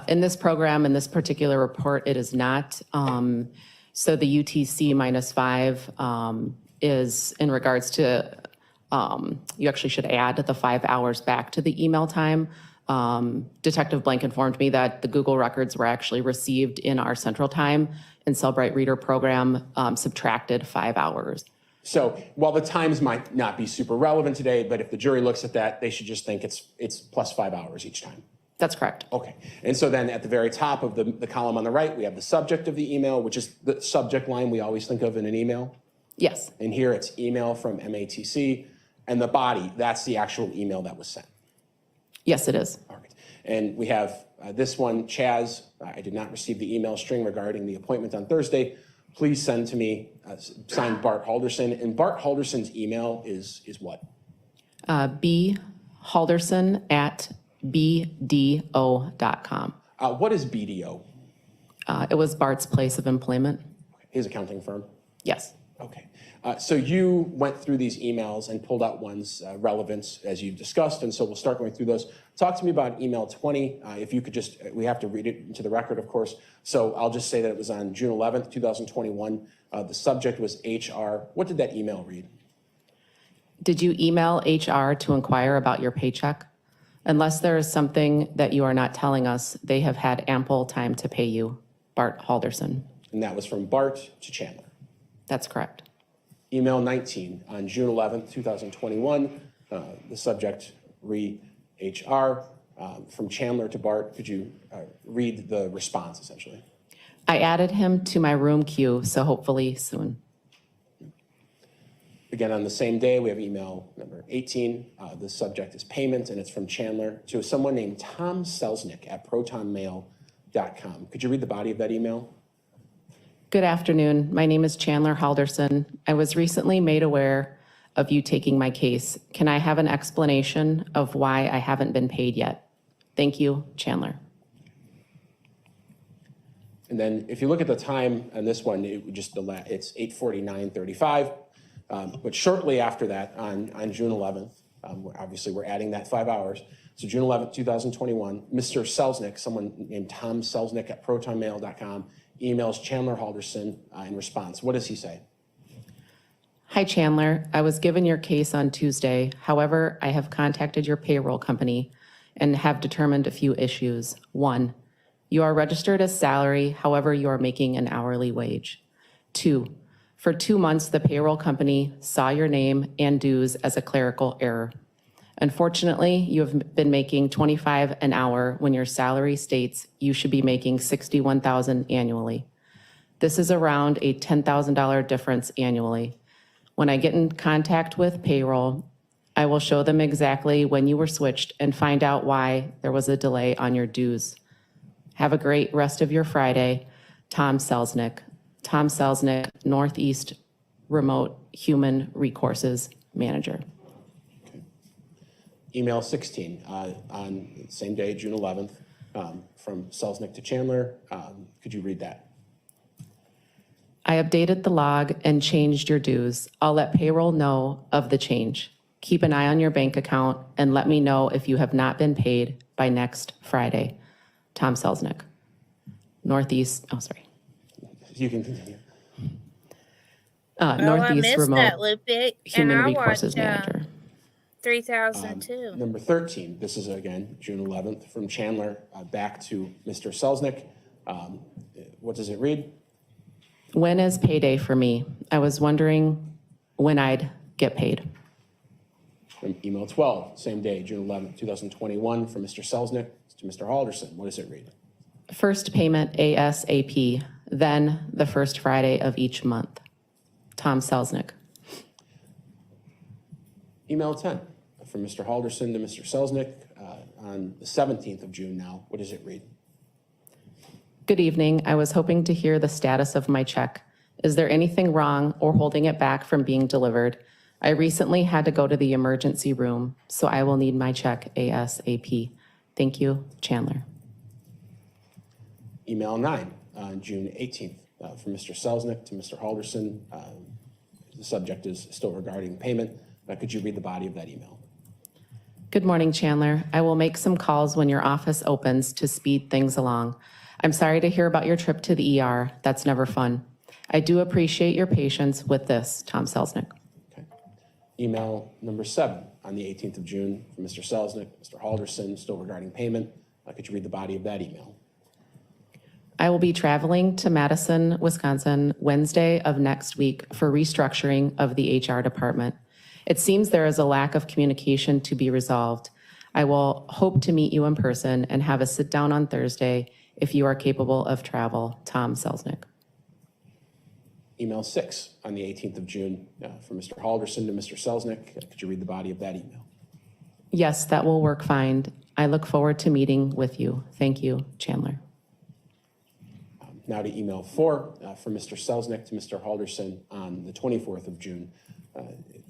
[SPEAKER 7] In this program, in this particular report, it is not. So the UTC -5 is in regards to, you actually should add the 5 hours back to the email time. Detective Blank informed me that the Google records were actually received in our central time, and Cellbrite Reader program subtracted 5 hours.
[SPEAKER 2] So while the times might not be super relevant today, but if the jury looks at that, they should just think it's plus 5 hours each time.
[SPEAKER 7] That's correct.
[SPEAKER 2] Okay. And so then at the very top of the column on the right, we have the subject of the email, which is the subject line we always think of in an email.
[SPEAKER 7] Yes.
[SPEAKER 2] And here it's email from MATC. And the body, that's the actual email that was sent.
[SPEAKER 7] Yes, it is.
[SPEAKER 2] All right. And we have this one, Chaz, I did not receive the email string regarding the appointment on Thursday. Please send to me, signed Bart Halderson. And Bart Halderson's email is what?
[SPEAKER 7] B. Halderson at bdo.com.
[SPEAKER 2] What is BDO?
[SPEAKER 7] It was Bart's place of employment.
[SPEAKER 2] His accounting firm?
[SPEAKER 7] Yes.
[SPEAKER 2] Okay. So you went through these emails and pulled out ones relevant as you discussed, and so we'll start going through those. Talk to me about email 20. If you could just, we have to read it into the record, of course. So I'll just say that it was on June 11th, 2021. The subject was HR. What did that email read?
[SPEAKER 7] Did you email HR to inquire about your paycheck? Unless there is something that you are not telling us, they have had ample time to pay you. Bart Halderson.
[SPEAKER 2] And that was from Bart to Chandler.
[SPEAKER 7] That's correct.
[SPEAKER 2] Email 19 on June 11th, 2021. The subject, HR. From Chandler to Bart, could you read the response, essentially?
[SPEAKER 7] I added him to my room queue, so hopefully soon.
[SPEAKER 2] Again, on the same day, we have email number 18. The subject is payment, and it's from Chandler to someone named Tom Selznick at protonmail.com. Could you read the body of that email?
[SPEAKER 7] Good afternoon. My name is Chandler Halderson. I was recently made aware of you taking my case. Can I have an explanation of why I haven't been paid yet? Thank you, Chandler.
[SPEAKER 2] And then if you look at the time on this one, it's 8:49:35. But shortly after that, on June 11th, obviously we're adding that 5 hours. So June 11th, 2021, Mr. Selznick, someone named Tom Selznick at protonmail.com, emails Chandler Halderson in response. What does he say?
[SPEAKER 7] Hi, Chandler. I was given your case on Tuesday. However, I have contacted your payroll company and have determined a few issues. 1, you are registered as salary, however, you are making an hourly wage. 2, for 2 months, the payroll company saw your name and dues as a clerical error. Unfortunately, you have been making $25 an hour when your salary states you should be making $61,000 annually. This is around a $10,000 difference annually. When I get in contact with payroll, I will show them exactly when you were switched and find out why there was a delay on your dues. Have a great rest of your Friday. Tom Selznick. Tom Selznick, Northeast Remote Human Resources Manager.
[SPEAKER 2] Email 16 on the same day, June 11th, from Selznick to Chandler. Could you read that?
[SPEAKER 7] I updated the log and changed your dues. I'll let payroll know of the change. Keep an eye on your bank account and let me know if you have not been paid by next Friday. Tom Selznick. Northeast,
[SPEAKER 2] You can continue.
[SPEAKER 7] Northeast
[SPEAKER 5] I missed
[SPEAKER 7] Remote
[SPEAKER 5] that, Lupe.
[SPEAKER 7] Human
[SPEAKER 5] And I
[SPEAKER 7] Resources
[SPEAKER 5] watched
[SPEAKER 7] Manager.
[SPEAKER 5] 3002.
[SPEAKER 2] Number 13, this is again, June 11th, from Chandler back to Mr. Selznick. What does it read?
[SPEAKER 7] When is payday for me? I was wondering when I'd get paid.
[SPEAKER 2] From email 12, same day, June 11th, 2021, from Mr. Selznick to Mr. Halderson. What does it read?
[SPEAKER 7] First payment ASAP, then the first Friday of each month. Tom Selznick.
[SPEAKER 2] Email 10, from Mr. Halderson to Mr. Selznick on the 17th of June now. What does it read?
[SPEAKER 7] Good evening. I was hoping to hear the status of my check. Is there anything wrong or holding it back from being delivered? I recently had to go to the emergency room, so I will need my check ASAP. Thank you, Chandler.
[SPEAKER 2] Email 9 on June 18th from Mr. Selznick to Mr. Halderson. The subject is still regarding payment. Could you read the body of that email?
[SPEAKER 7] Good morning, Chandler. I will make some calls when your office opens to speed things along. I'm sorry to hear about your trip to the ER. That's never fun. I do appreciate your patience with this, Tom Selznick.
[SPEAKER 2] Okay. Email number 7 on the 18th of June from Mr. Selznick, Mr. Halderson, still regarding payment. Could you read the body of that email?
[SPEAKER 7] I will be traveling to Madison, Wisconsin, Wednesday of next week for restructuring of the HR department. It seems there is a lack of communication to be resolved. I will hope to meet you in person and have a sit down on Thursday if you are capable of travel. Tom Selznick.
[SPEAKER 2] Email 6 on the 18th of June from Mr. Halderson to Mr. Selznick. Could you read the body of that email?
[SPEAKER 7] Yes, that will work fine. I look forward to meeting with you. Thank you, Chandler.
[SPEAKER 2] Now to email 4 from Mr. Selznick to Mr. Halderson on the 24th of June.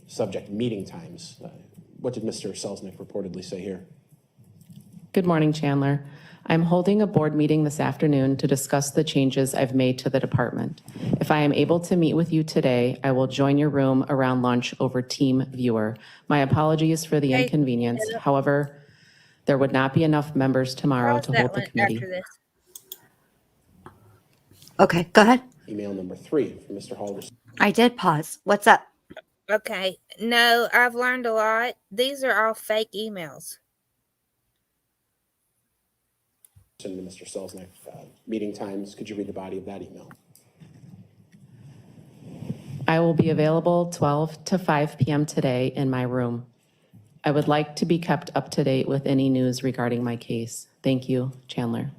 [SPEAKER 2] Subject meeting times. What did Mr. Selznick reportedly say here?
[SPEAKER 7] Good morning, Chandler. I'm holding a board meeting this afternoon to discuss the changes I've made to the department. If I am able to meet with you today, I will join your room around lunch over Team Viewer. My apologies for the
[SPEAKER 5] Hey,
[SPEAKER 7] inconvenience. However, there would not be enough members tomorrow
[SPEAKER 5] pause
[SPEAKER 7] to
[SPEAKER 5] that
[SPEAKER 7] hold the
[SPEAKER 5] one
[SPEAKER 7] committee.
[SPEAKER 5] after this.
[SPEAKER 1] Okay, go ahead.
[SPEAKER 2] Email number 3 from Mr. Halderson.
[SPEAKER 1] I did pause. What's up?
[SPEAKER 5] Okay. No, I've learned a lot. These are all fake emails.
[SPEAKER 2] To Mr. Selznick, meeting times. Could you read the body of that email?
[SPEAKER 7] I will be available 12 to 5 p.m. today in my room. I would like to be kept up to date with any news regarding my case. Thank you, Chandler.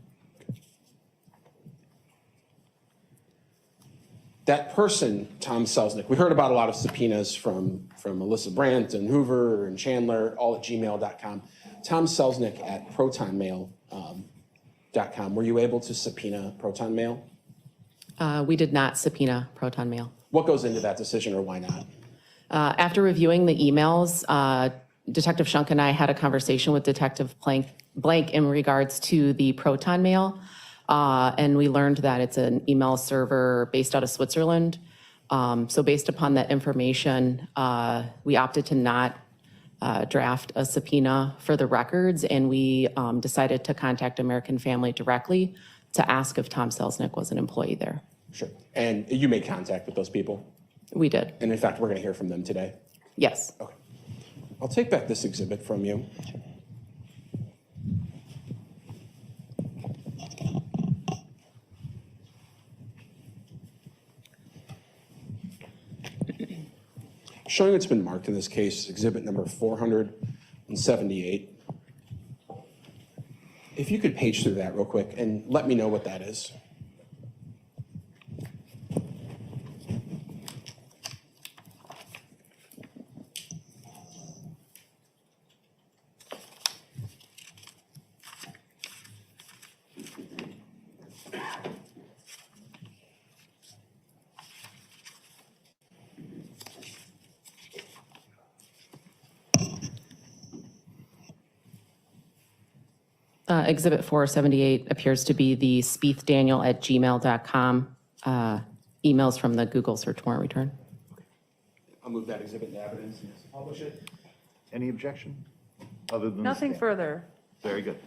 [SPEAKER 2] That person, Tom Selznick, we heard about a lot of subpoenas from Alyssa Brandt and Hoover and Chandler, all at gmail.com. Tom Selznick at protonmail.com. Were you able to subpoena Proton Mail?
[SPEAKER 7] We did not subpoena Proton Mail.
[SPEAKER 2] What goes into that decision, or why not?
[SPEAKER 7] After reviewing the emails, Detective Shunk and I had a conversation with Detective Blank in regards to the Proton Mail, and we learned that it's an email server based out of Switzerland. So based upon that information, we opted to not draft a subpoena for the records, and we decided to contact American Family directly to ask if Tom Selznick was an employee there.
[SPEAKER 2] Sure. And you made contact with those people?
[SPEAKER 7] We did.
[SPEAKER 2] And in fact, we're going to hear from them today?
[SPEAKER 7] Yes.
[SPEAKER 2] Okay. I'll take back this exhibit from you. Showing what's been marked in this case, exhibit number 478. If you could page through that real quick and let me know what that is.
[SPEAKER 7] Exhibit 478 appears to be the spiethdaniel@gmail.com emails from the Google search warrant return.
[SPEAKER 2] I'll move that exhibit into evidence and publish it.
[SPEAKER 4] Any objection? Other than the
[SPEAKER 6] Nothing
[SPEAKER 4] stamp?
[SPEAKER 6] further.
[SPEAKER 4] Very good.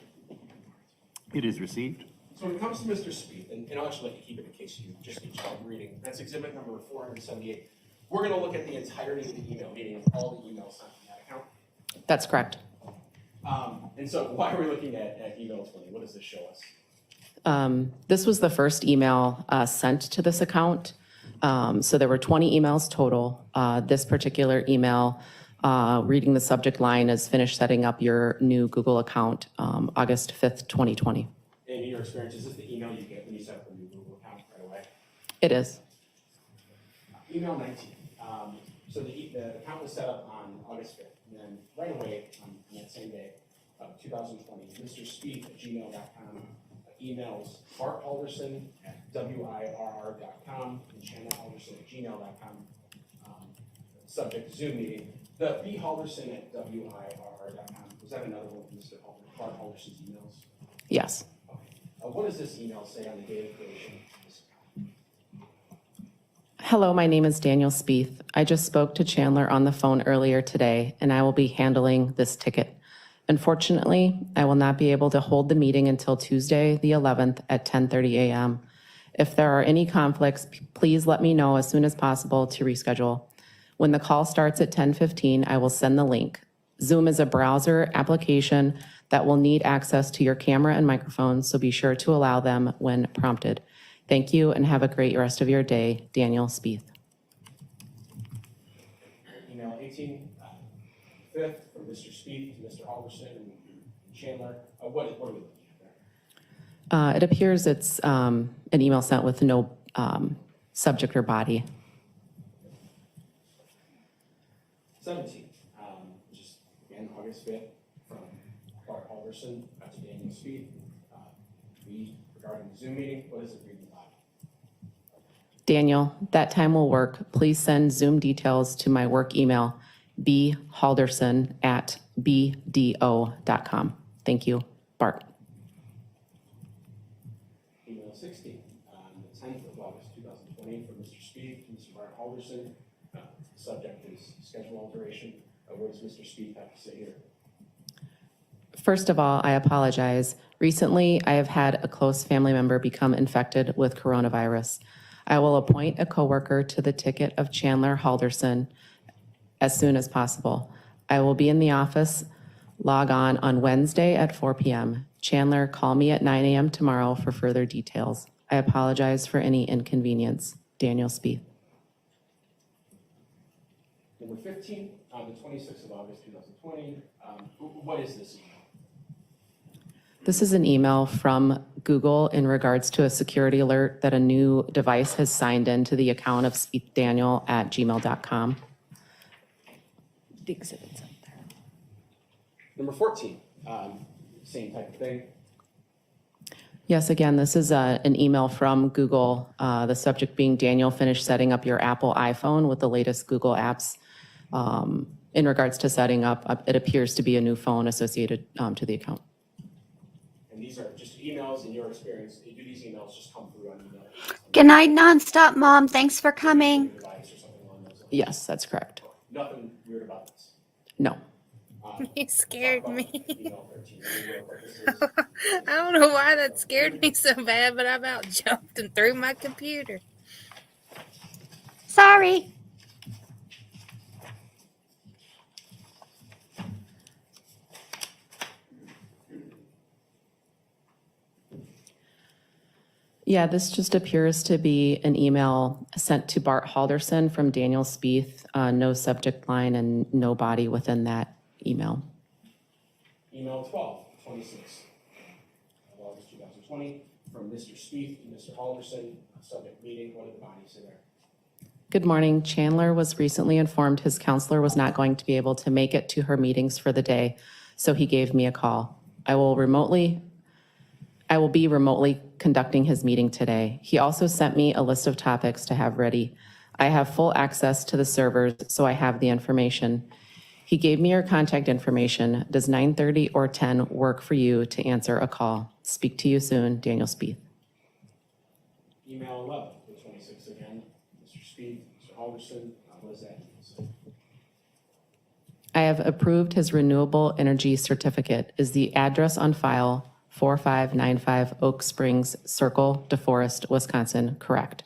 [SPEAKER 4] It is received.
[SPEAKER 2] So when it comes to Mr. Spieth, and I'll actually like to keep it in case you just need help reading, that's exhibit number 478. We're going to look at the entirety of the email, meaning all the emails sent from that account.
[SPEAKER 7] That's correct.
[SPEAKER 2] And so why are we looking at email 20? What does this show us?
[SPEAKER 7] This was the first email sent to this account. So there were 20 emails total. This particular email, reading the subject line, is finish setting up your new Google account, August 5th, 2020.
[SPEAKER 2] In your experience, is this the email you get when you set up a new Google account right away?
[SPEAKER 7] It is.
[SPEAKER 2] Email 19. So the account was set up on August 5th. And then right away, on that same day, 2020, Mr. Spieth at gmail.com emails Bart Halderson at wirr.com and Chandler Halderson at gmail.com. Subject Zoom meeting. The B Halderson at wirr.com. Was that another one from Mr. Bart Halderson's emails?
[SPEAKER 7] Yes.
[SPEAKER 2] Okay. What does this email say on the date of creation of this account?
[SPEAKER 7] Hello, my name is Daniel Spieth. I just spoke to Chandler on the phone earlier today, and I will be handling this ticket. Unfortunately, I will not be able to hold the meeting until Tuesday, the 11th at 10:30 a.m. If there are any conflicts, please let me know as soon as possible to reschedule. When the call starts at 10:15, I will send the link. Zoom is a browser application that will need access to your camera and microphone, so be sure to allow them when prompted. Thank you and have a great rest of your day. Daniel Spieth.
[SPEAKER 2] Email 18, 5th from Mr. Spieth to Mr. Halderson and Chandler. What are we looking at there?
[SPEAKER 7] It appears it's an email sent with no subject or body.
[SPEAKER 2] 17, which is again August 5th from Bart Halderson to Daniel Spieth. Regarding the Zoom meeting, what does it read in the body?
[SPEAKER 7] Daniel, that time will work. Please send Zoom details to my work email, bhalderson@bdo.com. Thank you, Bart.
[SPEAKER 2] Speed, and Mr. Bart Halderson. Subject is schedule alteration. What does Mr. Speed have to say here?
[SPEAKER 7] First of all, I apologize. Recently, I have had a close family member become infected with coronavirus. I will appoint a coworker to the ticket of Chandler Halderson as soon as possible. I will be in the office. Log on Wednesday at 4 p.m. Chandler, call me at 9 a.m. tomorrow for further details. I apologize for any inconvenience. Daniel Spieth.
[SPEAKER 2] Number 15, on the 26th of August, 2020. What is this email?
[SPEAKER 7] This is an email from Google in regards to a security alert that a new device has signed into the account of spiethdaniel@gmail.com.
[SPEAKER 6] The exhibit's up there.
[SPEAKER 2] Number 14, same type of thing.
[SPEAKER 7] Yes, again, this is an email from Google, the subject being Daniel finished setting up your Apple iPhone with the latest Google apps. In regards to setting up, it appears to be a new phone associated to the account.
[SPEAKER 2] And these are just emails in your experience. Do these emails just come through on email?
[SPEAKER 1] Good night, nonstop, Mom. Thanks for coming.
[SPEAKER 2] Device or something along those lines?
[SPEAKER 7] Yes, that's correct.
[SPEAKER 2] Nothing weird about this.
[SPEAKER 7] No.
[SPEAKER 5] You scared me.
[SPEAKER 2] Email 13.
[SPEAKER 5] I don't know why that scared me so bad, but I about jumped and threw my computer.
[SPEAKER 1] Sorry.
[SPEAKER 7] Yeah, this just appears to be an email sent to Bart Halderson from Daniel Spieth, no subject line and no body within that email.
[SPEAKER 2] Email 12, 26 of August 2020, from Mr. Spieth and Mr. Halderson. Subject meeting. What did the body say there?
[SPEAKER 7] Good morning. Chandler was recently informed his counselor was not going to be able to make it to her meetings for the day, so he gave me a call. I will be remotely conducting his meeting today. He also sent me a list of topics to have ready. I have full access to the servers, so I have the information. He gave me your contact information. Does 9:30 or 10 work for you to answer a call? Speak to you soon, Daniel Spieth.
[SPEAKER 2] Email 11, the 26th again. Mr. Spieth, Mr. Halderson. What does that email say?
[SPEAKER 7] I have approved his renewable energy certificate. Is the address on file 4595 Oak Springs Circle, DeForest, Wisconsin, correct?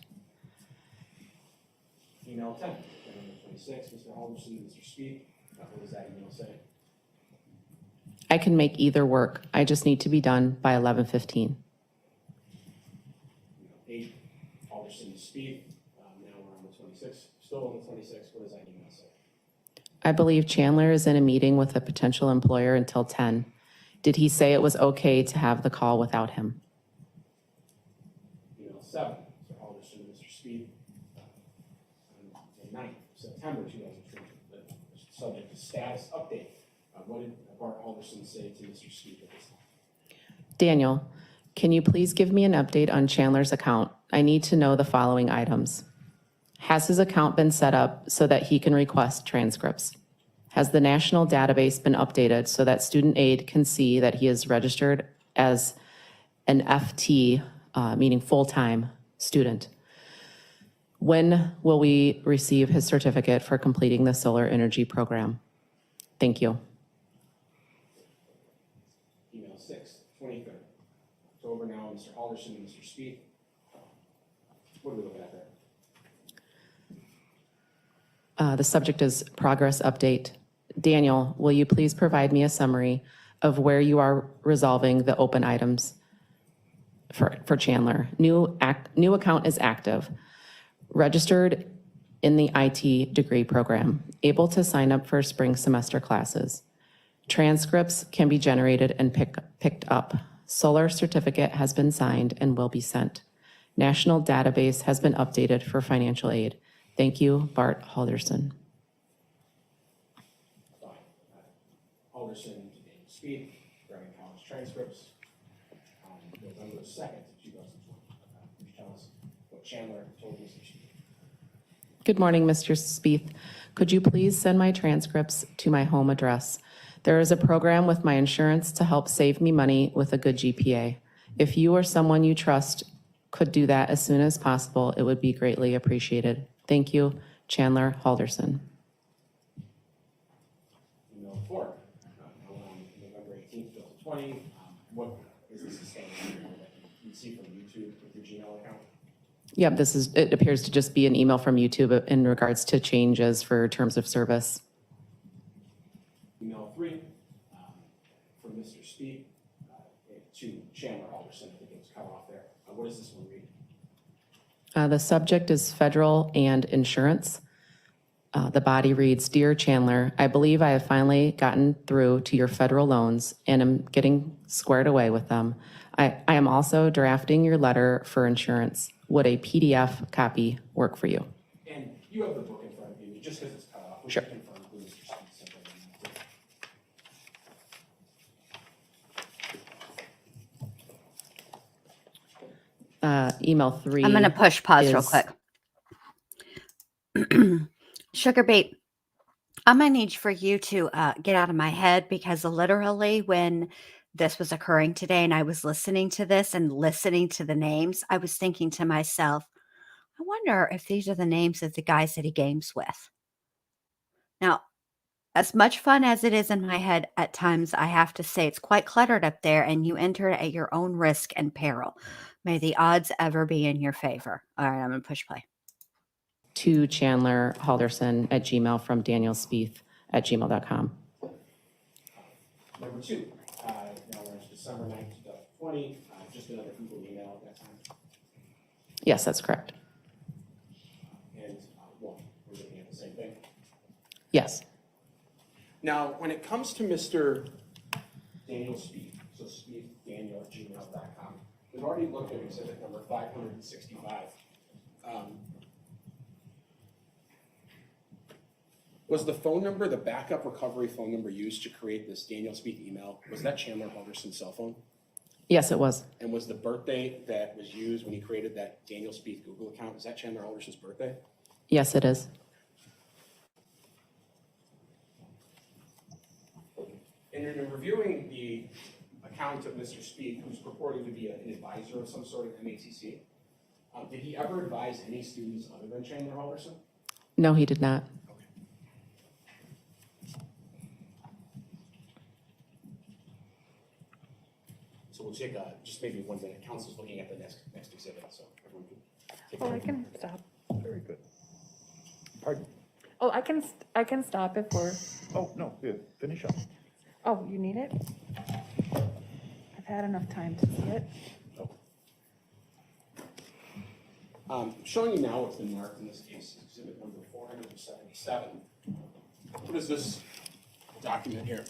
[SPEAKER 2] Email 10, November 26, Mr. Halderson, Mr. Spieth. What does that email say?
[SPEAKER 7] I can make either work. I just need to be done by 11:15.
[SPEAKER 2] 8, Halderson to Spieth. Now we're on the 26th. Still on the 26th. What does that email say?
[SPEAKER 7] I believe Chandler is in a meeting with a potential employer until 10. Did he say it was okay to have the call without him?
[SPEAKER 2] Email 7, Mr. Halderson, Mr. Spieth. On the 9th, September 2020. The subject is status update. What did Bart Halderson say to Mr. Spieth at this time?
[SPEAKER 7] Daniel, can you please give me an update on Chandler's account? I need to know the following items. Has his account been set up so that he can request transcripts? Has the national database been updated so that student aid can see that he is registered as an FT, meaning full-time student? When will we receive his certificate for completing the solar energy program? Thank you.
[SPEAKER 2] Email 6, 23rd October now, Mr. Halderson and Mr. Spieth. What are we looking at there?
[SPEAKER 7] The subject is progress update. Daniel, will you please provide me a summary of where you are resolving the open items for Chandler? New account is active. Registered in the IT degree program. Able to sign up for spring semester classes. Transcripts can be generated and picked up. Solar certificate has been signed and will be sent. National database has been updated for financial aid. Thank you, Bart Halderson.
[SPEAKER 2] Halderson to Daniel Spieth, grabbing college transcripts on November 2nd, 2020. Could you tell us what Chandler told Mr. Spieth?
[SPEAKER 7] Good morning, Mr. Spieth. Could you please send my transcripts to my home address? There is a program with my insurance to help save me money with a good GPA. If you or someone you trust could do that as soon as possible, it would be greatly appreciated. Thank you, Chandler Halderson.
[SPEAKER 2] Email 4, November 18th, 2020. What is this the same email that you see from YouTube with your Gmail account?
[SPEAKER 7] Yep, it appears to just be an email from YouTube in regards to changes for terms of service.
[SPEAKER 2] Email 3, from Mr. Speak to Chandler Halderson. I think it was cut off there. What does this one read?
[SPEAKER 7] The subject is federal and insurance. The body reads, Dear Chandler, I believe I have finally gotten through to your federal loans and am getting squared away with them. I am also drafting your letter for insurance. Would a PDF copy work for you?
[SPEAKER 2] And you have the book in front of you, just because it's cut off. We
[SPEAKER 7] Sure.
[SPEAKER 2] can confirm who Mr. Speak simply in that too.
[SPEAKER 7] Email 3.
[SPEAKER 1] I'm going to push pause real
[SPEAKER 7] is-
[SPEAKER 1] quick. Sugar Babe, I'm going to need for you to get out of my head, because literally when this was occurring today and I was listening to this and listening to the names, I was thinking to myself, I wonder if these are the names of the guys that he games with. Now, as much fun as it is in my head at times, I have to say it's quite cluttered up there, and you enter at your own risk and peril. May the odds ever be in your favor. All right, I'm going to push play.
[SPEAKER 7] To Chandler Halderson at Gmail from Daniel Spieth at gmail.com.
[SPEAKER 2] Number 2, now we're in December 9th, 2020. Just another Google email at that time.
[SPEAKER 7] Yes, that's correct.
[SPEAKER 2] And 1, we're looking at the same thing.
[SPEAKER 7] Yes.
[SPEAKER 2] Now, when it comes to Mr. Daniel Speed, so speeddaniel@gmail.com, we've already looked at exhibit number 565. Was the phone number, the backup recovery phone number used to create this Daniel Speed email, was that Chandler Halderson's cell phone?
[SPEAKER 7] Yes, it was.
[SPEAKER 2] And was the birthday that was used when he created that Daniel Speed Google account, is that Chandler Halderson's birthday?
[SPEAKER 7] Yes, it is.
[SPEAKER 2] And in reviewing the account of Mr. Speed, who's purporting to be an advisor of some sort of MATC, did he ever advise any students other than Chandler Halderson?
[SPEAKER 7] No, he did not.
[SPEAKER 2] So we'll take just maybe 1 minute. Council's looking at the next exhibit, so everyone can take
[SPEAKER 6] Oh, I can stop.
[SPEAKER 4] Very good. Pardon?
[SPEAKER 6] Oh, I can stop if we're,
[SPEAKER 4] Oh, no, good. Finish up.
[SPEAKER 6] oh, you need it? I've had enough time to see it.
[SPEAKER 2] Showing you now what's been marked in this case, exhibit number 477. What is this document here?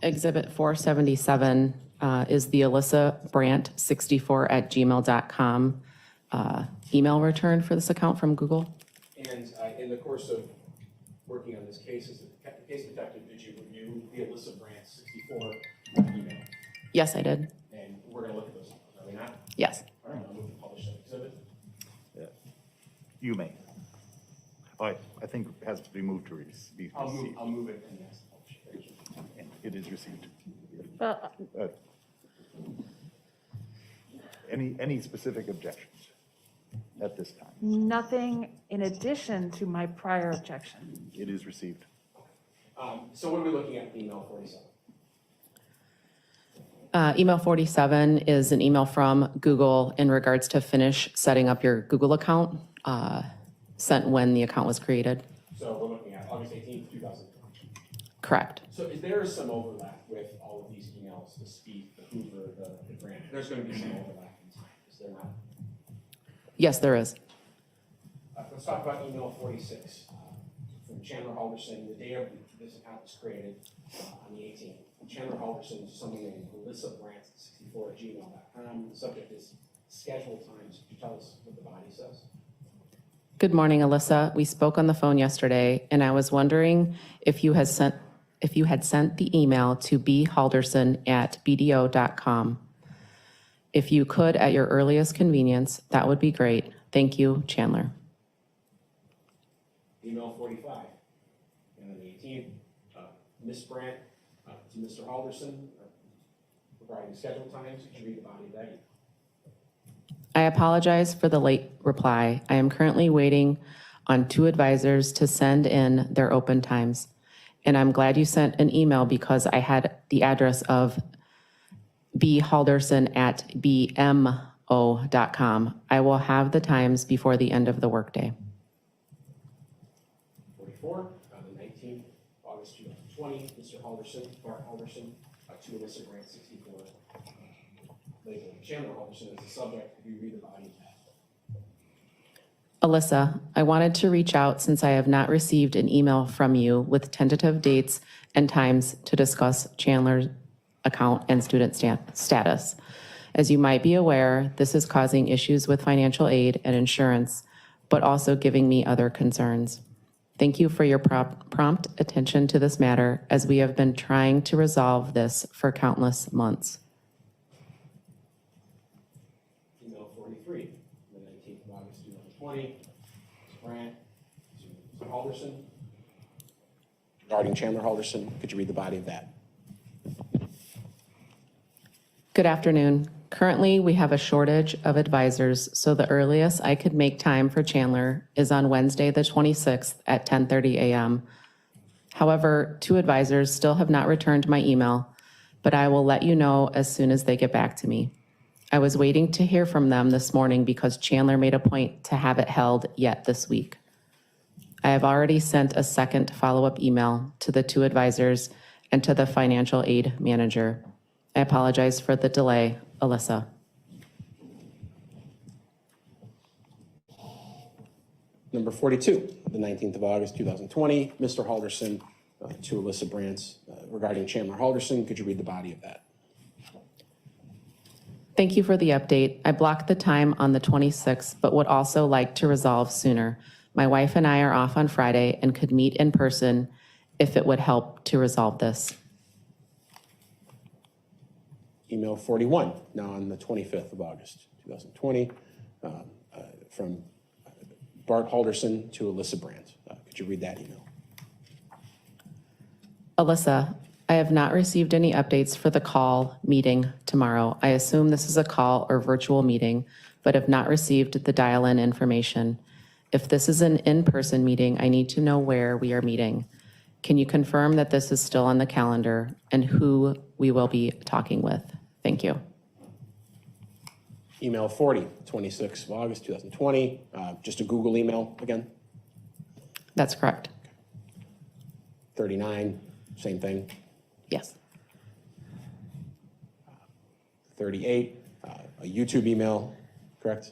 [SPEAKER 7] Exhibit 477 is the Alyssa Brandt 64 at gmail.com email return for this account from Google.
[SPEAKER 2] And in the course of working on this case, as the case detective, did you review the Alyssa Brandt 64 email?
[SPEAKER 7] Yes, I did.
[SPEAKER 2] And we're going to look at those, are we not?
[SPEAKER 7] Yes.
[SPEAKER 2] All right, I'll move to publish that exhibit.
[SPEAKER 4] You may. Oh, I think it has to be moved to be
[SPEAKER 2] I'll
[SPEAKER 4] received.
[SPEAKER 2] move it and yes, publish it. Thank you.
[SPEAKER 4] And it is received.
[SPEAKER 6] Well,
[SPEAKER 4] Uh, Any specific objections at this time?
[SPEAKER 6] nothing in addition to my prior objection.
[SPEAKER 4] It is received.
[SPEAKER 2] So what are we looking at in email 47?
[SPEAKER 7] Email 47 is an email from Google in regards to finish setting up your Google account, sent when the account was created.
[SPEAKER 2] So we're looking at August 18th, 2020.
[SPEAKER 7] Correct.
[SPEAKER 2] So is there some overlap with all of these emails, the Speed, the Hoover, the Brandt? There's going to be some overlap in time, is there not?
[SPEAKER 7] Yes, there is.
[SPEAKER 2] Let's talk about email 46 from Chandler Halderson. The day of this account was created on the 18th. Chandler Halderson to someone named Alyssa Brandt, 64@gmail.com. The subject is schedule times. Could you tell us what the body says?
[SPEAKER 7] Good morning, Alyssa. We spoke on the phone yesterday, and I was wondering if you had sent the email to bhalderson@bdo.com. If you could, at your earliest convenience, that would be great. Thank you, Chandler.
[SPEAKER 2] Email 45. And on the 18th, Ms. Brandt to Mr. Halderson regarding schedule times. Could you read the body of that email?
[SPEAKER 7] I apologize for the late reply. I am currently waiting on 2 advisors to send in their open times. And I'm glad you sent an email because I had the address of bhalderson@bmo.com. I will have the times before the end of the workday.
[SPEAKER 2] 44, on the 19th, August 2020, Mr. Halderson, Bart Halderson, to Alyssa Brandt, 64, labeled Chandler Halderson as the subject. Could you read the body of that?
[SPEAKER 7] Alyssa, I wanted to reach out since I have not received an email from you with tentative dates and times to discuss Chandler's account and student status. As you might be aware, this is causing issues with financial aid and insurance, but also giving me other concerns. Thank you for your prompt attention to this matter, as we have been trying to resolve this for countless months.
[SPEAKER 2] Email 43, the 19th of August 2020, Ms. Brandt to Mr. Halderson. Regarding Chandler Halderson, could you read the body of that?
[SPEAKER 7] Good afternoon. Currently, we have a shortage of advisors, so the earliest I could make time for Chandler is on Wednesday, the 26th at 10:30 a.m. However, 2 advisors still have not returned my email, but I will let you know as soon as they get back to me. I was waiting to hear from them this morning because Chandler made a point to have it held yet this week. I have already sent a second follow-up email to the 2 advisors and to the financial aid manager. I apologize for the delay, Alyssa.
[SPEAKER 2] Number 42, the 19th of August 2020, Mr. Halderson to Alyssa Brandt regarding Chandler Halderson. Could you read the body of that?
[SPEAKER 7] Thank you for the update. I blocked the time on the 26th, but would also like to resolve sooner. My wife and I are off on Friday and could meet in person if it would help to resolve this.
[SPEAKER 2] Email 41, now on the 25th of August 2020, from Bart Halderson to Alyssa Brandt. Could you read that email?
[SPEAKER 7] Alyssa, I have not received any updates for the call meeting tomorrow. I assume this is a call or virtual meeting, but have not received the dial-in information. If this is an in-person meeting, I need to know where we are meeting. Can you confirm that this is still on the calendar and who we will be talking with? Thank you.
[SPEAKER 2] Email 40, 26th of August 2020, just a Google email again.
[SPEAKER 7] That's correct.
[SPEAKER 2] 39, same thing.
[SPEAKER 7] Yes.
[SPEAKER 2] 38, a YouTube email, correct?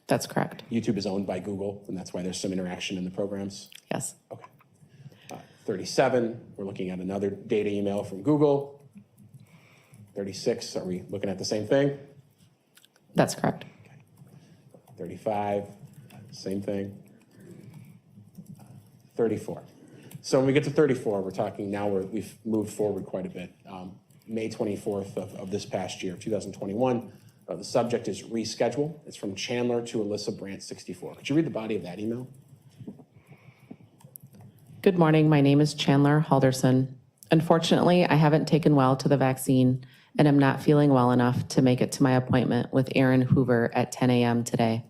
[SPEAKER 7] That's correct.
[SPEAKER 2] YouTube is owned by Google, and that's why there's some interaction in the programs.
[SPEAKER 7] Yes.
[SPEAKER 2] Okay. 37, we're looking at another data email from Google. 36, are we looking at the same thing?
[SPEAKER 7] That's correct.
[SPEAKER 2] 35, same thing. 34. So when we get to 34, we're talking now we've moved forward quite a bit. May 24th of this past year, 2021. The subject is reschedule. It's from Chandler to Alyssa Brandt, 64. Could you read the body of that email?
[SPEAKER 7] Good morning. My name is Chandler Halderson. Unfortunately, I haven't taken well to the vaccine and am not feeling well enough to make it to my appointment with Aaron Hoover at 10 a.m. today.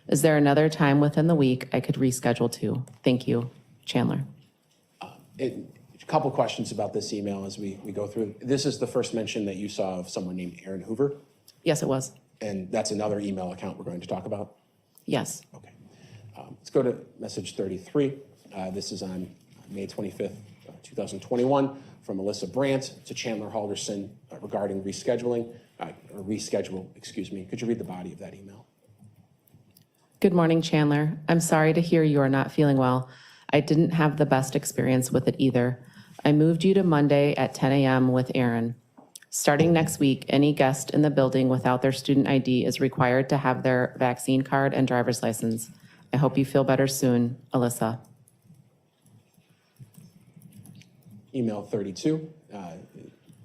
[SPEAKER 7] Is there another time within the week I could reschedule to? Thank you, Chandler.
[SPEAKER 2] A couple questions about this email as we go through. This is the first mention that you saw of someone named Aaron Hoover?
[SPEAKER 7] Yes, it was.
[SPEAKER 2] And that's another email account we're going to talk about?
[SPEAKER 7] Yes.
[SPEAKER 2] Okay. Let's go to message 33. This is on May 25th, 2021, from Alyssa Brandt to Chandler Halderson regarding rescheduling, or reschedule, excuse me. Could you read the body of that email?
[SPEAKER 7] Good morning, Chandler. I'm sorry to hear you are not feeling well. I didn't have the best experience with it either. I moved you to Monday at 10 a.m. with Aaron. Starting next week, any guest in the building without their student ID is required to have their vaccine card and driver's license. I hope you feel better soon, Alyssa.
[SPEAKER 2] Email 32,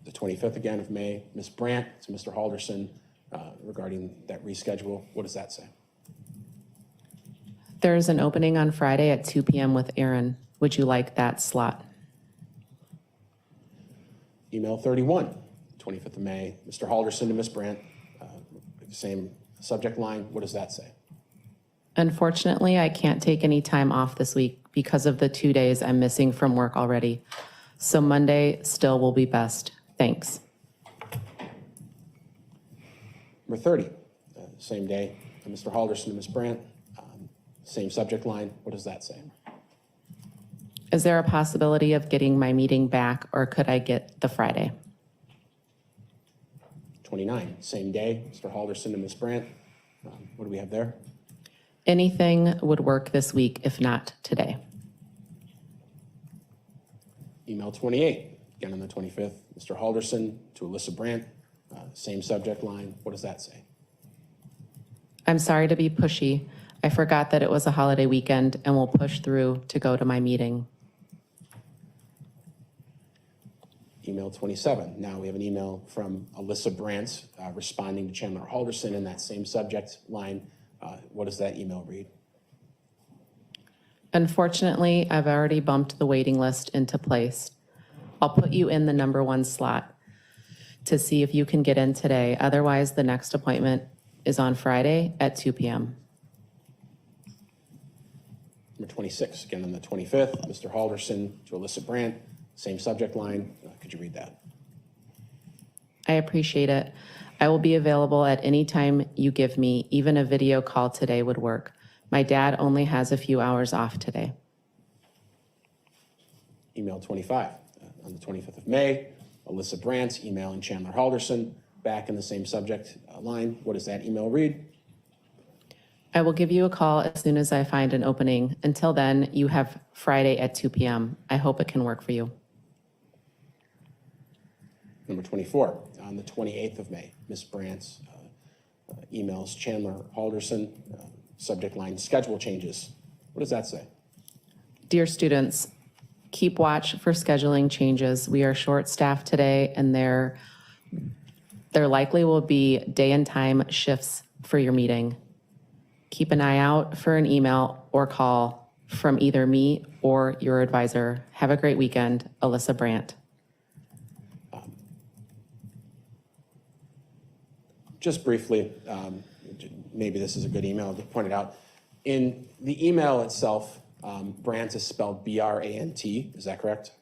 [SPEAKER 2] the 25th again of May, Ms. Brandt to Mr. Halderson regarding that reschedule. What does that say?
[SPEAKER 7] There is an opening on Friday at 2 p.m. with Aaron. Would you like that slot?
[SPEAKER 2] Email 31, 25th of May, Mr. Halderson to Ms. Brandt, same subject line. What does that say?
[SPEAKER 7] Unfortunately, I can't take any time off this week because of the 2 days I'm missing from work already. So Monday still will be best. Thanks.
[SPEAKER 2] Number 30, same day, Mr. Halderson to Ms. Brandt, same subject line. What does that say?
[SPEAKER 7] Is there a possibility of getting my meeting back, or could I get the Friday?
[SPEAKER 2] 29, same day, Mr. Halderson to Ms. Brandt. What do we have there?
[SPEAKER 7] Anything would work this week, if not today.
[SPEAKER 2] Email 28, again on the 25th, Mr. Halderson to Alyssa Brandt, same subject line. What does that say?
[SPEAKER 7] I'm sorry to be pushy. I forgot that it was a holiday weekend and will push through to go to my meeting.
[SPEAKER 2] Email 27. Now we have an email from Alyssa Brandt responding to Chandler Halderson in that same subject line. What does that email read?
[SPEAKER 7] Unfortunately, I've already bumped the waiting list into place. I'll put you in the number 1 slot to see if you can get in today. Otherwise, the next appointment is on Friday at 2 p.m.
[SPEAKER 2] Number 26, again on the 25th, Mr. Halderson to Alyssa Brandt, same subject line. Could you read that?
[SPEAKER 7] I appreciate it. I will be available at any time you give me. Even a video call today would work. My dad only has a few hours off today.
[SPEAKER 2] Email 25, on the 25th of May, Alyssa Brandt emailing Chandler Halderson, back in the same subject line. What does that email read?
[SPEAKER 7] I will give you a call as soon as I find an opening. Until then, you have Friday at 2 p.m. I hope it can work for you.
[SPEAKER 2] Number 24, on the 28th of May, Ms. Brandt emails Chandler Halderson, subject line, schedule changes. What does that say?
[SPEAKER 7] Dear students, keep watch for scheduling changes. We are short-staffed today, and there likely will be day and time shifts for your meeting. Keep an eye out for an email or call from either me or your advisor. Have a great weekend, Alyssa Brandt.
[SPEAKER 2] Just briefly, maybe this is a good email to point it out. In the email itself, Brandt is spelled B-R-A-N-T. Is that correct?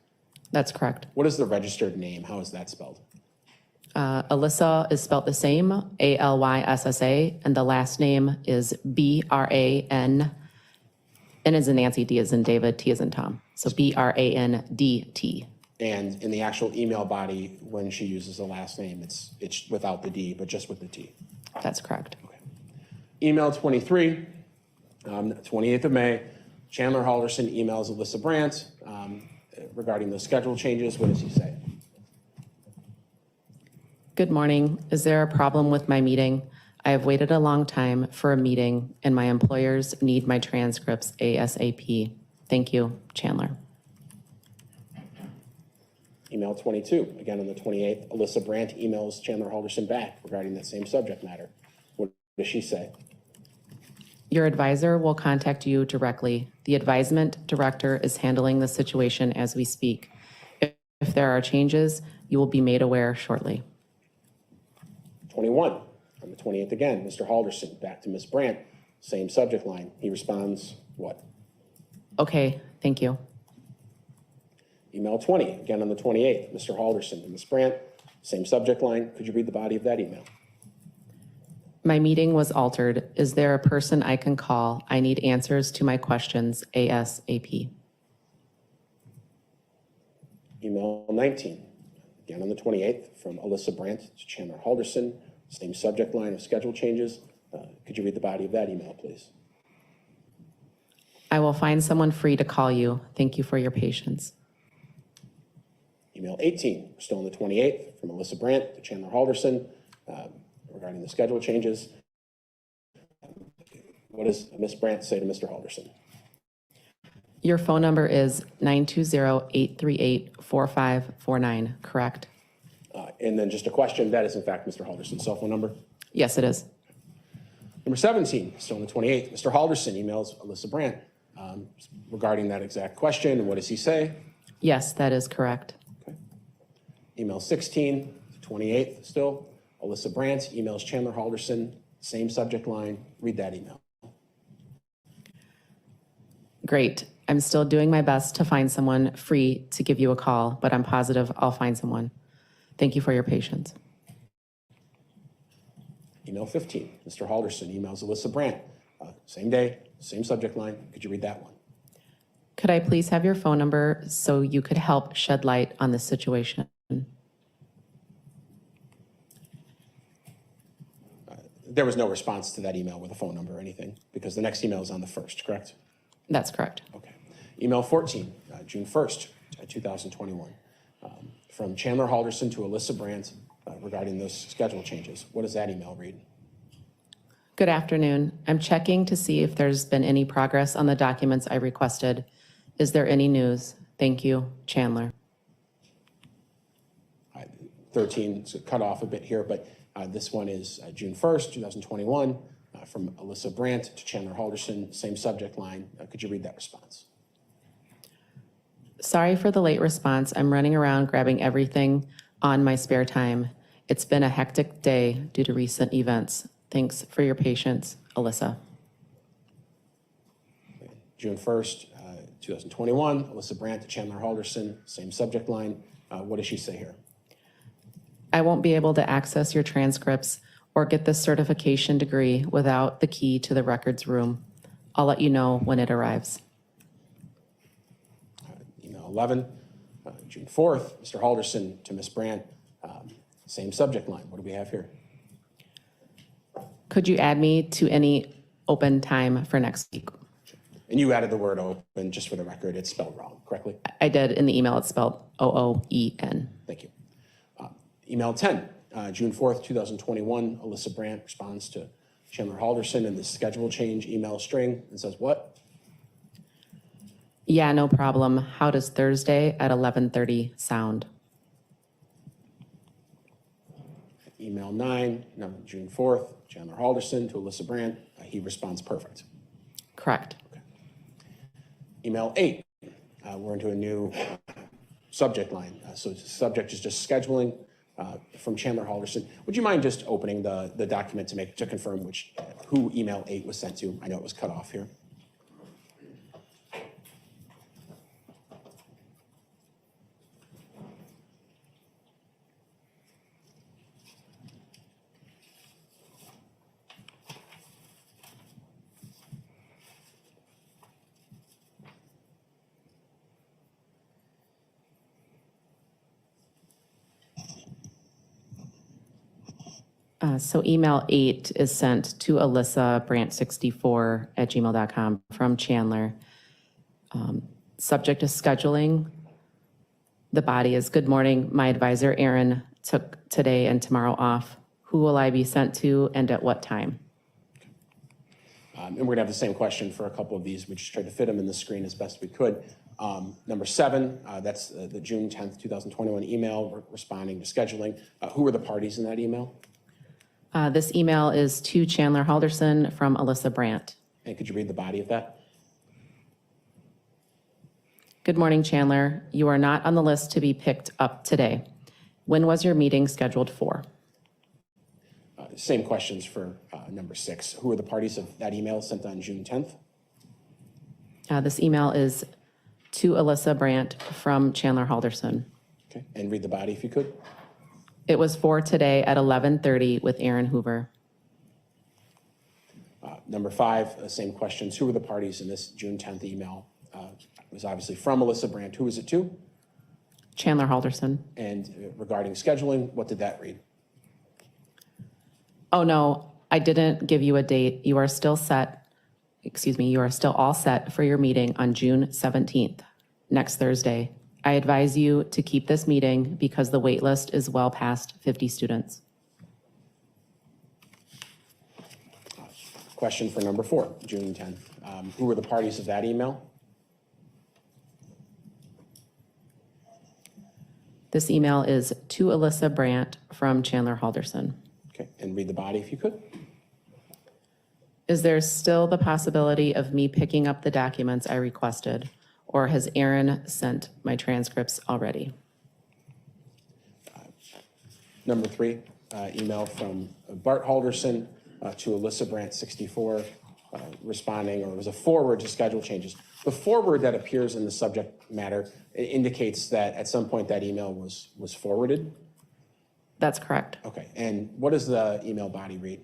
[SPEAKER 7] That's correct.
[SPEAKER 2] What is the registered name? How is that spelled?
[SPEAKER 7] Alyssa is spelled the same, A-L-Y-S-S-A, and the last name is B-R-A-N, N as in Nancy, D as in David, T as in Tom. So B-R-A-N-D-T.
[SPEAKER 2] And in the actual email body, when she uses the last name, it's without the D, but just with the T.
[SPEAKER 7] That's correct.
[SPEAKER 2] Okay. Email 23, 28th of May, Chandler Halderson emails Alyssa Brandt regarding the schedule changes. What does he say?
[SPEAKER 7] Good morning. Is there a problem with my meeting? I have waited a long time for a meeting, and my employers need my transcripts ASAP. Thank you, Chandler.
[SPEAKER 2] Email 22, again on the 28th, Alyssa Brandt emails Chandler Halderson back regarding that same subject matter. What does she say?
[SPEAKER 7] Your advisor will contact you directly. The advisement director is handling the situation as we speak. If there are changes, you will be made aware shortly.
[SPEAKER 2] 21, on the 28th again, Mr. Halderson back to Ms. Brandt, same subject line. He responds, what?
[SPEAKER 7] Okay, thank you.
[SPEAKER 2] Email 20, again on the 28th, Mr. Halderson to Ms. Brandt, same subject line. Could you read the body of that email?
[SPEAKER 7] My meeting was altered. Is there a person I can call? I need answers to my questions ASAP.
[SPEAKER 2] Email 19, again on the 28th, from Alyssa Brandt to Chandler Halderson, same subject line of schedule changes. Could you read the body of that email, please?
[SPEAKER 7] I will find someone free to call you. Thank you for your patience.
[SPEAKER 2] Email 18, we're still on the 28th, from Alyssa Brandt to Chandler Halderson regarding the schedule changes. What does Ms. Brandt say to Mr. Halderson?
[SPEAKER 7] Your phone number is 920-838-4549, correct?
[SPEAKER 2] And then just a question, that is in fact Mr. Halderson's cell phone number?
[SPEAKER 7] Yes, it is.
[SPEAKER 2] Number 17, still on the 28th, Mr. Halderson emails Alyssa Brandt regarding that exact question, and what does he say?
[SPEAKER 7] Yes, that is correct.
[SPEAKER 2] Okay. Email 16, 28th still, Alyssa Brandt emails Chandler Halderson, same subject line, read that email.
[SPEAKER 7] Great. I'm still doing my best to find someone free to give you a call, but I'm positive I'll find someone. Thank you for your patience.
[SPEAKER 2] Email 15, Mr. Halderson emails Alyssa Brandt, same day, same subject line. Could you read that one?
[SPEAKER 7] Could I please have your phone number so you could help shed light on this situation?
[SPEAKER 2] There was no response to that email with a phone number or anything, because the next email is on the 1st, correct?
[SPEAKER 7] That's correct.
[SPEAKER 2] Okay. Email 14, June 1st, 2021, from Chandler Halderson to Alyssa Brandt regarding those schedule changes. What does that email read?
[SPEAKER 7] Good afternoon. I'm checking to see if there's been any progress on the documents I requested. Is there any news? Thank you, Chandler.
[SPEAKER 2] 13 is cut off a bit here, but this one is June 1st, 2021, from Alyssa Brandt to Chandler Halderson, same subject line. Could you read that response?
[SPEAKER 7] Sorry for the late response. I'm running around grabbing everything on my spare time. It's been a hectic day due to recent events. Thanks for your patience, Alyssa.
[SPEAKER 2] June 1st, 2021, Alyssa Brandt to Chandler Halderson, same subject line. What does she say here?
[SPEAKER 7] I won't be able to access your transcripts or get this certification degree without the key to the records room. I'll let you know when it arrives.
[SPEAKER 2] Email 11, June 4th, Mr. Halderson to Ms. Brandt, same subject line. What do we have here?
[SPEAKER 7] Could you add me to any open time for next week?
[SPEAKER 2] And you added the word open, just for the record, it's spelled wrong, correctly?
[SPEAKER 7] I did. In the email, it's spelled O-O-E-N.
[SPEAKER 2] Thank you. Email 10, June 4th, 2021, Alyssa Brandt responds to Chandler Halderson in the schedule change email string and says what?
[SPEAKER 7] Yeah, no problem. How does Thursday at 11:30 sound?
[SPEAKER 2] Email 9, June 4th, Chandler Halderson to Alyssa Brandt. He responds perfect.
[SPEAKER 7] Correct.
[SPEAKER 2] Okay. Email 8, we're into a new subject line. So the subject is just scheduling from Chandler Halderson. Would you mind just opening the document to confirm who email 8 was sent to? I know it was cut off here.
[SPEAKER 7] So email 8 is sent to Alyssa Brandt64 at gmail.com from Chandler. Subject is scheduling. The body is, good morning. My advisor, Aaron, took today and tomorrow off. Who will I be sent to and at what time?
[SPEAKER 2] And we're gonna have the same question for a couple of these. We just tried to fit them in the screen as best we could. Number 7, that's the June 10th, 2021 email responding to scheduling. Who were the parties in that email?
[SPEAKER 7] This email is to Chandler Halderson from Alyssa Brandt.
[SPEAKER 2] And could you read the body of that?
[SPEAKER 7] Good morning, Chandler. You are not on the list to be picked up today. When was your meeting scheduled for?
[SPEAKER 2] Same questions for number 6. Who are the parties of that email sent on June 10th?
[SPEAKER 7] This email is to Alyssa Brandt from Chandler Halderson.
[SPEAKER 2] Okay, and read the body if you could.
[SPEAKER 7] It was for today at 11:30 with Aaron Hoover.
[SPEAKER 2] Number 5, same questions. Who were the parties in this June 10th email? It was obviously from Alyssa Brandt. Who was it to?
[SPEAKER 7] Chandler Halderson.
[SPEAKER 2] And regarding scheduling, what did that read?
[SPEAKER 7] Oh, no, I didn't give you a date. You are still set, you are still all set for your meeting on June 17th, next Thursday I advise you to keep this meeting because the wait list is well past 50 students.
[SPEAKER 2] Question for number 4, June 10th. Who were the parties of that email?
[SPEAKER 7] This email is to Alyssa Brandt from Chandler Halderson.
[SPEAKER 2] Okay, and read the body if you could.
[SPEAKER 7] Is there still the possibility of me picking up the documents I requested, or has Aaron sent my transcripts already?
[SPEAKER 2] Number 3, email from Bart Halderson to Alyssa Brandt, 64, responding, or it was a forward to schedule changes. The forward that appears in the subject matter indicates that at some point that email was forwarded.
[SPEAKER 7] That's correct.
[SPEAKER 2] Okay, and what does the email body read?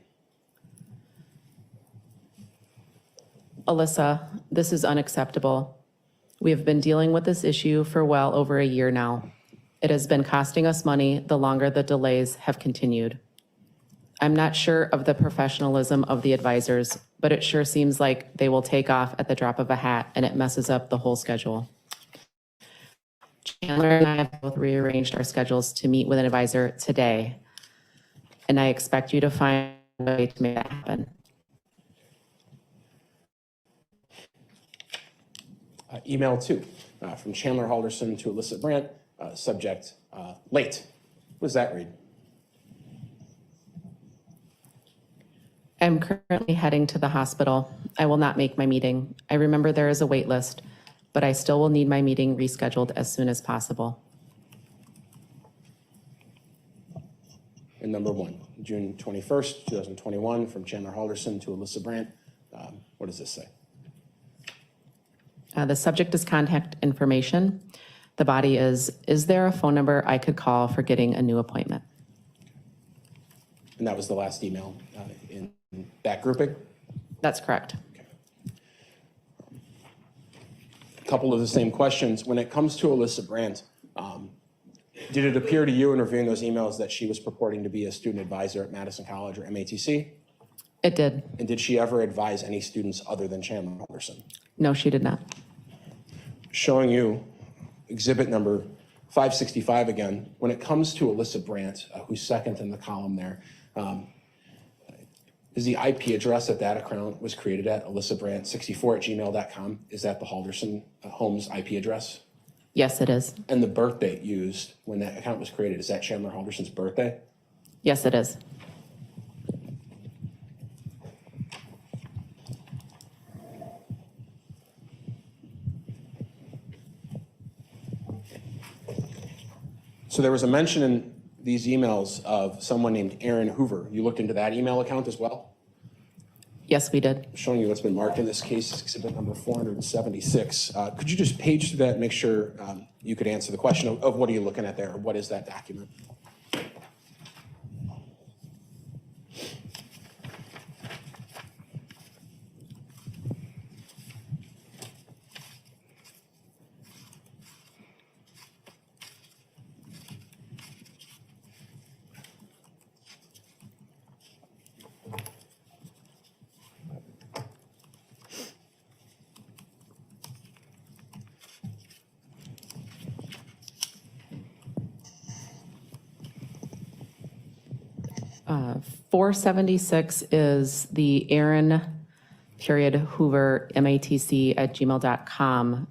[SPEAKER 7] Alyssa, this is unacceptable. We have been dealing with this issue for well over a year now. It has been costing us money the longer the delays have continued. I'm not sure of the professionalism of the advisors, but it sure seems like they will take off at the drop of a hat and it messes up the whole schedule. Chandler and I have both rearranged our schedules to meet with an advisor today, and I expect you to find a way to make that happen.
[SPEAKER 2] Email 2 from Chandler Halderson to Alyssa Brandt, subject late. What does that read?
[SPEAKER 7] I'm currently heading to the hospital. I will not make my meeting. I remember there is a wait list, but I still will need my meeting rescheduled as soon as possible.
[SPEAKER 2] And number 1, June 21st, 2021, from Chandler Halderson to Alyssa Brandt. What does this say?
[SPEAKER 7] The subject is contact information. The body is there a phone number I could call for getting a new appointment?
[SPEAKER 2] And that was the last email in that grouping?
[SPEAKER 7] That's correct.
[SPEAKER 2] Okay. A couple of the same questions. When it comes to Alyssa Brandt, did it appear to you in reviewing those emails that she was purporting to be a student advisor at Madison College or MATC?
[SPEAKER 7] It did.
[SPEAKER 2] And did she ever advise any students other than Chandler Halderson?
[SPEAKER 7] No, she did not.
[SPEAKER 2] Showing you exhibit number 565 again. When it comes to Alyssa Brandt, who's second in the column there, is the IP address that account was created at, alyssabrandt64@gmail.com? Is that the Halderson home's IP address?
[SPEAKER 7] Yes, it is.
[SPEAKER 2] And the birth date used when that account was created, is that Chandler Halderson's birthday?
[SPEAKER 7] Yes, it is.
[SPEAKER 2] So there was a mention in these emails of someone named Aaron Hoover. You looked into that email account as well?
[SPEAKER 7] Yes, we did.
[SPEAKER 2] Showing you what's been marked in this case, exhibit number 476. Could you just page through that and make sure you could answer the question of what are you looking at there? What is that document?
[SPEAKER 7] Uh, 476 is the Aaron Hoover MATC@gmail.com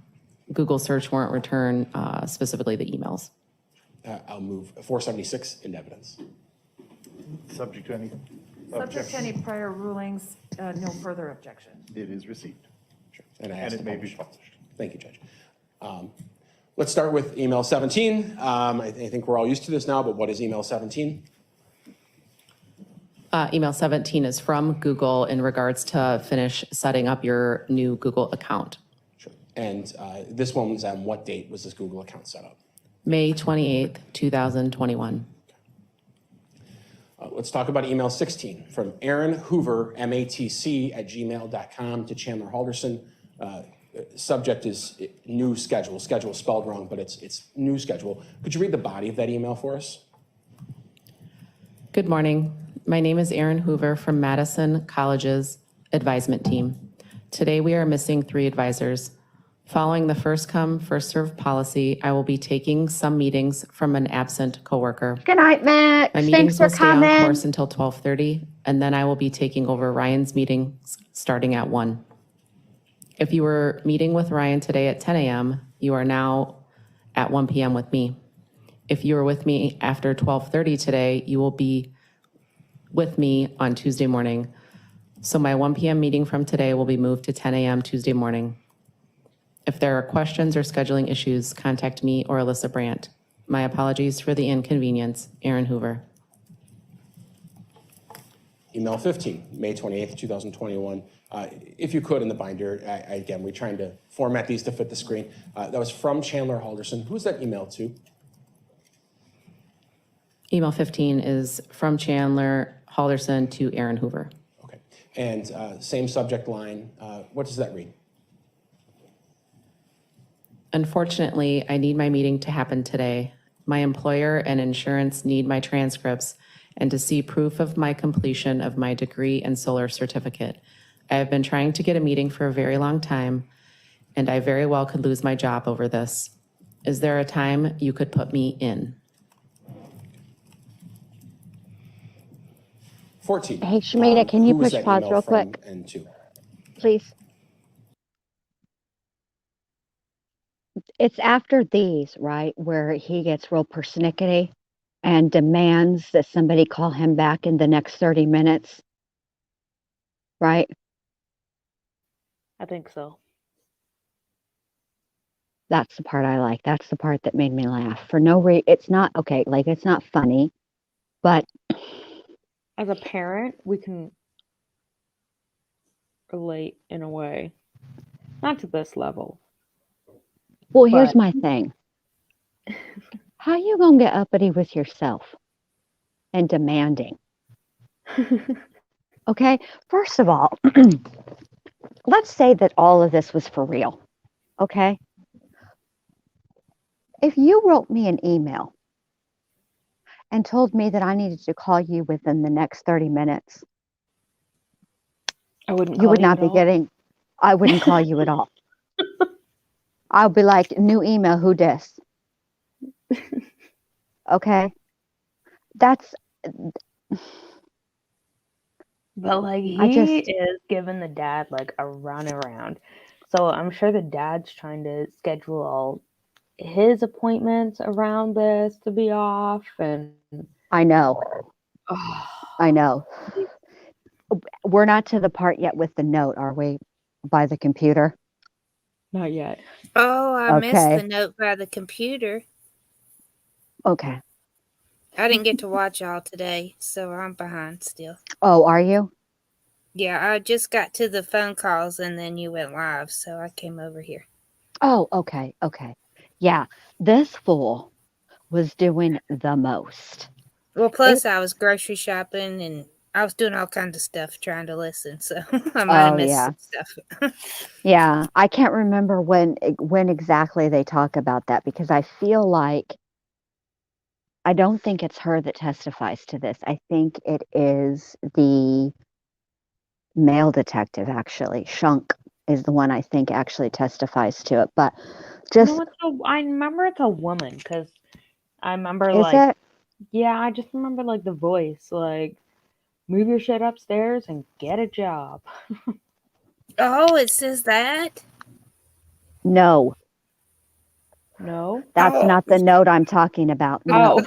[SPEAKER 7] Google search warrant return, specifically the emails.
[SPEAKER 2] I'll move 476 into evidence.
[SPEAKER 4] Subject to any
[SPEAKER 6] Subject to any
[SPEAKER 4] objection,
[SPEAKER 6] prior rulings, no further objection.
[SPEAKER 4] it is received.
[SPEAKER 2] Sure. And
[SPEAKER 4] And it may be published.
[SPEAKER 2] Thank you, Judge. Let's start with email 17. I think we're all used to this now, but what is email 17?
[SPEAKER 7] Email 17 is from Google in regards to finish setting up your new Google account.
[SPEAKER 2] Sure. And this one was on what date was this Google account set up?
[SPEAKER 7] May 28th, 2021.
[SPEAKER 2] Let's talk about email 16 from Aaron Hoover, MATC@gmail.com to Chandler Halderson. Subject is new schedule. Schedule spelled wrong, but it's new schedule. Could you read the body of that email for us?
[SPEAKER 7] Good morning. My name is Aaron Hoover from Madison College's advisement team. Today we are missing 3 advisors. Following the first come, first served policy, I will be taking some meetings from an absent coworker.
[SPEAKER 8] Good night, Max.
[SPEAKER 7] My
[SPEAKER 8] Thanks
[SPEAKER 7] meetings
[SPEAKER 8] for
[SPEAKER 7] will stay on
[SPEAKER 8] coming.
[SPEAKER 7] course until 12:30, and then I will be taking over Ryan's meetings starting at 1. If you were meeting with Ryan today at 10 a.m., you are now at 1 p.m. with me. If you were with me after 12:30 today, you will be with me on Tuesday morning. So my 1 p.m. meeting from today will be moved to 10 a.m. Tuesday morning. If there are questions or scheduling issues, contact me or Alyssa Brandt. My apologies for the inconvenience. Aaron Hoover.
[SPEAKER 2] Email 15, May 28th, 2021. If you could, in the binder, again, we're trying to format these to fit the screen. That was from Chandler Halderson. Who's that email to?
[SPEAKER 7] Email 15 is from Chandler Halderson to Aaron Hoover.
[SPEAKER 2] Okay. And same subject line. What does that read?
[SPEAKER 7] Unfortunately, I need my meeting to happen today. My employer and insurance need my transcripts and to see proof of my completion of my degree and solar certificate. I have been trying to get a meeting for a very long time, and I very well could lose my job over this. Is there a time you could put me in?
[SPEAKER 2] 14.
[SPEAKER 8] Hey, Shamita, can you
[SPEAKER 2] Who was
[SPEAKER 8] push
[SPEAKER 2] that
[SPEAKER 8] pause
[SPEAKER 2] email
[SPEAKER 8] real
[SPEAKER 2] from
[SPEAKER 8] quick,
[SPEAKER 2] and to?
[SPEAKER 8] please? It's after these, right, where he gets real persnickety and demands that somebody call him back in the next 30 minutes, right?
[SPEAKER 9] I think so.
[SPEAKER 8] That's the part I like. That's the part that made me laugh. For no reason. It's not, okay, like, it's not funny, but
[SPEAKER 9] As a parent, we can relate in a way. Not to this level.
[SPEAKER 8] well, here's
[SPEAKER 9] But
[SPEAKER 8] my thing. How you gonna get uppity with yourself and demanding? Okay, first of all, let's say that all of this was for real. Okay, if you wrote me an email and told me that I needed to call you within the next 30 minutes,
[SPEAKER 9] I wouldn't
[SPEAKER 8] you
[SPEAKER 9] call
[SPEAKER 8] would
[SPEAKER 9] you
[SPEAKER 8] not
[SPEAKER 9] at
[SPEAKER 8] be
[SPEAKER 9] all.
[SPEAKER 8] getting, I wouldn't call you at all. I'll be like, new email, who dis? Okay, that's,
[SPEAKER 9] But like
[SPEAKER 8] I
[SPEAKER 9] he
[SPEAKER 8] just,
[SPEAKER 9] is giving the dad like a runaround. So I'm sure the dad's trying to schedule all his appointments around this to be off and
[SPEAKER 8] I know,
[SPEAKER 9] oh,
[SPEAKER 8] I know. We're not to the part yet with the note, are we? By the computer?
[SPEAKER 9] not yet.
[SPEAKER 5] Oh, I missed the
[SPEAKER 8] Okay,
[SPEAKER 5] note by the computer.
[SPEAKER 8] okay.
[SPEAKER 5] I didn't get to watch all today, so I'm behind still.
[SPEAKER 8] Oh, are you?
[SPEAKER 5] Yeah, I just got to the phone calls and then you went live, so I came over here.
[SPEAKER 8] Oh, okay, okay. Yeah, this fool was doing the most.
[SPEAKER 5] Well,
[SPEAKER 8] It,
[SPEAKER 5] plus I was grocery shopping and I was doing all kinds of stuff trying to listen, so I might have
[SPEAKER 8] oh
[SPEAKER 5] missed
[SPEAKER 8] yeah,
[SPEAKER 5] some stuff.
[SPEAKER 8] yeah. I can't remember when exactly they talk about that because I feel like I don't think it's her that testifies to this. I think it is the male detective actually. Shunk is the one I think actually testifies to it. But just
[SPEAKER 9] No, I remember it's a woman because I remember
[SPEAKER 8] is
[SPEAKER 9] like
[SPEAKER 8] it?
[SPEAKER 9] yeah, I just remember like the voice like move your shit upstairs and get a job.
[SPEAKER 5] Oh, it says that?
[SPEAKER 8] No,
[SPEAKER 9] No?
[SPEAKER 8] that's
[SPEAKER 5] Oh,
[SPEAKER 8] not the note I'm talking about.
[SPEAKER 9] Oh.
[SPEAKER 8] No.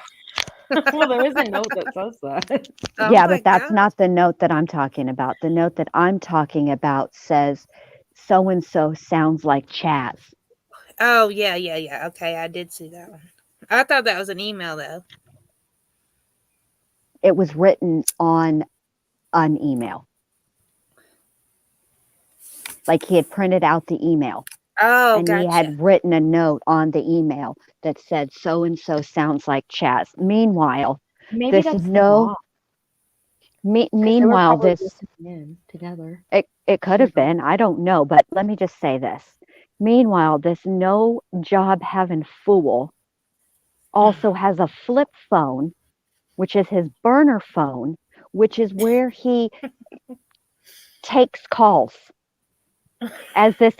[SPEAKER 9] Well, there is a note that says that.
[SPEAKER 5] oh
[SPEAKER 8] Yeah,
[SPEAKER 5] my
[SPEAKER 8] but that's
[SPEAKER 5] God.
[SPEAKER 8] not the note that I'm talking about. The note that I'm talking about says so and so sounds like Chaz.
[SPEAKER 5] Oh, yeah. Okay, I did see that one. I thought that was an email, though.
[SPEAKER 8] It was written on an email. Like he had printed out the email
[SPEAKER 5] Oh,
[SPEAKER 8] and he
[SPEAKER 5] gotcha.
[SPEAKER 8] had written a note on the email that said so and so sounds like Chaz. Meanwhile,
[SPEAKER 9] Maybe
[SPEAKER 8] this
[SPEAKER 9] that's the
[SPEAKER 8] no
[SPEAKER 9] mom. Because they were
[SPEAKER 8] meanwhile
[SPEAKER 9] probably
[SPEAKER 8] this
[SPEAKER 9] listening in together.
[SPEAKER 8] it could have been, I don't know, but let me just say this. Meanwhile, this no job having fool also has a flip phone, which is his burner phone, which is where he takes calls as this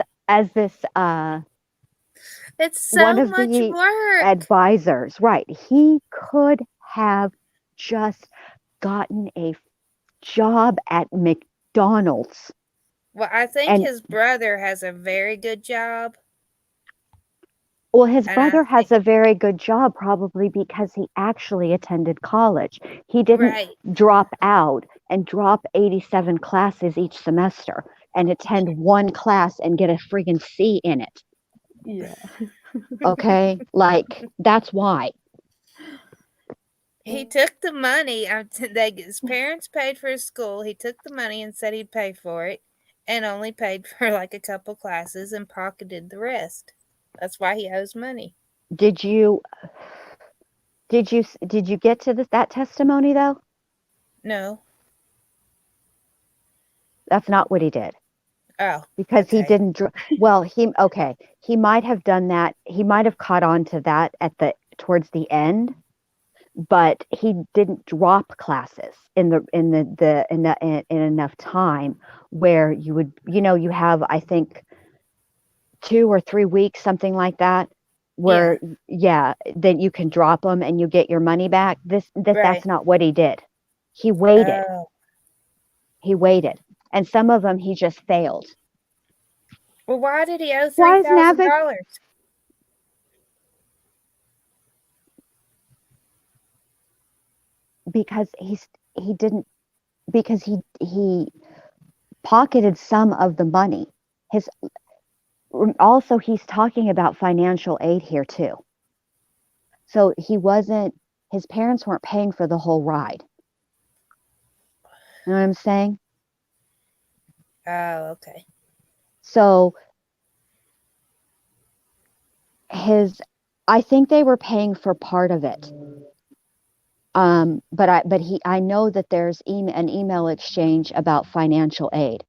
[SPEAKER 5] It's
[SPEAKER 8] one
[SPEAKER 5] so
[SPEAKER 8] of
[SPEAKER 5] much
[SPEAKER 8] the
[SPEAKER 5] work.
[SPEAKER 8] advisors, right? He could have just gotten a job at McDonald's.
[SPEAKER 5] Well, I think
[SPEAKER 8] And
[SPEAKER 5] his brother has a very good job.
[SPEAKER 8] well, his
[SPEAKER 5] And I
[SPEAKER 8] brother has
[SPEAKER 5] think,
[SPEAKER 8] a very good job probably because he actually attended college. He didn't
[SPEAKER 5] right.
[SPEAKER 8] drop out and drop 87 classes each semester and attend one class and get a friggin' C in it.
[SPEAKER 6] Yeah.
[SPEAKER 8] Okay? Like, that's why.
[SPEAKER 5] He took the money. His parents paid for his school. He took the money and said he'd pay for it and only paid for like a couple classes and pocketed the rest. That's why he owes money.
[SPEAKER 8] Did you get to that testimony though?
[SPEAKER 5] No.
[SPEAKER 8] That's not what he did.
[SPEAKER 5] Oh,
[SPEAKER 8] Because he
[SPEAKER 5] okay.
[SPEAKER 8] didn't he might have done that. He might have caught on to that towards the end, but he didn't drop classes in enough time where you would, you have, I think, 2 or 3 weeks, something like that, where then you can drop them and you get your money back.
[SPEAKER 5] Right.
[SPEAKER 8] That's not what he did. He waited.
[SPEAKER 5] Oh.
[SPEAKER 8] He waited, and some of them he just failed.
[SPEAKER 5] Well, why did he owe
[SPEAKER 8] Why is
[SPEAKER 5] $3,000?
[SPEAKER 8] Because he pocketed some of the money. Also, he's talking about financial aid here too. So his parents weren't paying for the whole ride. You know what I'm saying?
[SPEAKER 5] Oh, okay.
[SPEAKER 8] So I think they were paying for part of it. But I know that there's an email exchange about financial aid,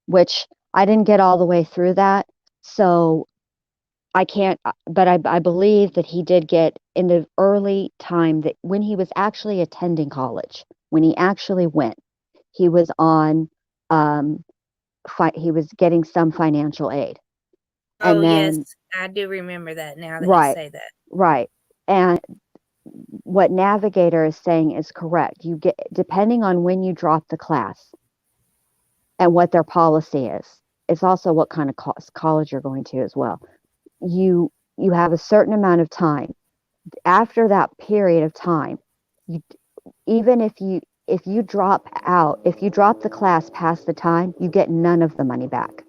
[SPEAKER 8] which I didn't get all the way through that. So I can't, but I believe that he did get in the early time that when he was actually attending college, when he actually went, he was on, he was getting some financial aid.
[SPEAKER 5] Oh,
[SPEAKER 8] And then,
[SPEAKER 5] yes. I do remember that now that you
[SPEAKER 8] right,
[SPEAKER 5] say that.
[SPEAKER 8] right. And what Navigator is saying is correct. You get, depending on when you drop the class and what their policy is, it's also what kind of college you're going to as well. You have a certain amount of time. After that period of time, even if you drop out, if you drop the class past the time, you get none of the money back.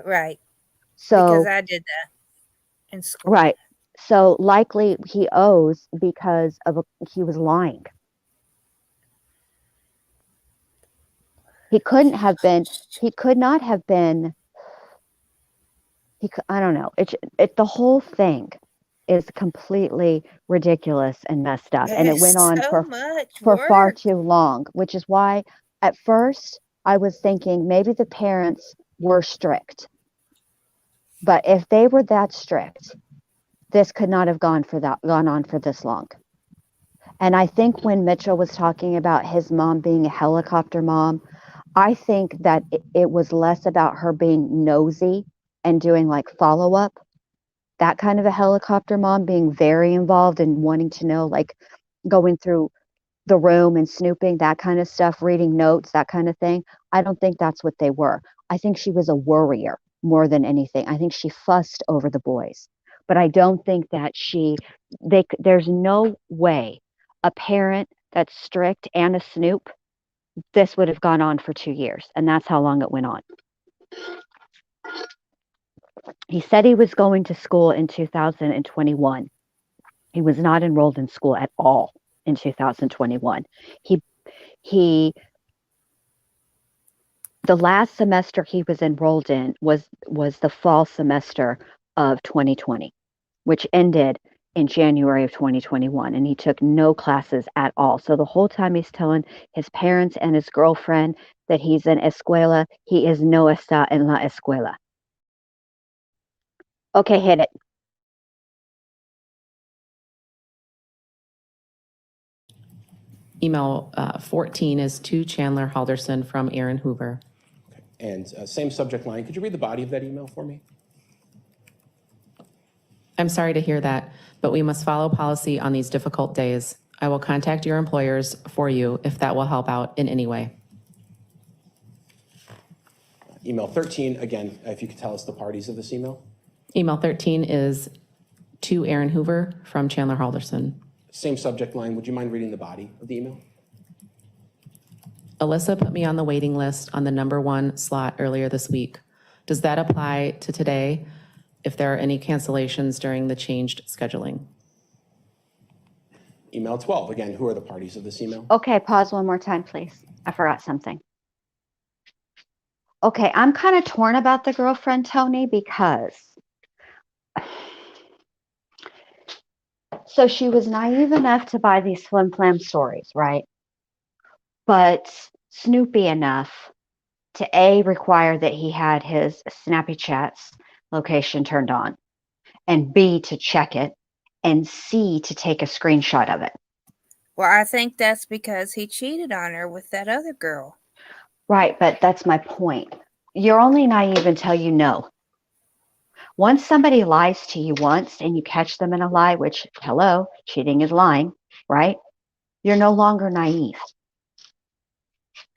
[SPEAKER 5] Right.
[SPEAKER 8] So
[SPEAKER 5] because I did that in school.
[SPEAKER 8] right. So likely he owes because he was lying. He could not have been, I don't know. The whole thing is completely ridiculous and messed up. And it went
[SPEAKER 5] It's
[SPEAKER 8] on
[SPEAKER 5] so much
[SPEAKER 8] for far
[SPEAKER 5] work.
[SPEAKER 8] too long, which is why at first I was thinking maybe the parents were strict. But if they were that strict, this could not have gone on for this long. And I think when Mitchell was talking about his mom being a helicopter mom, I think that it was less about her being nosy and doing like follow-up, that kind of a helicopter mom, being very involved and wanting to know, like going through the room and snooping, that kind of stuff, reading notes, that kind of thing. I don't think that's what they were. I think she was a worrier more than anything. I think she fussed over the boys. But I don't think that there's no way a parent that's strict and a snoop, this would have gone on for 2 years. And that's how long it went on. He said he was going to school in 2021. He was not enrolled in school at all in 2021. The last semester he was enrolled in was the fall semester of 2020, which ended in January of 2021, and he took no classes at all. So the whole time he's telling his parents and his girlfriend that he's in escuela, he is no está en la escuela. Okay, hit it.
[SPEAKER 7] Email 14 is to Chandler Halderson from Aaron Hoover.
[SPEAKER 2] And same subject line. Could you read the body of that email for me?
[SPEAKER 7] I'm sorry to hear that, but we must follow policy on these difficult days. I will contact your employers for you if that will help out in any way.
[SPEAKER 2] Email 13, again, if you could tell us the parties of this email.
[SPEAKER 7] Email 13 is to Aaron Hoover from Chandler Halderson.
[SPEAKER 2] Same subject line. Would you mind reading the body of the email?
[SPEAKER 7] Alyssa put me on the waiting list on the #1 slot earlier this week. Does that apply to today if there are any cancellations during the changed scheduling?
[SPEAKER 2] Email 12, again, who are the parties of this email?
[SPEAKER 8] Okay, pause one more time, please. I forgot something. Okay, I'm kind of torn about the girlfriend, Tony, because so she was naive enough to buy these flim flam stories, right? But snoopy enough to A, require that he had his Snappy Chats location turned on, and B, to check it, and C, to take a screenshot of it.
[SPEAKER 5] Well, I think that's because he cheated on her with that other girl.
[SPEAKER 8] Right, but that's my point. You're only naive until you know. Once somebody lies to you once and you catch them in a lie, which, hello, cheating is lying, right? You're no longer naive.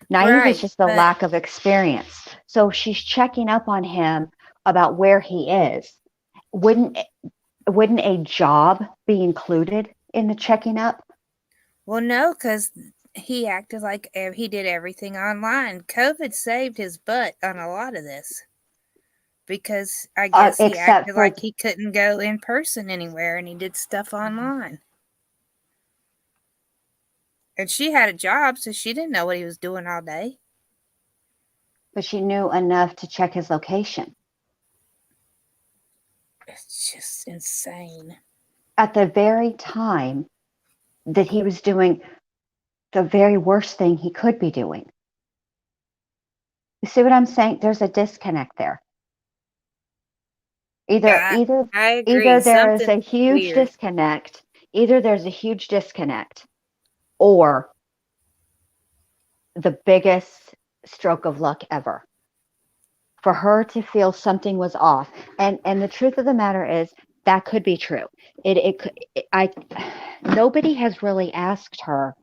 [SPEAKER 8] Naive
[SPEAKER 5] Right,
[SPEAKER 8] is just a
[SPEAKER 5] but-
[SPEAKER 8] lack of experience. So she's checking up on him about where he is. Wouldn't a job be included in the checking up?
[SPEAKER 5] Well, no, because he acted like he did everything online. COVID saved his butt on a lot of this. Because I guess he
[SPEAKER 8] except
[SPEAKER 5] acted
[SPEAKER 8] for-
[SPEAKER 5] like he couldn't go in person anywhere and he did stuff online. And she had a job, so she didn't know what he was doing all day.
[SPEAKER 8] But she knew enough to check his location.
[SPEAKER 5] It's just insane.
[SPEAKER 8] At the very time that he was doing the very worst thing he could be doing. You see what I'm saying? There's a disconnect there. Either
[SPEAKER 5] I agree.
[SPEAKER 8] either there is a
[SPEAKER 5] Something's
[SPEAKER 8] huge
[SPEAKER 5] weird.
[SPEAKER 8] disconnect, either there's a huge disconnect, or the biggest stroke of luck ever. For her to feel something was off. And the truth of the matter is that could be true. Nobody has really asked her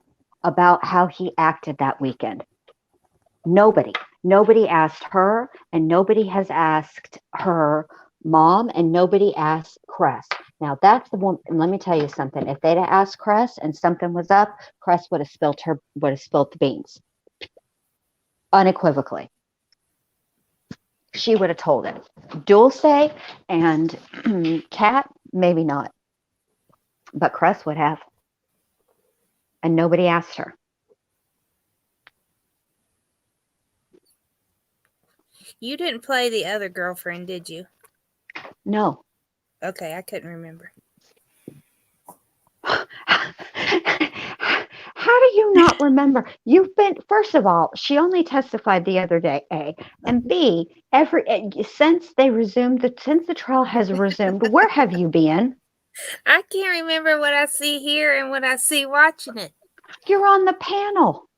[SPEAKER 8] about how he acted that weekend. Nobody asked her, and nobody has asked her mom, and nobody asked Cress. Now that's the one. And let me tell you something. If they'd have asked Cress and something was up, Cress would have spilled the beans. Unequivocally. She would have told it. Dulce and Kat, maybe not. But Cress would have. And nobody asked her.
[SPEAKER 5] You didn't play the other girlfriend, did you?
[SPEAKER 8] No.
[SPEAKER 5] Okay, I couldn't remember.
[SPEAKER 8] How do you not remember? You've been, first of all, she only testified the other day, A. And B, since the trial has resumed, where have you been?
[SPEAKER 5] I can't remember what I see here and what I see watching it.
[SPEAKER 8] You're on the panel.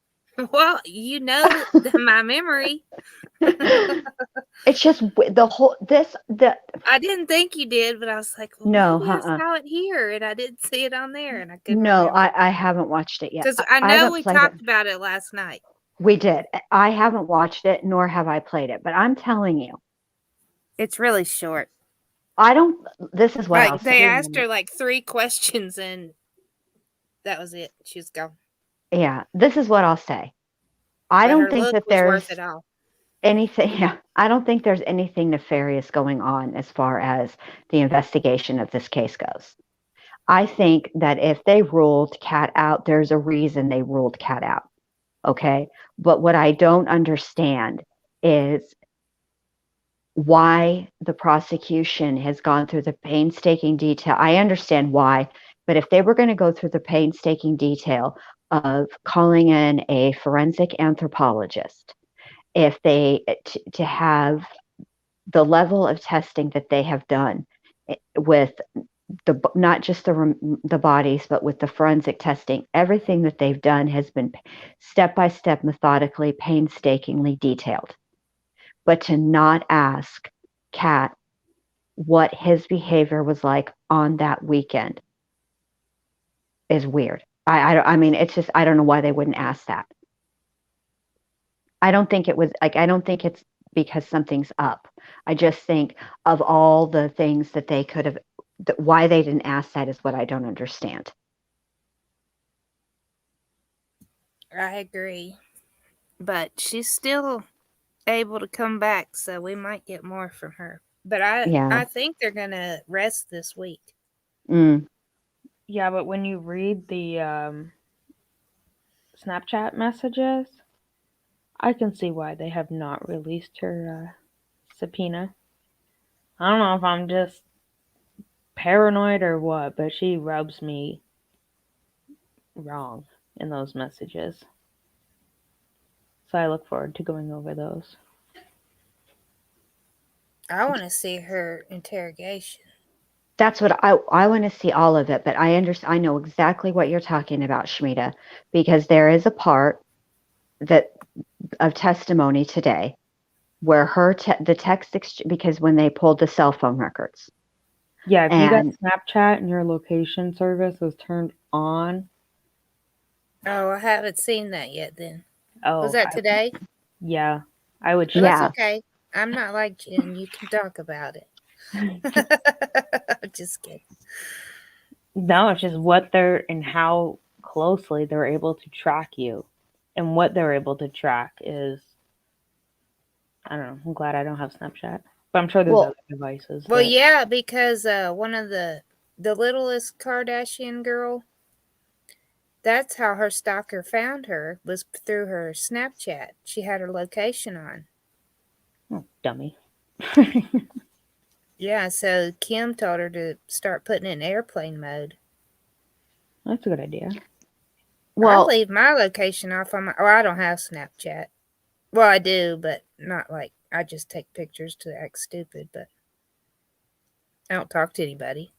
[SPEAKER 5] Well, you know my memory.
[SPEAKER 8] It's just
[SPEAKER 5] I didn't think you did, but I was like, well,
[SPEAKER 8] no,
[SPEAKER 5] maybe I saw it here, and I didn't see it on there, and I couldn't
[SPEAKER 8] No,
[SPEAKER 5] remember.
[SPEAKER 8] I haven't watched it yet.
[SPEAKER 5] Because I know
[SPEAKER 8] haven't
[SPEAKER 5] we
[SPEAKER 8] played
[SPEAKER 5] talked
[SPEAKER 8] it.
[SPEAKER 5] about it last night.
[SPEAKER 8] We did. I haven't watched it, nor have I played it. But I'm telling you,
[SPEAKER 5] It's really short.
[SPEAKER 8] This is what I'll
[SPEAKER 5] Like
[SPEAKER 8] say.
[SPEAKER 5] they asked her like 3 questions, and that was it. She was gone.
[SPEAKER 8] Yeah, this is what I'll say. I
[SPEAKER 5] But
[SPEAKER 8] don't
[SPEAKER 5] her
[SPEAKER 8] think
[SPEAKER 5] look
[SPEAKER 8] that
[SPEAKER 5] was
[SPEAKER 8] there's
[SPEAKER 5] worth it all.
[SPEAKER 8] anything. Yeah, I don't think there's anything nefarious going on as far as the investigation of this case goes. I think that if they ruled Kat out, there's a reason they ruled Kat out. Okay. But what I don't understand is why the prosecution has gone through the painstaking detail. I understand why, but if they were going to go through the painstaking detail of calling in a forensic anthropologist, if they to have the level of testing that they have done with not just the bodies, but with the forensic testing, everything that they've done has been step by step, methodically, painstakingly detailed. But to not ask Kat what his behavior was like on that weekend is weird. I mean, it's just, I don't know why they wouldn't ask that. I don't think it was like, I don't think it's because something's up. I just think of all the things that they could have, why they didn't ask that is what I don't understand.
[SPEAKER 5] I agree. But she's still able to come back, so we might get more from her. But
[SPEAKER 8] Yeah.
[SPEAKER 5] I think they're gonna rest this week.
[SPEAKER 8] Mm.
[SPEAKER 9] Yeah, but when you read the Snapchat messages, I can see why they have not released her subpoena. I don't know if I'm just paranoid or what, but she rubs me wrong in those messages. So I look forward to going over those.
[SPEAKER 5] I want to see her interrogation.
[SPEAKER 8] That's what I want to see all of it, but I know exactly what you're talking about, Shmita, because there is a part that of testimony today where the text because when they pulled the cell phone records.
[SPEAKER 9] Yeah, if you got
[SPEAKER 8] And
[SPEAKER 9] Snapchat and your location service was turned on.
[SPEAKER 5] Oh, I haven't seen that yet then.
[SPEAKER 9] Oh,
[SPEAKER 5] Was that today?
[SPEAKER 9] Yeah, I would.
[SPEAKER 5] Well,
[SPEAKER 8] Yeah.
[SPEAKER 5] that's okay. I'm not like Jen. You can talk about it. Just kidding.
[SPEAKER 9] No, it's just what they're and how closely they're able to track you. And what they're able to track is, I don't know. I'm glad I don't have Snapchat, but I'm sure there's
[SPEAKER 8] Well-
[SPEAKER 9] other devices.
[SPEAKER 5] Well,
[SPEAKER 9] that-
[SPEAKER 5] yeah, because one of the littlest Kardashian girl, that's how her stalker found her, was through her Snapchat. She had her location on.
[SPEAKER 9] Oh, dummy.
[SPEAKER 5] Yeah, so Kim told her to start putting it in airplane mode.
[SPEAKER 9] That's a good idea.
[SPEAKER 5] I
[SPEAKER 8] well,
[SPEAKER 5] leave my location off on my. Oh, I don't have Snapchat. Well, I do, but not like I just take pictures to act stupid. But I don't talk to anybody.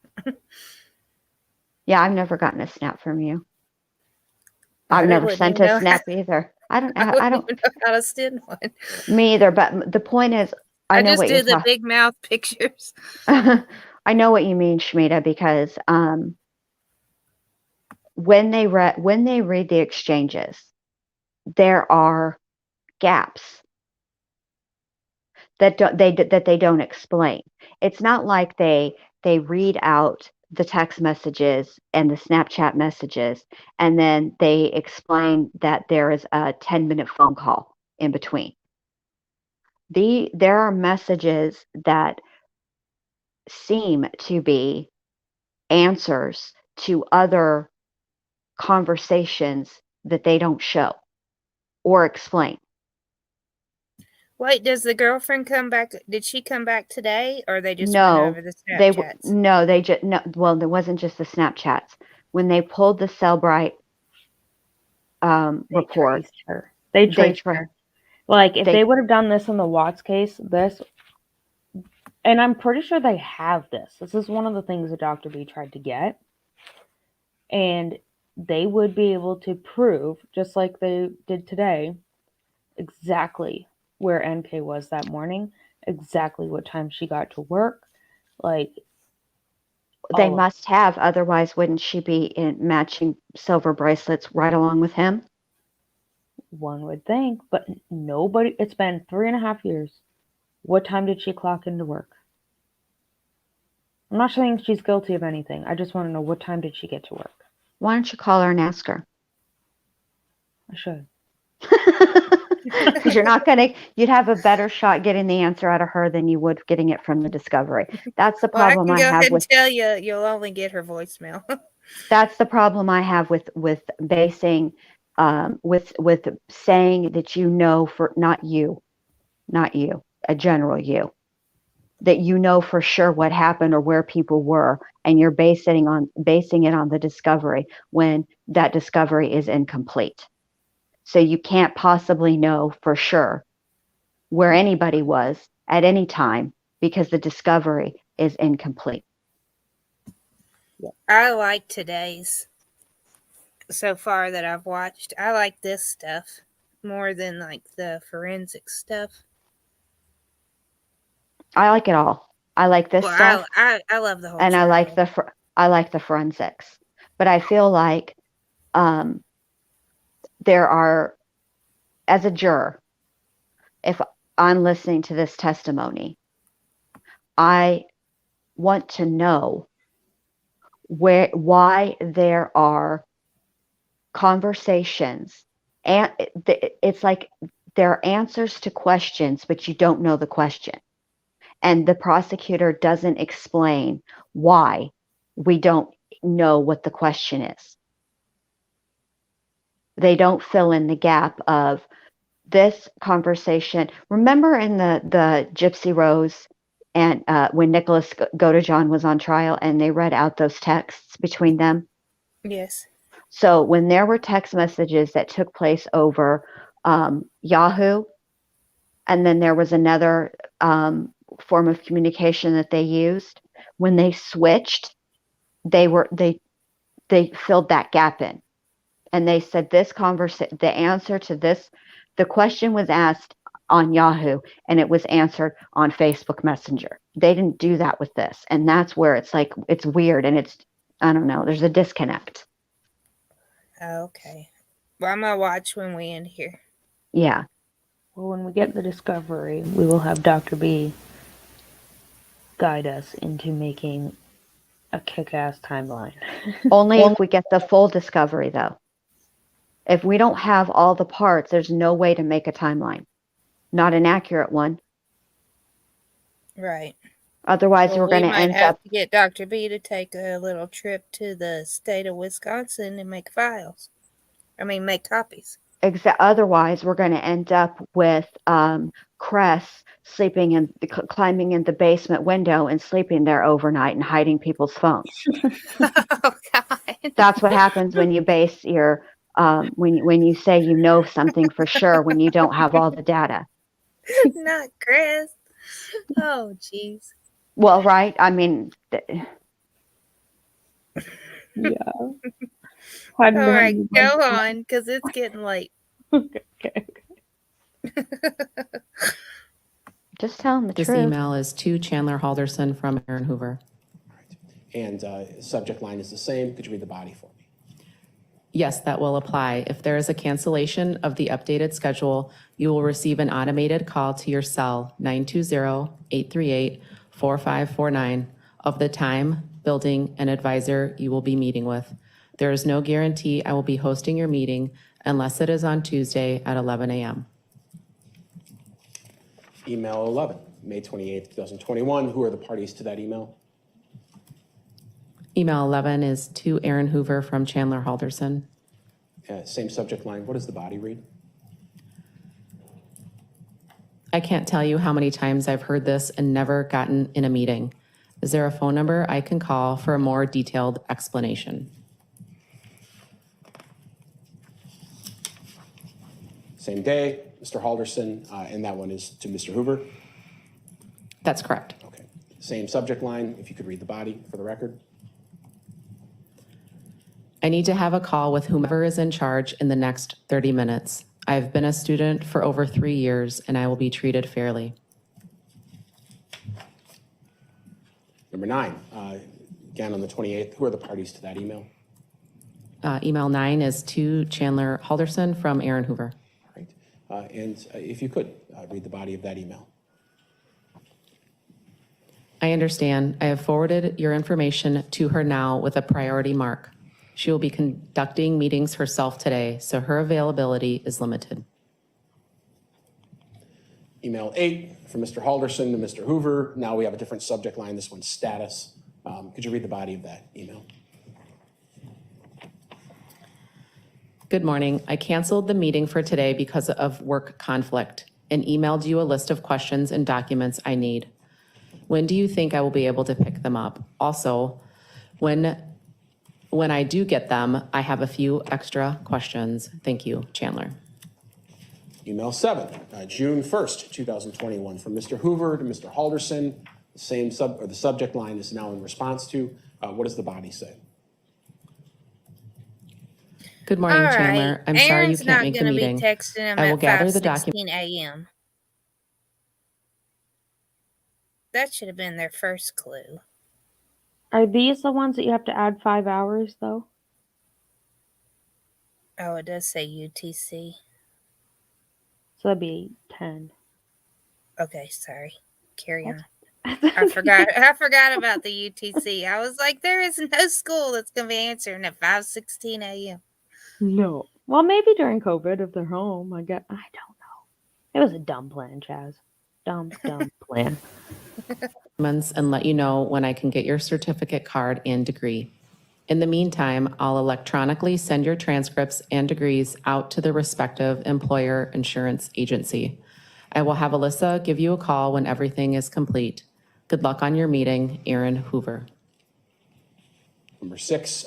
[SPEAKER 8] yeah, I've never gotten a snap from you.
[SPEAKER 5] I
[SPEAKER 8] I've never
[SPEAKER 5] wouldn't
[SPEAKER 8] sent
[SPEAKER 5] even
[SPEAKER 8] a
[SPEAKER 5] know
[SPEAKER 8] snap either. I don't
[SPEAKER 5] I wouldn't even know how to send one.
[SPEAKER 8] me either, but the point is I know
[SPEAKER 5] just
[SPEAKER 8] what
[SPEAKER 5] do
[SPEAKER 8] you're
[SPEAKER 5] the
[SPEAKER 8] talking.
[SPEAKER 5] big mouth pictures.
[SPEAKER 8] I know what you mean, Shmita, because when they read the exchanges, there are gaps that they don't explain. It's not like they read out the text messages and the Snapchat messages and then they explain that there is a 10-minute phone call in between. There are messages that seem to be answers to other conversations that they don't show or explain.
[SPEAKER 5] Wait, does the girlfriend come back? Did she come back today, or they just went
[SPEAKER 8] No,
[SPEAKER 5] over the Snapchats?
[SPEAKER 8] they just no. Well, there wasn't just the Snapchats. When they pulled the Cellbrite
[SPEAKER 9] They
[SPEAKER 8] report,
[SPEAKER 9] traced her. They traced
[SPEAKER 8] tra-
[SPEAKER 9] her. Like, if
[SPEAKER 8] they-
[SPEAKER 9] they would have done this in the Watts case, and I'm pretty sure they have this. This is one of the things that Dr. B tried to get. And they would be able to prove, just like they did today, exactly where NK was that morning, exactly what time she got to work. Like,
[SPEAKER 8] they must have, otherwise wouldn't she be in matching silver bracelets right along with him?
[SPEAKER 9] one would think, but nobody. It's been 3.5 years. What time did she clock into work? I'm not saying she's guilty of anything. I just want to know, what time did she get to work?
[SPEAKER 8] Why don't you call her and ask her?
[SPEAKER 9] I should.
[SPEAKER 8] Because you'd have a better shot getting the answer out of her than you would getting it from the discovery. That's the problem
[SPEAKER 5] I
[SPEAKER 8] I
[SPEAKER 5] can go
[SPEAKER 8] have
[SPEAKER 5] ahead
[SPEAKER 8] with.
[SPEAKER 5] and tell you, you'll only get her voicemail.
[SPEAKER 8] That's the problem I have with basing, with saying that for not you, a general you, that for sure what happened or where people were, and you're basing it on the discovery when that discovery is incomplete. So you can't possibly know for sure where anybody was at any time because the discovery is incomplete.
[SPEAKER 5] I like today's so far that I've watched. I like this stuff more than like the forensic stuff.
[SPEAKER 8] I like it all. I like this
[SPEAKER 5] Well,
[SPEAKER 8] stuff,
[SPEAKER 5] I love the whole
[SPEAKER 8] and
[SPEAKER 5] trial.
[SPEAKER 8] I like the forensics. But I feel like there are, as a juror, if I'm listening to this testimony, I want to know why there are conversations, and it's like there are answers to questions, but you don't know the question. And the prosecutor doesn't explain why we don't know what the question is. They don't fill in the gap of this conversation. Remember in the Gypsy Rose, and when Nicholas Godejohn was on trial and they read out those texts between them?
[SPEAKER 5] Yes.
[SPEAKER 8] So when there were text messages that took place over Yahoo, and then there was another form of communication that they used, when they switched, they filled that gap in, and they said the answer to this, the question was asked on Yahoo and it was answered on Facebook Messenger. They didn't do that with this, and that's where it's like it's weird, and it's, I don't know, there's a disconnect.
[SPEAKER 5] Okay. Well, I'm gonna watch when we end here.
[SPEAKER 8] Yeah.
[SPEAKER 9] Well, when we get the discovery, we will have Dr. B guide us into making a kick-ass timeline.
[SPEAKER 8] Only if we get the full discovery, though. If we don't have all the parts, there's no way to make a timeline. Not an accurate one.
[SPEAKER 5] Right.
[SPEAKER 8] Otherwise,
[SPEAKER 5] Well,
[SPEAKER 8] we're going
[SPEAKER 5] we
[SPEAKER 8] to
[SPEAKER 5] might
[SPEAKER 8] end
[SPEAKER 5] have
[SPEAKER 8] up
[SPEAKER 5] to get Dr. B to take a little trip to the state of Wisconsin and make files. I mean, make copies.
[SPEAKER 8] Otherwise, we're going to end up with Cress climbing in the basement window and sleeping there overnight and hiding people's phones.
[SPEAKER 5] Oh God.
[SPEAKER 8] That's what happens when you base your when you say you know something for sure when you don't have all the data.
[SPEAKER 5] Not Chris. Oh, jeez.
[SPEAKER 8] Well, right? I mean,
[SPEAKER 9] Yeah.
[SPEAKER 5] All right, go on, because it's getting late.
[SPEAKER 9] Okay.
[SPEAKER 8] just tell them the
[SPEAKER 7] This
[SPEAKER 8] truth.
[SPEAKER 7] email is to Chandler Halderson from Aaron Hoover.
[SPEAKER 2] And subject line is the same. Could you read the body for me?
[SPEAKER 7] Yes, that will apply. If there is a cancellation of the updated schedule, you will receive an automated call to your cell 920-838-4549 of the time, building, and advisor you will be meeting with. There is no guarantee I will be hosting your meeting unless it is on Tuesday at 11 a.m.
[SPEAKER 2] Email 11, May 28th, 2021. Who are the parties to that email?
[SPEAKER 7] Email 11 is to Aaron Hoover from Chandler Halderson.
[SPEAKER 2] Same subject line. What does the body read?
[SPEAKER 7] I can't tell you how many times I've heard this and never gotten in a meeting. Is there a phone number I can call for a more detailed explanation?
[SPEAKER 2] Same day, Mr. Halderson, and that one is to Mr. Hoover.
[SPEAKER 7] That's correct.
[SPEAKER 2] Okay. Same subject line. If you could read the body for the record.
[SPEAKER 7] I need to have a call with whomever is in charge in the next 30 minutes. I've been a student for over 3 years and I will be treated fairly.
[SPEAKER 2] Number 9, again on the 28th. Who are the parties to that email?
[SPEAKER 7] Email 9 is to Chandler Halderson from Aaron Hoover.
[SPEAKER 2] All right. And if you could read the body of that email.
[SPEAKER 7] I understand. I have forwarded your information to her now with a priority mark. She will be conducting meetings herself today, so her availability is limited.
[SPEAKER 2] Email 8 from Mr. Halderson to Mr. Hoover. Now we have a different subject line. This one's status. Could you read the body of that email?
[SPEAKER 7] Good morning. I canceled the meeting for today because of work conflict and emailed you a list of questions and documents I need. When do you think I will be able to pick them up? Also, when I do get them, I have a few extra questions. Thank you, Chandler.
[SPEAKER 2] Email 7, June 1st, 2021, from Mr. Hoover to Mr. Halderson. The subject line is now in response to. What does the body say?
[SPEAKER 7] Good morning,
[SPEAKER 5] All
[SPEAKER 7] Chandler.
[SPEAKER 5] right.
[SPEAKER 7] I'm sorry you
[SPEAKER 5] Aaron's
[SPEAKER 7] can't
[SPEAKER 5] not
[SPEAKER 7] make the
[SPEAKER 5] gonna
[SPEAKER 7] meeting.
[SPEAKER 5] be texting him
[SPEAKER 7] I will
[SPEAKER 5] at
[SPEAKER 7] gather the
[SPEAKER 5] 5:16 a.m. That should have been their first clue.
[SPEAKER 9] Are these the ones that you have to add 5 hours though?
[SPEAKER 5] Oh, it does say UTC.
[SPEAKER 9] So that'd be 10.
[SPEAKER 5] Okay, sorry. Carry on.
[SPEAKER 9] That's
[SPEAKER 5] I forgot about the UTC. I was like, there is no school that's gonna be answering at 5:16 a.m.
[SPEAKER 9] No. Well, maybe during COVID if they're home. I don't know. It was a dumb plan, Chaz. Dumb plan.
[SPEAKER 7] And let you know when I can get your certificate card and degree. In the meantime, I'll electronically send your transcripts and degrees out to the respective employer insurance agency. I will have Alyssa give you a call when everything is complete. Good luck on your meeting, Aaron Hoover.
[SPEAKER 2] Number 6,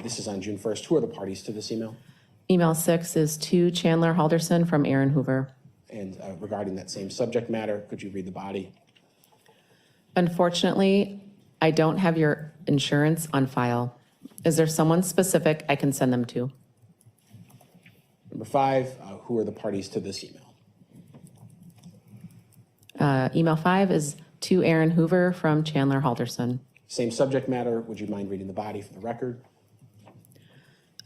[SPEAKER 2] this is on June 1st. Who are the parties to this email?
[SPEAKER 7] Email 6 is to Chandler Halderson from Aaron Hoover.
[SPEAKER 2] And regarding that same subject matter, could you read the body?
[SPEAKER 7] Unfortunately, I don't have your insurance on file. Is there someone specific I can send them to?
[SPEAKER 2] Number 5, who are the parties to this email?
[SPEAKER 7] Email 5 is to Aaron Hoover from Chandler Halderson.
[SPEAKER 2] Same subject matter. Would you mind reading the body for the record?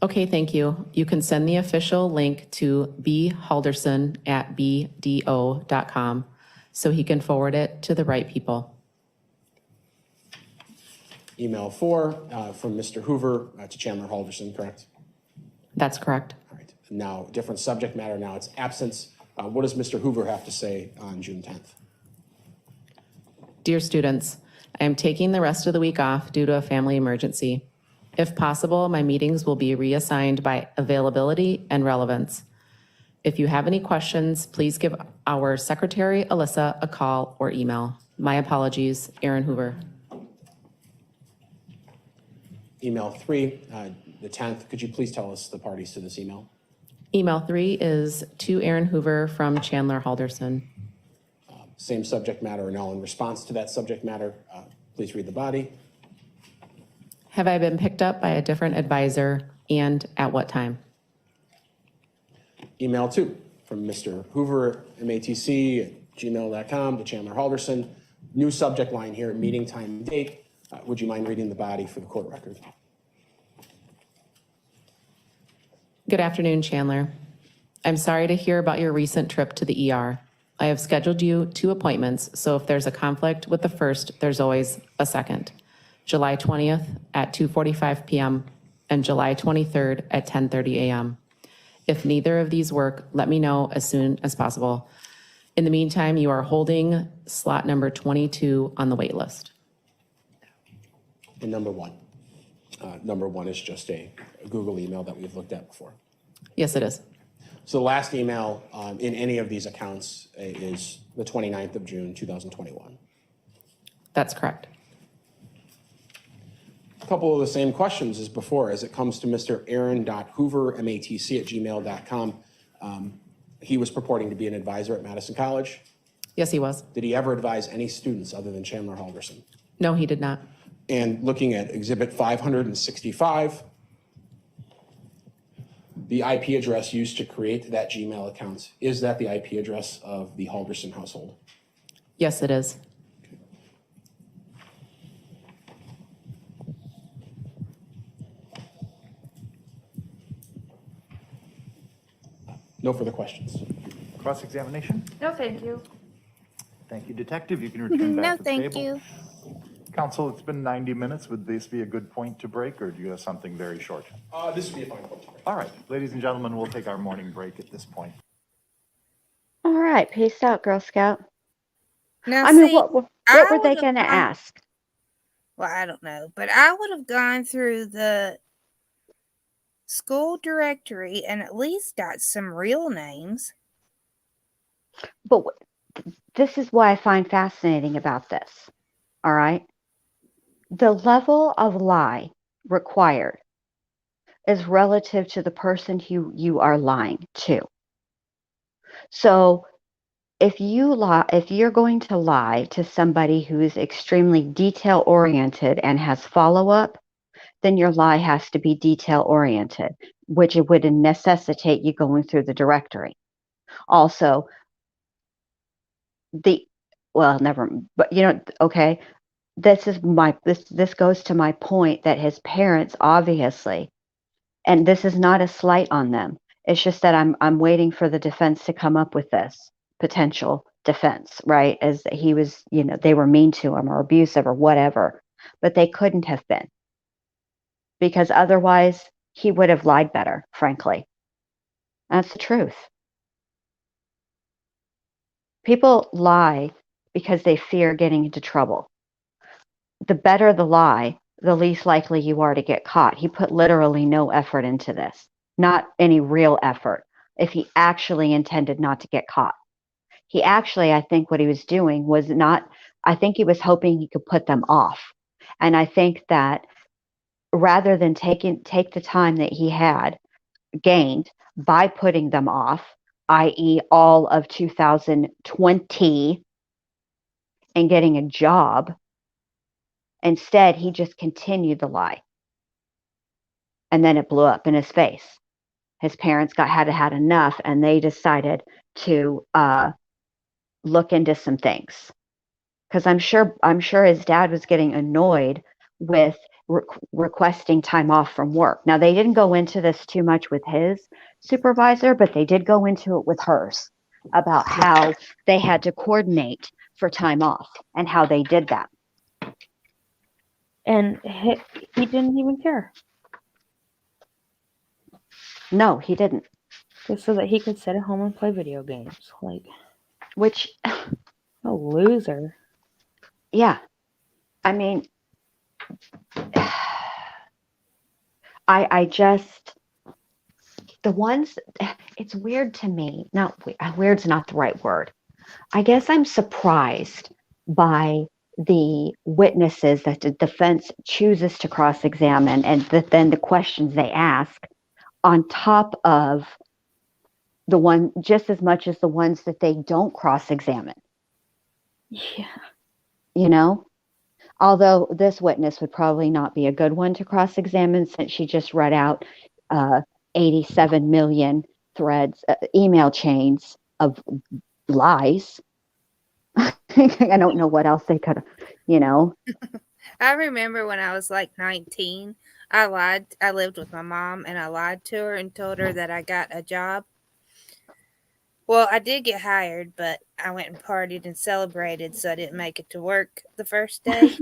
[SPEAKER 7] Okay, thank you. You can send the official link to bhalderson@bdo.com so he can forward it to the right people.
[SPEAKER 2] Email 4 from Mr. Hoover to Chandler Halderson, correct?
[SPEAKER 7] That's correct.
[SPEAKER 2] All right. Now, different subject matter. Now it's absence. What does Mr. Hoover have to say on June 10th?
[SPEAKER 7] Dear students, I am taking the rest of the week off due to a family emergency. If possible, my meetings will be reassigned by availability and relevance. If you have any questions, please give our secretary, Alyssa, a call or email. My apologies, Aaron Hoover.
[SPEAKER 2] Email 3, the 10th. Could you please tell us the parties to this email?
[SPEAKER 7] Email 3 is to Aaron Hoover from Chandler Halderson.
[SPEAKER 2] Same subject matter or no? In response to that subject matter, please read the body.
[SPEAKER 7] Have I been picked up by a different advisor and at what time?
[SPEAKER 2] Email 2 from Mr. Hoover, matc@gmail.com to Chandler Halderson. New subject line here, meeting time and date. Would you mind reading the body for the court record?
[SPEAKER 7] Good afternoon, Chandler. I'm sorry to hear about your recent trip to the ER. I have scheduled you 2 appointments, so if there's a conflict with the first, there's always a second. July 20th at 2:45 p.m. and July 23rd at 10:30 a.m. If neither of these work, let me know as soon as possible. In the meantime, you are holding slot number 22 on the wait list.
[SPEAKER 2] And number 1. Number 1 is just a Google email that we've looked at before.
[SPEAKER 7] Yes, it is.
[SPEAKER 2] So the last email in any of these accounts is the 29th of June, 2021.
[SPEAKER 7] That's correct.
[SPEAKER 2] A couple of the same questions as before. As it comes to Mr. Aaron.Hoover, matc@gmail.com, he was purporting to be an advisor at Madison College.
[SPEAKER 7] Yes, he was.
[SPEAKER 2] Did he ever advise any students other than Chandler Halderson?
[SPEAKER 7] No, he did not.
[SPEAKER 2] And looking at Exhibit 565, the IP address used to create that Gmail account, is that the IP address of the Halderson household?
[SPEAKER 7] Yes, it is.
[SPEAKER 2] No further questions.
[SPEAKER 4] Cross-examination?
[SPEAKER 6] No, thank you.
[SPEAKER 4] Thank you, Detective. You can return back
[SPEAKER 5] No,
[SPEAKER 4] to the
[SPEAKER 5] thank
[SPEAKER 4] table.
[SPEAKER 5] you.
[SPEAKER 4] Counsel, it's been 90 minutes. Would this be a good point to break, or do you have something very short?
[SPEAKER 2] This would be a fine point.
[SPEAKER 4] All right, ladies and gentlemen, we'll take our morning break at this point.
[SPEAKER 8] All right, peace out, Girl Scout.
[SPEAKER 5] Now,
[SPEAKER 8] I mean,
[SPEAKER 5] see,
[SPEAKER 8] what were they
[SPEAKER 5] would've
[SPEAKER 8] going to
[SPEAKER 5] gone-
[SPEAKER 8] ask?
[SPEAKER 5] Well, I don't know, but I would have gone through the school directory and at least got some real names.
[SPEAKER 8] But this is what I find fascinating about this. All right. The level of lie required is relative to the person who you are lying to. So if you're going to lie to somebody who is extremely detail oriented and has follow-up, then your lie has to be detail oriented, which it would necessitate you going through the directory. Also, well, never, but okay, this goes to my point that his parents obviously, and this is not a slight on them. It's just that I'm waiting for the defense to come up with this potential defense, right? As he was, they were mean to him or abusive or whatever, but they couldn't have been, because otherwise he would have lied better, frankly. That's the truth. People lie because they fear getting into trouble. The better the lie, the least likely you are to get caught. He put literally no effort into this, not any real effort, if he actually intended not to get caught. He actually, I think what he was doing was not, I think he was hoping he could put them off. And I think that rather than take the time that he had gained by putting them off, i.e., all of 2020, and getting a job, instead, he just continued the lie. And then it blew up in his face. His parents had enough, and they decided to look into some things. Because I'm sure his dad was getting annoyed with requesting time off from work. Now, they didn't go into this too much with his supervisor, but they did go into it with hers about how they had to coordinate for time off and how they did that.
[SPEAKER 9] And he didn't even care.
[SPEAKER 8] No, he didn't.
[SPEAKER 9] Just so that he could sit at home and play video games.
[SPEAKER 8] Which,
[SPEAKER 9] a loser.
[SPEAKER 8] Yeah. I mean, I just, the ones, it's weird to me. Not weird's not the right word. I guess I'm surprised by the witnesses that the defense chooses to cross-examine, and then the questions they ask, on top of the one, just as much as the ones that they don't cross-examine.
[SPEAKER 9] Yeah.
[SPEAKER 8] Although this witness would probably not be a good one to cross-examine, since she just read out 87 million threads, email chains of lies. I don't know what else they could,
[SPEAKER 5] I remember when I was like 19, I lied. I lived with my mom, and I lied to her and told her that I got a job. Well, I did get hired, but I went and partied and celebrated, so I didn't make it to work the first day.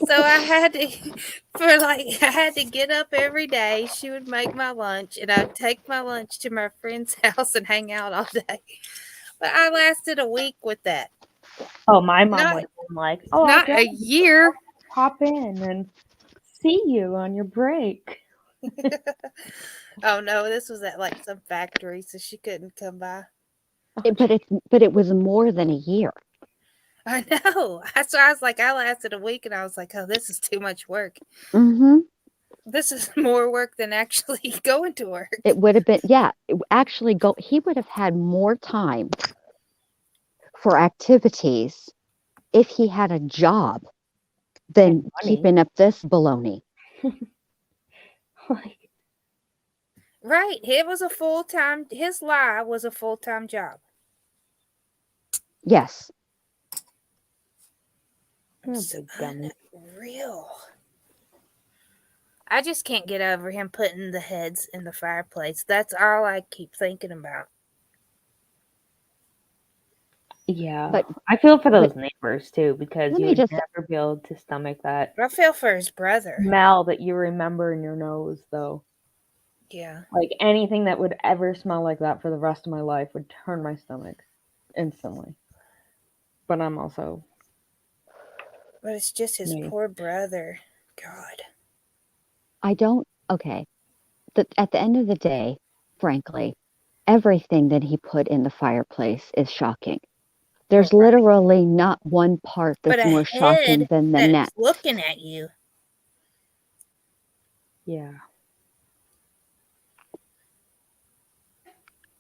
[SPEAKER 5] So I had to get up every day. She would make my lunch, and I'd take my lunch to my friend's house and hang out all day. But I lasted a week with that.
[SPEAKER 9] Oh, my mom would have been like, "Oh,
[SPEAKER 5] not a year.
[SPEAKER 9] Pop in and see you on your break."
[SPEAKER 5] Oh no, this was at like some factory, so she couldn't come by.
[SPEAKER 8] But it was more than a year.
[SPEAKER 5] I know. So I was like, I lasted a week, and I was like, oh, this is too much work.
[SPEAKER 8] Mm-hmm.
[SPEAKER 5] This is more work than actually going to work.
[SPEAKER 8] It would have been, he would have had more time for activities if he had a job than keeping up this baloney.
[SPEAKER 5] Right. It was his lie was a full-time job.
[SPEAKER 8] Yes.
[SPEAKER 5] It's unreal. I just can't get over him putting the heads in the fireplace. That's all I keep thinking about.
[SPEAKER 9] Yeah, but I feel for those neighbors too, because you would never be able to stomach that.
[SPEAKER 5] I feel for his brother.
[SPEAKER 9] Smell that you remember in your nose, though.
[SPEAKER 5] Yeah.
[SPEAKER 9] Like anything that would ever smell like that for the rest of my life would turn my stomach instantly. But I'm also.
[SPEAKER 5] But it's just his poor brother. God.
[SPEAKER 8] Okay. At the end of the day, frankly, everything that he put in the fireplace is shocking. There's literally not one part that's more shocking than the next.
[SPEAKER 5] Looking at you.
[SPEAKER 9] Yeah.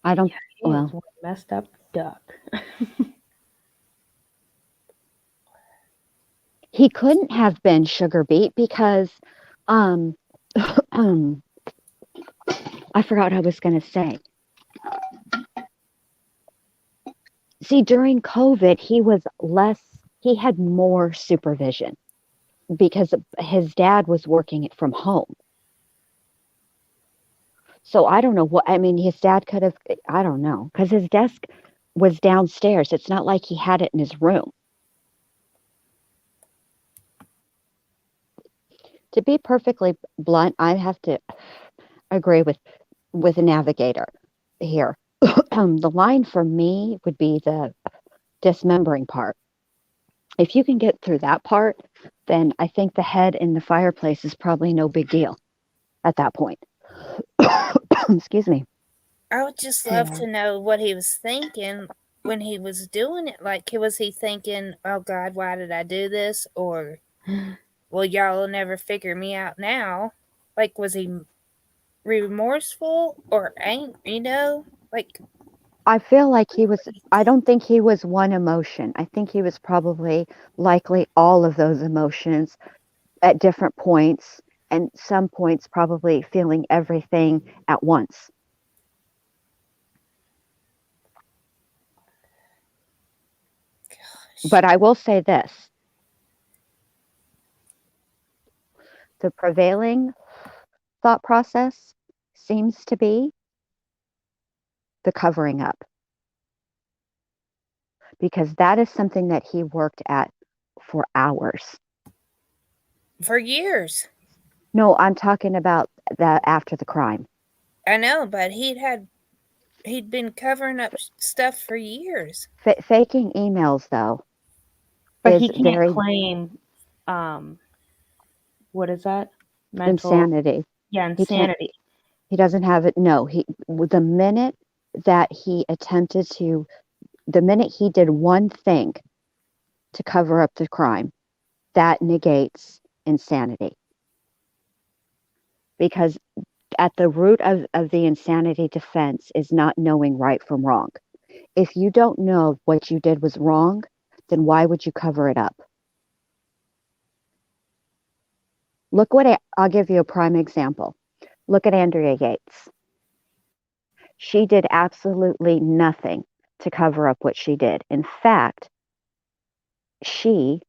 [SPEAKER 8] I don't.
[SPEAKER 9] One messed up duck.
[SPEAKER 8] He couldn't have been sugar beet because, I forgot what I was going to say. See, during COVID, he had more supervision because his dad was working it from home. So I don't know his dad could have, I don't know, because his desk was downstairs. It's not like he had it in his room. To be perfectly blunt, I have to agree with a navigator here. The line for me would be the dismembering part. If you can get through that part, then I think the head in the fireplace is probably no big deal at that point. Excuse me.
[SPEAKER 5] I would just love
[SPEAKER 9] Yeah.
[SPEAKER 5] to know what he was thinking when he was doing it. Like, was he thinking, "Oh God, why did I do this?" Or, "Well, y'all will never figure me out now." Like, was he remorseful or angry? Like,
[SPEAKER 8] I feel like
[SPEAKER 5] what do you
[SPEAKER 8] I
[SPEAKER 5] think?
[SPEAKER 8] don't think he was one emotion. I think he was probably likely all of those emotions at different points, and some points probably feeling everything at once. But I will say this, the prevailing thought process seems to be the covering up, because that is something that he worked at for hours.
[SPEAKER 5] For years.
[SPEAKER 8] No, I'm talking about that after the crime.
[SPEAKER 5] I know, but he'd been covering up stuff for years.
[SPEAKER 8] Faking emails, though,
[SPEAKER 9] But
[SPEAKER 8] is
[SPEAKER 9] he can't
[SPEAKER 8] very
[SPEAKER 9] claim, um, what is that? Mental,
[SPEAKER 8] insanity.
[SPEAKER 9] yeah,
[SPEAKER 8] He can't.
[SPEAKER 9] insanity.
[SPEAKER 8] He doesn't have it. No, the minute that the minute he did one thing to cover up the crime, that negates insanity. Because at the root of the insanity defense is not knowing right from wrong. If you don't know what you did was wrong, then why would you cover it up? I'll give you a prime example. Look at Andrea Yates. She did absolutely nothing to cover up what she did. In fact, she,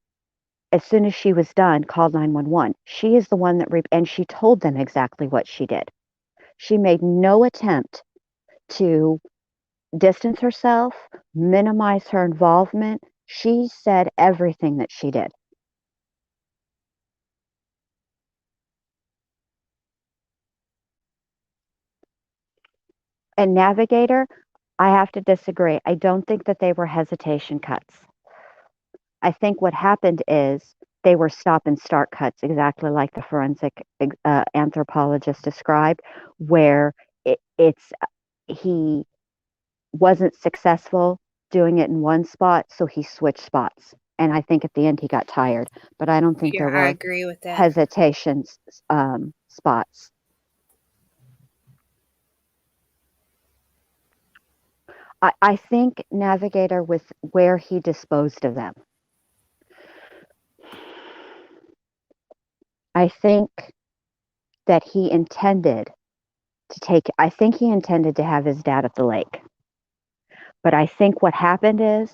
[SPEAKER 8] as soon as she was done, called 911. She is the one and she told them exactly what she did. She made no attempt to distance herself, minimize her involvement. She said everything that she did. And Navigator, I have to disagree. I don't think that they were hesitation cuts. I think what happened is they were stop and start cuts, exactly like the forensic anthropologist described, where he wasn't successful doing it in one spot, so he switched spots. And I think at the end he got tired, but I don't think
[SPEAKER 5] Yeah,
[SPEAKER 8] there
[SPEAKER 5] I
[SPEAKER 8] were
[SPEAKER 5] agree with that.
[SPEAKER 8] hesitations spots. I think Navigator with where he disposed of them. I think that I think he intended to have his dad at the lake. But I think what happened is,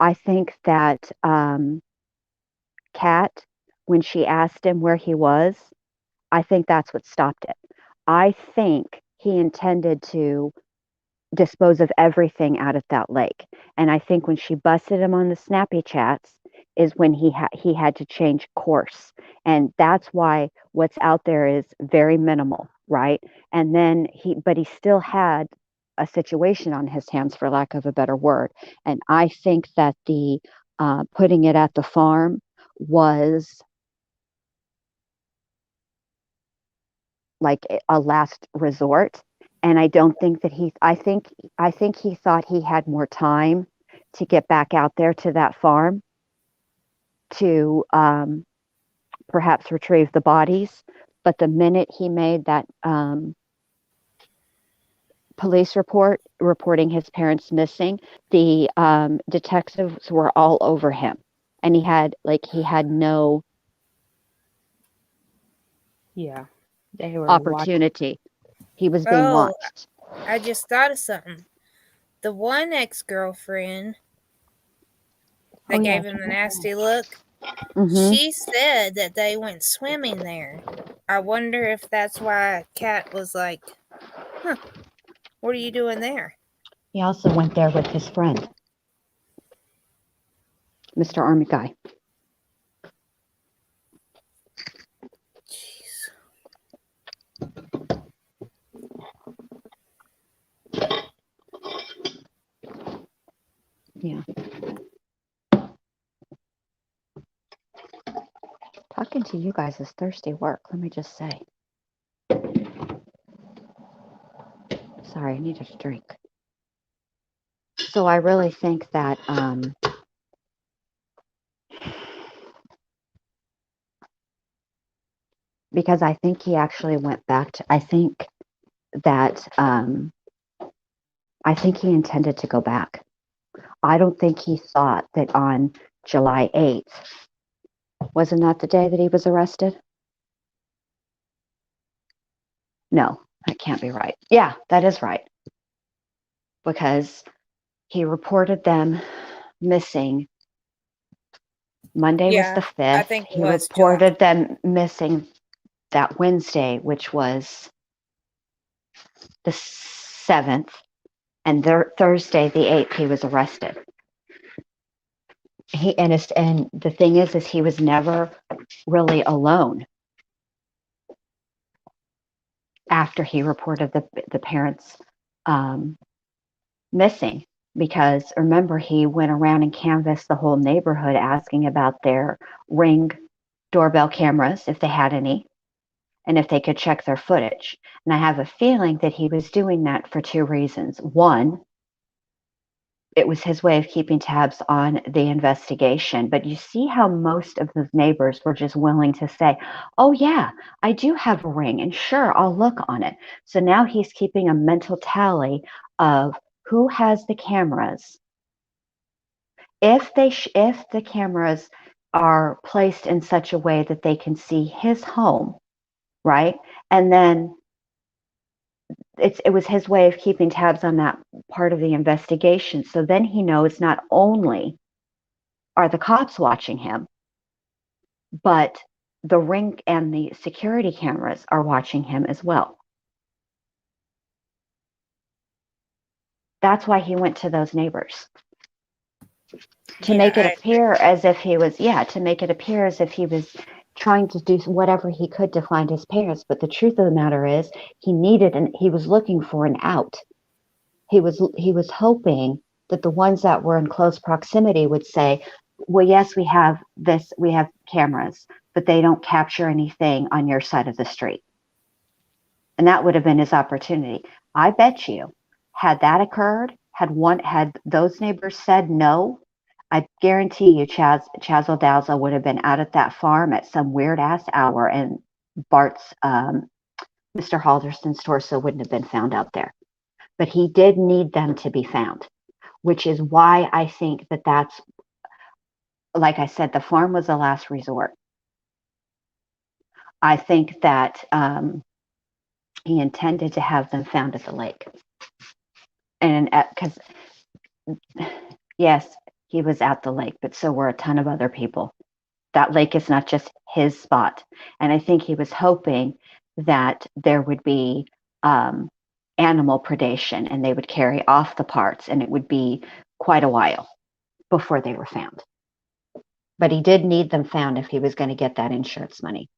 [SPEAKER 8] I think that Kat, when she asked him where he was, I think that's what stopped it. I think he intended to dispose of everything out at that lake. And I think when she busted him on the snappy chats is when he had to change course. And that's why what's out there is very minimal, right? And then but he still had a situation on his hands, for lack of a better word. And I think that the putting it at the farm was like a last resort. And I don't think that I think he thought he had more time to get back out there to that farm to perhaps retrieve the bodies. But the minute he made that police report reporting his parents missing, the detectives were all over him, and he had no
[SPEAKER 9] Yeah. They were watching.
[SPEAKER 8] opportunity. He was being
[SPEAKER 5] Oh,
[SPEAKER 8] watched.
[SPEAKER 5] I just thought of something. The one ex-girlfriend that
[SPEAKER 8] Oh, yeah,
[SPEAKER 5] gave him the nasty look.
[SPEAKER 8] Mm-hmm.
[SPEAKER 5] She said that they went swimming there. I wonder if that's why Kat was like, huh, what are you doing there?
[SPEAKER 8] He also went there with his friend, Mr. Army Guy.
[SPEAKER 5] Jeez.
[SPEAKER 8] Yeah. Talking to you guys is thirsty work, let me just say. Sorry, I needed a drink. So I really think that because I think he actually went back to, that I think he intended to go back. I don't think he thought that on July 8th, wasn't that the day that he was arrested? No, that can't be right. Yeah, that is right. Because he reported them missing. Monday was the
[SPEAKER 5] Yeah, I
[SPEAKER 8] 5th.
[SPEAKER 5] think it
[SPEAKER 8] He
[SPEAKER 5] was July.
[SPEAKER 8] reported them missing that Wednesday, which was the 7th. And Thursday, the 8th, he was arrested. And the thing is he was never really alone after he reported the parents missing, because remember, he went around and canvassed the whole neighborhood asking about their Ring doorbell cameras, if they had any, and if they could check their footage. And I have a feeling that he was doing that for two reasons. One, it was his way of keeping tabs on the investigation. But you see how most of the neighbors were just willing to say, oh, yeah, I do have a ring, and sure, I'll look on it. So now he's keeping a mental tally of who has the cameras. If the cameras are placed in such a way that they can see his home, right? And then it was his way of keeping tabs on that part of the investigation. So then he knows not only are the cops watching him, but the Ring and the security cameras are watching him as well. That's why he went to those neighbors. To make it appear as if he was, trying to do whatever he could to find his parents. But the truth of the matter is he was looking for an out. He was hoping that the ones that were in close proximity would say, well, yes, we have cameras, but they don't capture anything on your side of the street. And that would have been his opportunity. I bet you, had that occurred, had those neighbors said no, I guarantee you Chazzle Dazzle would have been out at that farm at some weird ass hour, and Bart's Mr. Halderson's torso wouldn't have been found out there. But he did need them to be found, which is why I think that's, like I said, the farm was the last resort. I think that he intended to have them found at the lake. And because, yes, he was at the lake, but so were a ton of other people. That lake is not just his spot. And I think he was hoping that there would be animal predation and they would carry off the parts, and it would be quite a while before they were found. But he did need them found if he was going to get that insurance money.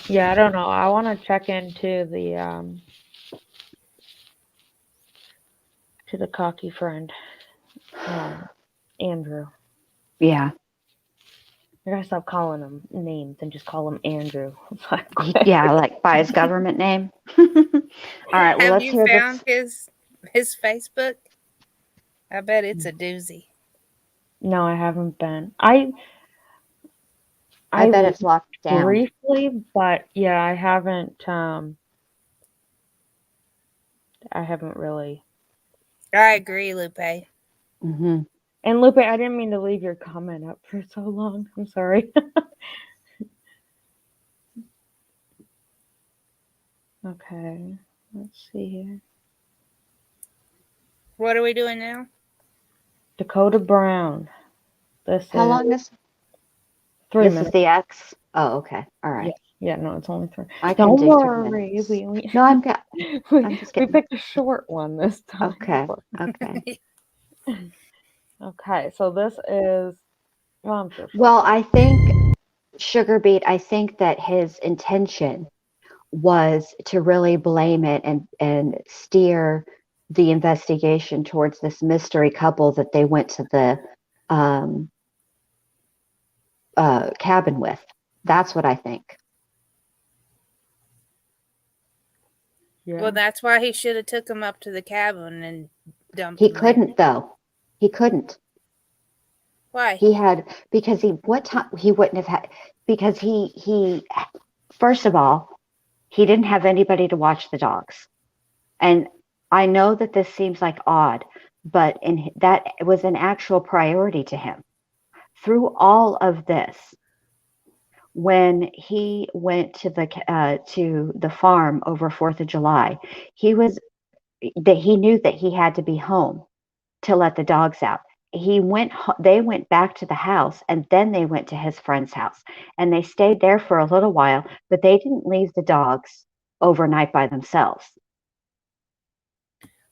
[SPEAKER 9] Yeah, I don't know. I want to check into the cocky friend, Andrew.
[SPEAKER 8] Yeah.
[SPEAKER 9] I gotta stop calling him names and just call him Andrew.
[SPEAKER 8] Yeah, like by his government name. All right, well,
[SPEAKER 5] Have
[SPEAKER 8] let's
[SPEAKER 5] you
[SPEAKER 8] hear
[SPEAKER 5] found
[SPEAKER 8] this.
[SPEAKER 5] his Facebook? I bet it's a doozy.
[SPEAKER 9] No, I haven't been.
[SPEAKER 8] I bet it's locked down.
[SPEAKER 9] Briefly, but yeah, I haven't really.
[SPEAKER 5] I agree, Lupe.
[SPEAKER 8] Mm-hmm.
[SPEAKER 9] And Lupe, I didn't mean to leave your comment up for so long. I'm sorry. Okay, let's see here.
[SPEAKER 5] What are we doing now?
[SPEAKER 9] Dakota Brown. This
[SPEAKER 8] How
[SPEAKER 9] is
[SPEAKER 8] long is
[SPEAKER 9] 3 minutes.
[SPEAKER 8] the X? Oh, okay. All
[SPEAKER 9] Yeah,
[SPEAKER 8] right.
[SPEAKER 9] yeah, no, it's only 3.
[SPEAKER 8] I can
[SPEAKER 9] Don't
[SPEAKER 8] do 3
[SPEAKER 9] worry,
[SPEAKER 8] minutes.
[SPEAKER 9] we
[SPEAKER 8] No, I'm good.
[SPEAKER 9] we,
[SPEAKER 8] I'm just
[SPEAKER 9] we
[SPEAKER 8] kidding.
[SPEAKER 9] picked a short one this time.
[SPEAKER 8] Okay. Okay.
[SPEAKER 9] Okay, so this is, well, I'm sure.
[SPEAKER 8] Well, I think Sugar Beet, I think that his intention was to really blame it and steer the investigation towards this mystery couple that they went to the um, cabin with. That's what I think.
[SPEAKER 9] Yeah.
[SPEAKER 5] Well, that's why he should have took him up to the cabin and dumped
[SPEAKER 8] He
[SPEAKER 5] him there.
[SPEAKER 8] couldn't though. He couldn't.
[SPEAKER 5] Why?
[SPEAKER 8] He had because he what time he wouldn't have had because he first of all he didn't have anybody to watch the dogs. And I know that this seems like odd, but that was an actual priority to him. Through all of this, when he went to the farm over 4th of July, he knew that he had to be home to let the dogs out. They went back to the house and then they went to his friend's house and they stayed there for a little while, but they didn't leave the dogs overnight by themselves.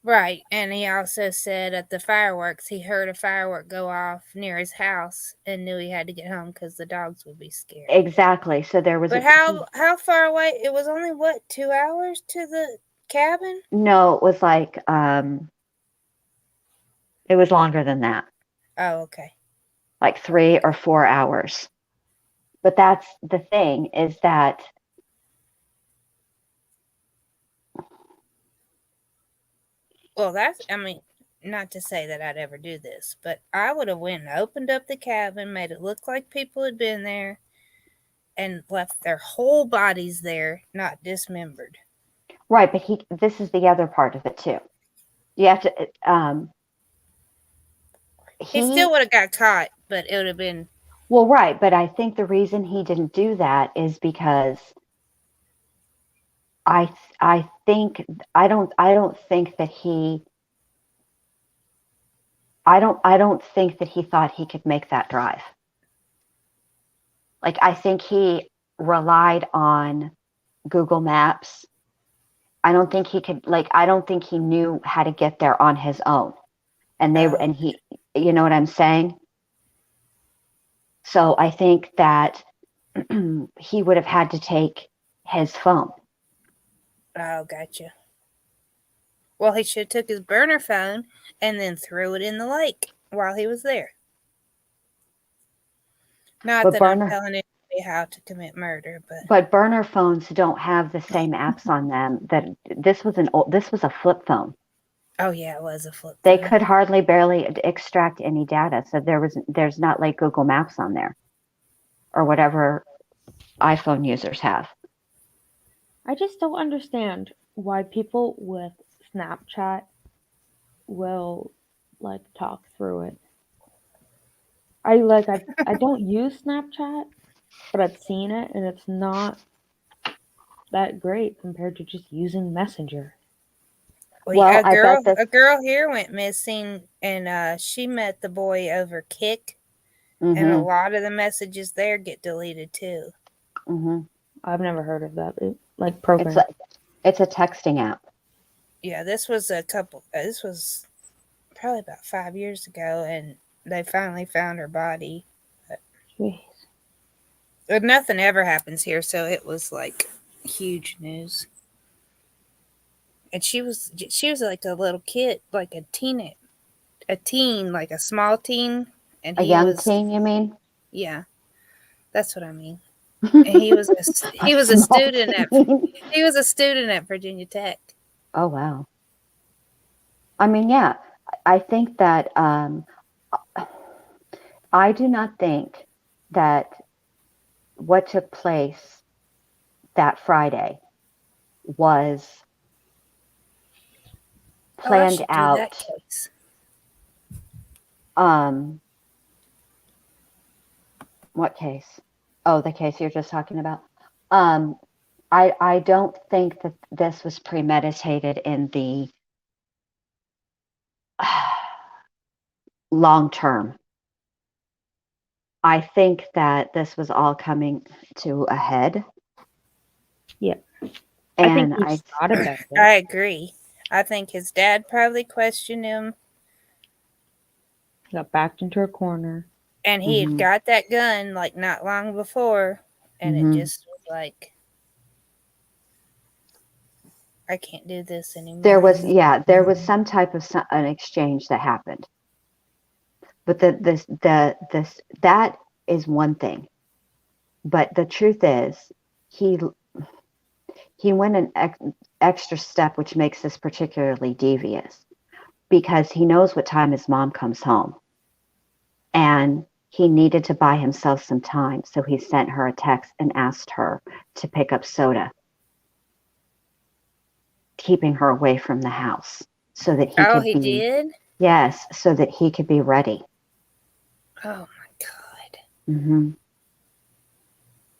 [SPEAKER 5] Right. And he also said at the fireworks, he heard a firework go off near his house and knew he had to get home because the dogs would be scared.
[SPEAKER 8] Exactly. So there was
[SPEAKER 5] But how far away? It was only, what, 2 hours to the cabin?
[SPEAKER 8] no, it was like it was longer than that.
[SPEAKER 5] Oh, okay.
[SPEAKER 8] Like 3 or 4 hours. But that's the thing is that
[SPEAKER 5] Well, I mean, not to say that I'd ever do this, but I would have went and opened up the cabin, made it look like people had been there, and left their whole bodies there, not dismembered.
[SPEAKER 8] right, but this is the other part of it too. You have to
[SPEAKER 5] He still would have got caught, but it would have been
[SPEAKER 8] well, right, but I think the reason he didn't do that is because I think I don't think that he I don't think that he thought he could make that drive. Like I think he relied on Google Maps. I don't think he could I don't think he knew how to get there on his own. And he you know what I'm saying? So I think that he would have had to take his phone.
[SPEAKER 5] Oh, gotcha. Well, he should have took his burner phone and then threw it in the lake while he was there. Not that I'm telling anybody how to commit murder,
[SPEAKER 8] but burner phones don't have the same apps on them. That this was a flip phone.
[SPEAKER 5] Oh yeah, it was a flip phone.
[SPEAKER 8] They could barely extract any data, so there's not like Google Maps on there, or whatever iPhone users have.
[SPEAKER 9] I just don't understand why people with Snapchat will talk through it. I don't use Snapchat, but I've seen it and it's not that great compared to just using Messenger.
[SPEAKER 5] Well, a girl here went missing, and she met the boy over Kik, and a lot of the messages there get deleted too.
[SPEAKER 9] I've never heard of that program.
[SPEAKER 8] It's a texting app.
[SPEAKER 5] Yeah, this was probably about 5 years ago, and they finally found her body. But nothing ever happens here, so it was like huge news. And she was like a little kid, like a teen, like a small teen, and
[SPEAKER 8] a young teen. You mean?
[SPEAKER 5] Yeah, that's what I mean. And he was a student at Virginia Tech.
[SPEAKER 8] Oh wow. I mean, yeah, I think that I do not think that what took place that Friday was planned out.
[SPEAKER 5] That case.
[SPEAKER 8] What case? Oh, the case you're just talking about. I don't think that this was premeditated in the long term. I think that this was all coming to a head.
[SPEAKER 9] Yeah. I think
[SPEAKER 8] And
[SPEAKER 9] he thought about it.
[SPEAKER 5] I agree. I think his dad probably questioned him,
[SPEAKER 9] Got backed into a corner.
[SPEAKER 5] and he had got that gun like not long before, and it just was like, I can't do this anymore.
[SPEAKER 8] there was some type of an exchange that happened. But that is one thing. But the truth is, he went an extra step, which makes this particularly devious, because he knows what time his mom comes home, and he needed to buy himself some time, so he sent her a text and asked her to pick up soda, keeping her away from the house so that he
[SPEAKER 5] did?
[SPEAKER 8] Yes, so that he could be ready.
[SPEAKER 5] Oh my God.
[SPEAKER 8] Mm-hmm.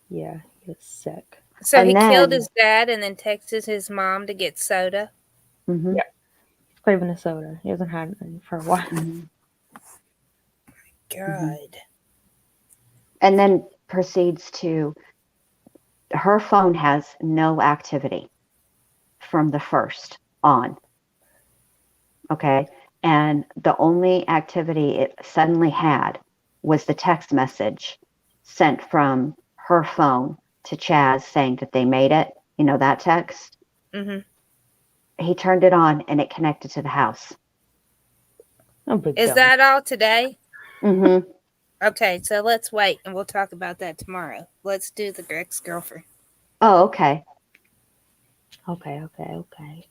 [SPEAKER 9] Yeah, he was sick.
[SPEAKER 5] So
[SPEAKER 8] And
[SPEAKER 5] he
[SPEAKER 8] then,
[SPEAKER 5] killed his dad and then texted his mom to get soda?
[SPEAKER 8] Mm-hmm.
[SPEAKER 9] Yeah. He's craving a soda. He hasn't had any for a while.
[SPEAKER 8] Mm-hmm.
[SPEAKER 5] God.
[SPEAKER 8] And then proceeds to, her phone has no activity from the first on. Okay. And the only activity it suddenly had was the text message sent from her phone to Chaz saying that they made it. You know, that text?
[SPEAKER 5] Mm-hmm.
[SPEAKER 8] He turned it on and it connected to the house.
[SPEAKER 9] Oh, big
[SPEAKER 5] Is
[SPEAKER 9] dumb.
[SPEAKER 5] that all today?
[SPEAKER 8] Mm-hmm.
[SPEAKER 5] Okay, so let's wait and we'll talk about that tomorrow. Let's do the ex-girlfriend.
[SPEAKER 8] Oh, okay.
[SPEAKER 9] Okay.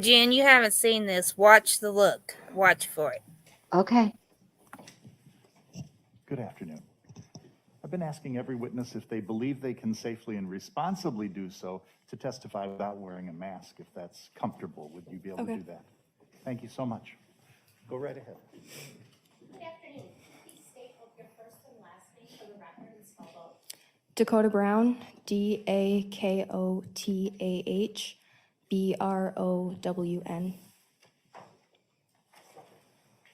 [SPEAKER 5] Jen, you haven't seen this. Watch the look. Watch for it.
[SPEAKER 8] Okay.
[SPEAKER 4] Good afternoon. I've been asking every witness if they believe they can safely and responsibly do so to testify without wearing a mask, if that's comfortable. Would you be able to do that? Thank you so much. Go right ahead.
[SPEAKER 10] Good afternoon. Please state both your first and last name for the record and spell both.
[SPEAKER 3] Dakota Brown, DAKOTAH BROWN.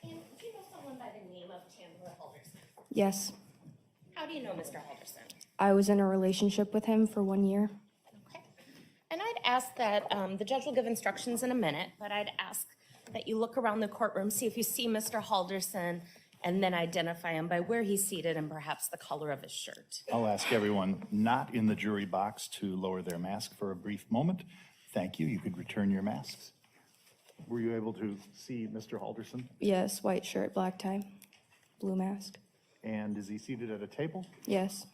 [SPEAKER 10] And do you know someone by the name of Chandler Halderson?
[SPEAKER 3] Yes,
[SPEAKER 10] How do you know Mr. Halderson?
[SPEAKER 3] I was in a relationship with him for 1 year.
[SPEAKER 10] Okay. And I'd ask that, the judge will give instructions in a minute, but I'd ask that you look around the courtroom, see if you see Mr. Halderson, and then identify him by where he's seated and perhaps the color of his shirt.
[SPEAKER 4] I'll ask everyone not in the jury box to lower their mask for a brief moment. Thank you. You could return your masks. Were you able to see Mr. Halderson?
[SPEAKER 3] Yes, white shirt, black tie, blue mask.
[SPEAKER 4] And is he seated at a table?
[SPEAKER 3] Yes,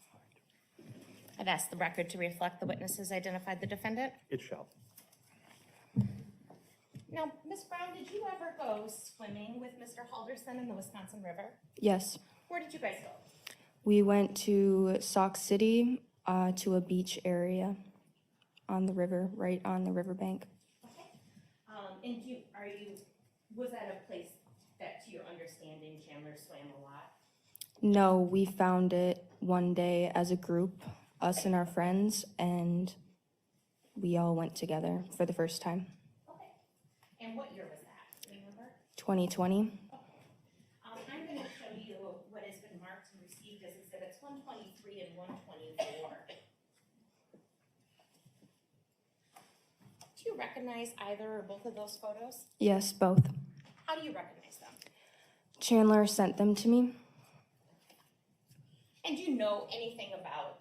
[SPEAKER 10] I'd ask the record to reflect the witnesses identified the defendant.
[SPEAKER 4] It shall.
[SPEAKER 10] Now, Ms. Brown, did you ever go swimming with Mr. Halderson in the Wisconsin River?
[SPEAKER 3] yes.
[SPEAKER 10] Where did you guys go?
[SPEAKER 3] We went to Sauk City, to a beach area on the river, right on the riverbank.
[SPEAKER 10] Okay. And was that a place that, to your understanding, Chandler swam a lot?
[SPEAKER 3] No, we found it one day as a group, us and our friends, and we all went together for the first time.
[SPEAKER 10] Okay. And what year was that? Do you remember?
[SPEAKER 3] 2020.
[SPEAKER 10] I'm going to show you what has been marked and received as exhibits 123 and 124. Do you recognize either or both of those photos?
[SPEAKER 3] Yes, both.
[SPEAKER 10] How do you recognize them?
[SPEAKER 3] Chandler sent them to me.
[SPEAKER 10] And do you know anything about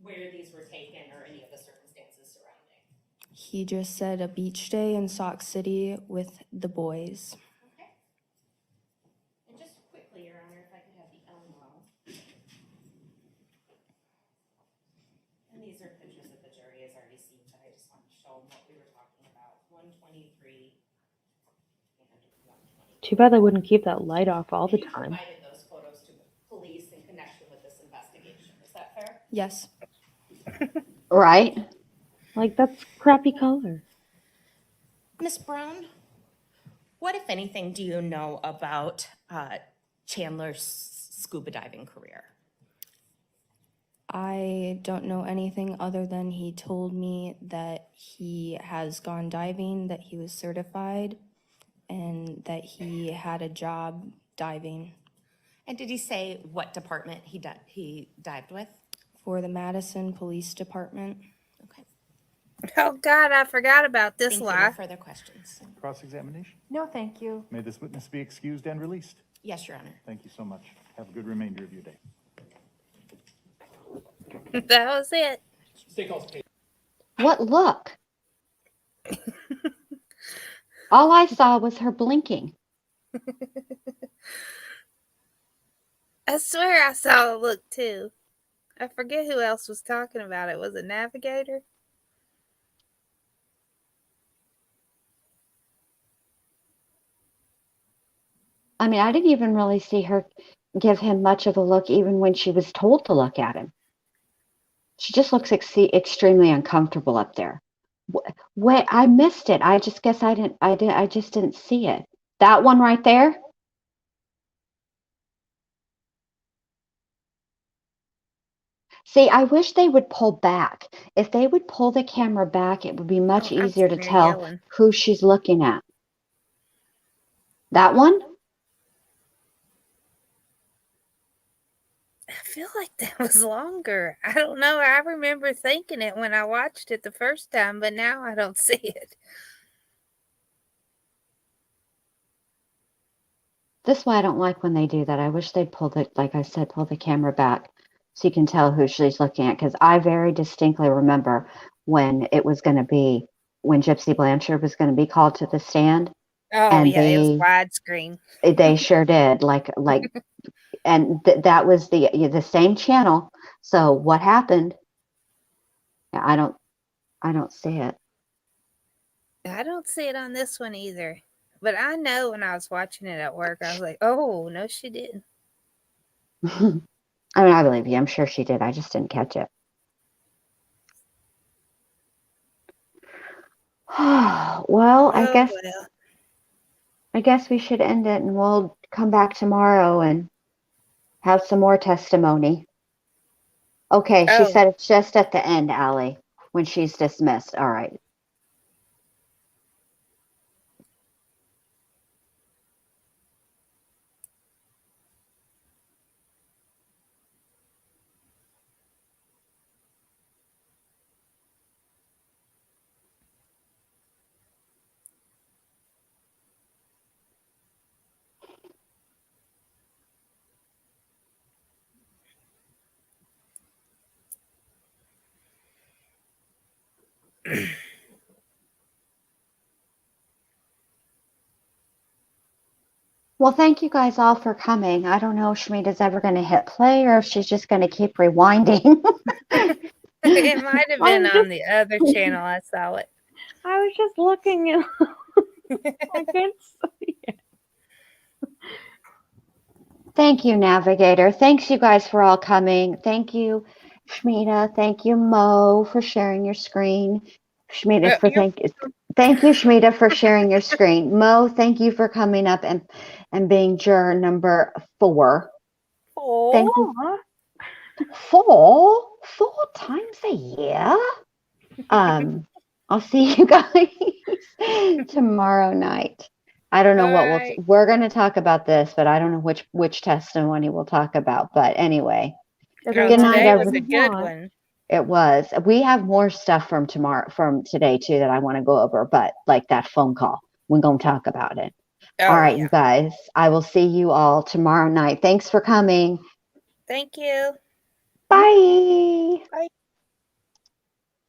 [SPEAKER 10] where these were taken or any of the circumstances surrounding?
[SPEAKER 3] He just said a beach day in Sauk City with the boys.
[SPEAKER 10] Okay. And just quickly, Your Honor, if I could have the Elmo. And these are pictures that the jury has already seen, but I just want to show them what we were talking about. 123 and 120.
[SPEAKER 9] Too bad they wouldn't keep that light off all the
[SPEAKER 10] You
[SPEAKER 9] time.
[SPEAKER 10] provided those photos to the police in connection with this investigation. Is that fair?
[SPEAKER 3] Yes.
[SPEAKER 8] Right?
[SPEAKER 9] Like, that's crappy color.
[SPEAKER 10] Miss Brown, what, if anything, do you know about Chandler's scuba diving career?
[SPEAKER 11] I don't know anything other than he told me that he has gone diving, that he was certified, and that he had a job diving
[SPEAKER 10] And did he say what department he dived with?
[SPEAKER 11] for the Madison Police Department.
[SPEAKER 10] Okay.
[SPEAKER 5] Oh, God, I forgot about this
[SPEAKER 10] Thank you. No
[SPEAKER 5] lie.
[SPEAKER 10] further questions.
[SPEAKER 4] Cross-examination?
[SPEAKER 6] No, thank you.
[SPEAKER 4] May this witness be excused and released.
[SPEAKER 10] Yes, Your Honor.
[SPEAKER 4] Thank you so much. Have a good remainder of your day.
[SPEAKER 5] That was it.
[SPEAKER 2] Stay calls paid.
[SPEAKER 8] What look? All I saw was her blinking.
[SPEAKER 5] I swear I saw a look too. I forget who else was talking about it. Was it Navigator?
[SPEAKER 8] I mean, I didn't even really see her give him much of a look, even when she was told to look at him. She just looks extremely uncomfortable up there. Wait, I missed it. I just guess I just didn't see it. That one right there? See, I wish they would pull back. If they would pull the camera back, it would be much
[SPEAKER 5] Oh, I'm
[SPEAKER 8] easier to
[SPEAKER 5] sitting there
[SPEAKER 8] tell
[SPEAKER 5] yelling.
[SPEAKER 8] who she's looking at. That one?
[SPEAKER 5] I feel like that was longer. I don't know. I remember thinking it when I watched it the first time, but now I don't see it.
[SPEAKER 8] This is why I don't like when they do that. I wish they'd pull like I said, pull the camera back so you can tell who she's looking at. Because I very distinctly remember when it was going to be, when Gypsy Blanchard was going to be called to the stand.
[SPEAKER 5] Oh,
[SPEAKER 8] And
[SPEAKER 5] yeah, it was widescreen.
[SPEAKER 8] they sure did. And that was the same channel. So what happened? Yeah, I don't see it.
[SPEAKER 5] I don't see it on this one either. But I know when I was watching it at work, I was like, oh, no, she didn't.
[SPEAKER 8] I mean, I believe you. I'm sure she did. I just didn't catch it. Well,
[SPEAKER 5] Oh, well.
[SPEAKER 8] I guess we should end it, and we'll come back tomorrow and have some more testimony. Okay, she
[SPEAKER 5] Oh,
[SPEAKER 8] said it's just at the end, Allie, when she's dismissed. All right. Well, thank you guys all for coming. I don't know if Shmita's ever going to hit play or if she's just going to keep rewinding.
[SPEAKER 5] it might have been on the other channel. I saw it.
[SPEAKER 9] I was just looking and I couldn't see it.
[SPEAKER 8] Thank you, Navigator. Thanks, you guys, for all coming. Thank you, Shmita. Thank you, Mo, for sharing your screen. Shmita, thank you, Shmita, for sharing your screen. Mo, thank you for coming up and being juror number 4. Thank you. 4 times a year. I'll see you guys tomorrow night. I don't know what we're going to talk about this, but I don't know which testimony we'll talk about. But anyway,
[SPEAKER 5] Good night, everyone. Was a good one.
[SPEAKER 8] It was. We have more stuff from today too that I want to go over, but like that phone call, we're going to talk about it.
[SPEAKER 5] Oh,
[SPEAKER 8] all right, you guys. I will see you all tomorrow night. Thanks for coming.
[SPEAKER 5] Thank you.
[SPEAKER 8] Bye.
[SPEAKER 5] Bye.